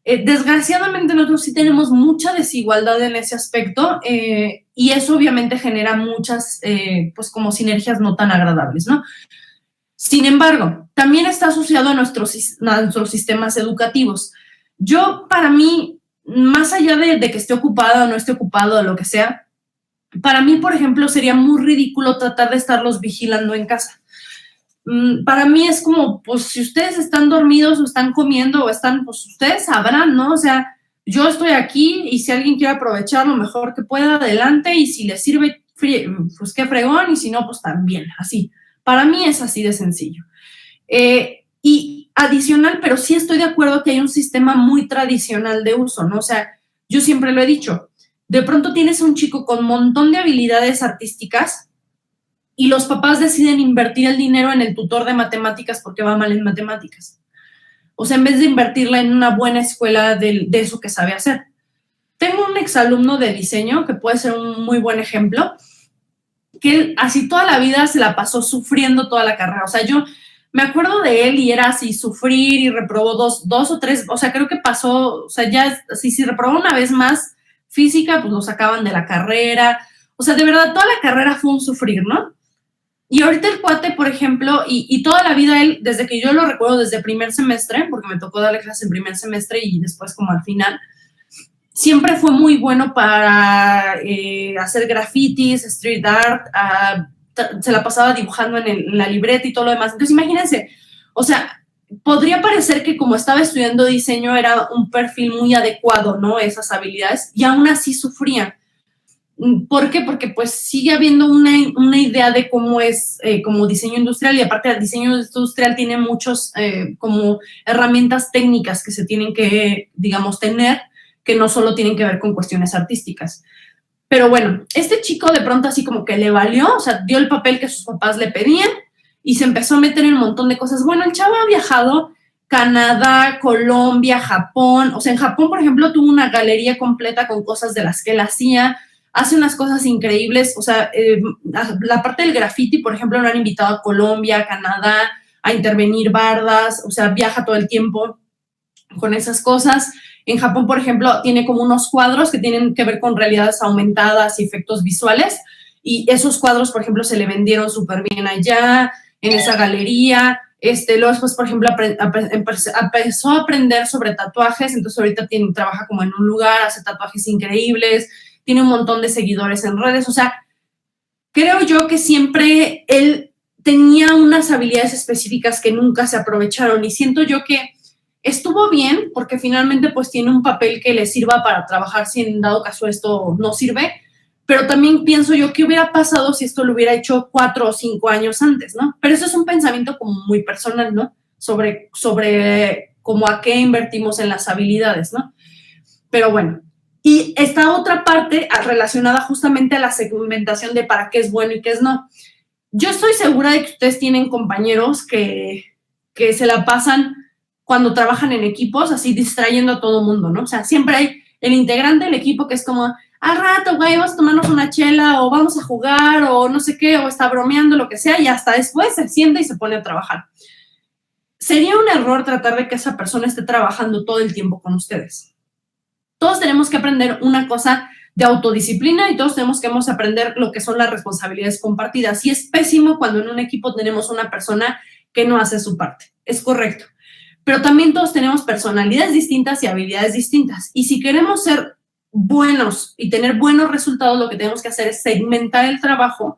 S1: desgraciadamente nosotros sí tenemos mucha desigualdad en ese aspecto y eso obviamente genera muchas, pues como sinergias no tan agradables, ¿no? Sin embargo, también está asociado a nuestros sistemas educativos. Yo, para mí, más allá de que esté ocupada o no esté ocupado o lo que sea, para mí, por ejemplo, sería muy ridículo tratar de estarlos vigilando en casa. Para mí es como, pues, si ustedes están dormidos o están comiendo o están, pues, ustedes sabrán, ¿no? O sea, yo estoy aquí y si alguien quiere aprovechar lo mejor que pueda, adelante, y si les sirve, pues, qué fregón, y si no, pues, también, así. Para mí es así de sencillo. Y adicional, pero sí estoy de acuerdo que hay un sistema muy tradicional de uso, ¿no? O sea, yo siempre lo he dicho, de pronto tienes un chico con un montón de habilidades artísticas y los papás deciden invertir el dinero en el tutor de matemáticas porque va mal en matemáticas. O sea, en vez de invertirla en una buena escuela de eso que sabe hacer. Tengo un exalumno de diseño que puede ser un muy buen ejemplo, que él así toda la vida se la pasó sufriendo toda la carrera. O sea, yo me acuerdo de él y era así sufrir y reprobó dos o tres, o sea, creo que pasó, o sea, ya así, si reprobó una vez más física, pues lo sacaban de la carrera. O sea, de verdad, toda la carrera fue un sufrir, ¿no? Y ahorita el cuate, por ejemplo, y toda la vida él, desde que yo lo recuerdo, desde primer semestre, porque me tocó darle clases en primer semestre y después como al final, siempre fue muy bueno para hacer grafitis, street art, se la pasaba dibujando en la libreta y todo lo demás. Entonces, imagínense, o sea, podría parecer que como estaba estudiando diseño era un perfil muy adecuado, ¿no? Esas habilidades, y aún así sufría. ¿Por qué? Porque pues sigue habiendo una idea de cómo es como diseño industrial, y aparte el diseño industrial tiene muchos como herramientas técnicas que se tienen que, digamos, tener, que no solo tienen que ver con cuestiones artísticas. Pero bueno, este chico de pronto así como que le valió, o sea, dio el papel que sus papás le pedían y se empezó a meter en un montón de cosas. Bueno, el chavo ha viajado Canadá, Colombia, Japón. O sea, en Japón, por ejemplo, tuvo una galería completa con cosas de las que él hacía. Hace unas cosas increíbles. O sea, la parte del graffiti, por ejemplo, lo han invitado a Colombia, a Canadá, a intervenir bardas. O sea, viaja todo el tiempo con esas cosas. En Japón, por ejemplo, tiene como unos cuadros que tienen que ver con realidades aumentadas y efectos visuales, y esos cuadros, por ejemplo, se le vendieron súper bien allá, en esa galería. Luego después, por ejemplo, empezó a aprender sobre tatuajes, entonces ahorita trabaja como en un lugar, hace tatuajes increíbles, tiene un montón de seguidores en redes. O sea, creo yo que siempre él tenía unas habilidades específicas que nunca se aprovecharon, y siento yo que estuvo bien porque finalmente pues tiene un papel que le sirva para trabajar si en dado caso esto no sirve, pero también pienso yo qué hubiera pasado si esto lo hubiera hecho 4 o 5 años antes, ¿no? Pero eso es un pensamiento como muy personal, ¿no? Sobre como a qué invertimos en las habilidades, ¿no? Pero bueno, y esta otra parte relacionada justamente a la segmentación de para qué es bueno y qué es no. Yo estoy segura de que ustedes tienen compañeros que se la pasan cuando trabajan en equipos, así distrayendo a todo mundo, ¿no? O sea, siempre hay el integrante del equipo que es como, al rato, güey, vamos a tomarnos una chela, o vamos a jugar, o no sé qué, o está bromeando, lo que sea, y hasta después se sienta y se pone a trabajar. Sería un error tratar de que esa persona esté trabajando todo el tiempo con ustedes. Todos tenemos que aprender una cosa de autodisciplina y todos tenemos que aprender lo que son las responsabilidades compartidas. Y es pésimo cuando en un equipo tenemos una persona que no hace su parte. Es correcto. Pero también todos tenemos personalidades distintas y habilidades distintas. Y si queremos ser buenos y tener buenos resultados, lo que tenemos que hacer es segmentar el trabajo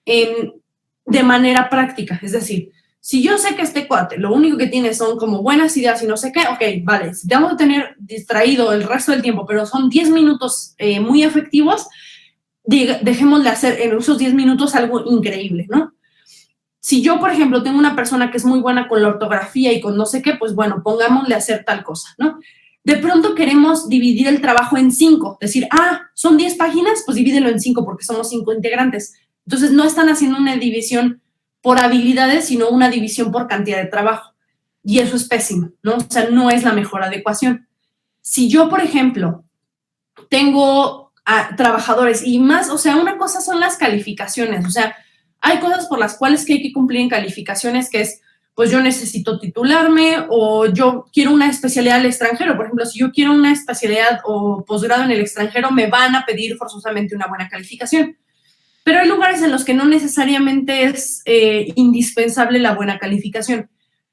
S1: de manera práctica. Es decir, si yo sé que este cuate lo único que tiene son como buenas ideas y no sé qué, ok, vale, si te vamos a tener distraído el resto del tiempo, pero son 10 minutos muy efectivos, dejémosle hacer en esos 10 minutos algo increíble, ¿no? Si yo, por ejemplo, tengo una persona que es muy buena con la ortografía y con no sé qué, pues bueno, pongámosle a hacer tal cosa, ¿no? De pronto queremos dividir el trabajo en 5, decir, son 10 páginas, pues divídelo en 5 porque somos 5 integrantes. Entonces no están haciendo una división por habilidades, sino una división por cantidad de trabajo. Y eso es pésimo, ¿no? O sea, no es la mejor adecuación. Si yo, por ejemplo, tengo trabajadores y más, o sea, una cosa son las calificaciones, o sea, hay cosas por las cuales que hay que cumplir en calificaciones, que es, pues yo necesito titularme o yo quiero una especialidad al extranjero. Por ejemplo, si yo quiero una especialidad o posgrado en el extranjero, me van a pedir forzosamente una buena calificación. Pero hay lugares en los que no necesariamente es indispensable la buena calificación.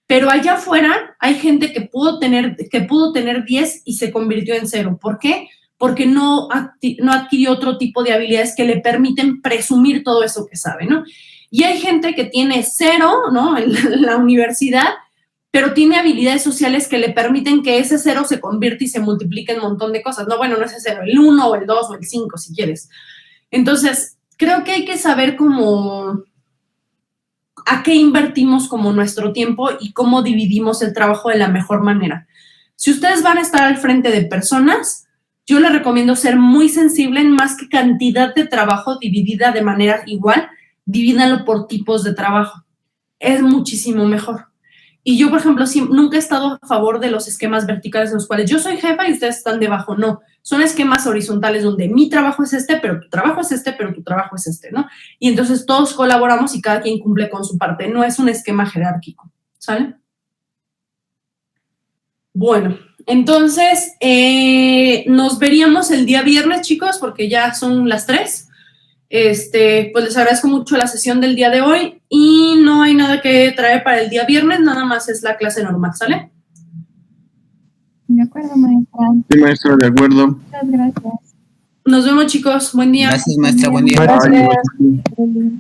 S1: Pero allá afuera hay gente que pudo tener 10 y se convirtió en 0. ¿Por qué? Porque no adquirió otro tipo de habilidades que le permiten presumir todo eso que sabe, ¿no? Y hay gente que tiene 0, ¿no? En la universidad, pero tiene habilidades sociales que le permiten que ese 0 se convierta y se multiplique en un montón de cosas. No, bueno, no ese 0, el 1 o el 2 o el 5, si quieres. Entonces, creo que hay que saber cómo a qué invertimos como nuestro tiempo y cómo dividimos el trabajo de la mejor manera. Si ustedes van a estar al frente de personas, yo les recomiendo ser muy sensible en más que cantidad de trabajo dividida de manera igual, divídanlo por tipos de trabajo. Es muchísimo mejor. Y yo, por ejemplo, nunca he estado a favor de los esquemas verticales en los cuales yo soy jefa y ustedes están debajo. No, son esquemas horizontales donde mi trabajo es este, pero tu trabajo es este, pero tu trabajo es este, ¿no? Y entonces todos colaboramos y cada quien cumple con su parte. No es un esquema jerárquico, ¿sale? Bueno, entonces nos veríamos el día viernes, chicos, porque ya son las 3. Pues les agradezco mucho la sesión del día de hoy y no hay nada que traer para el día viernes, nada más es la clase normal, ¿sale?
S3: De acuerdo, maestra.
S2: Sí, maestra, de acuerdo.
S3: Muchas gracias.
S1: Nos vemos, chicos. Buen día.
S7: Gracias, maestra. Buen día.
S4: Gracias.
S3: Gracias.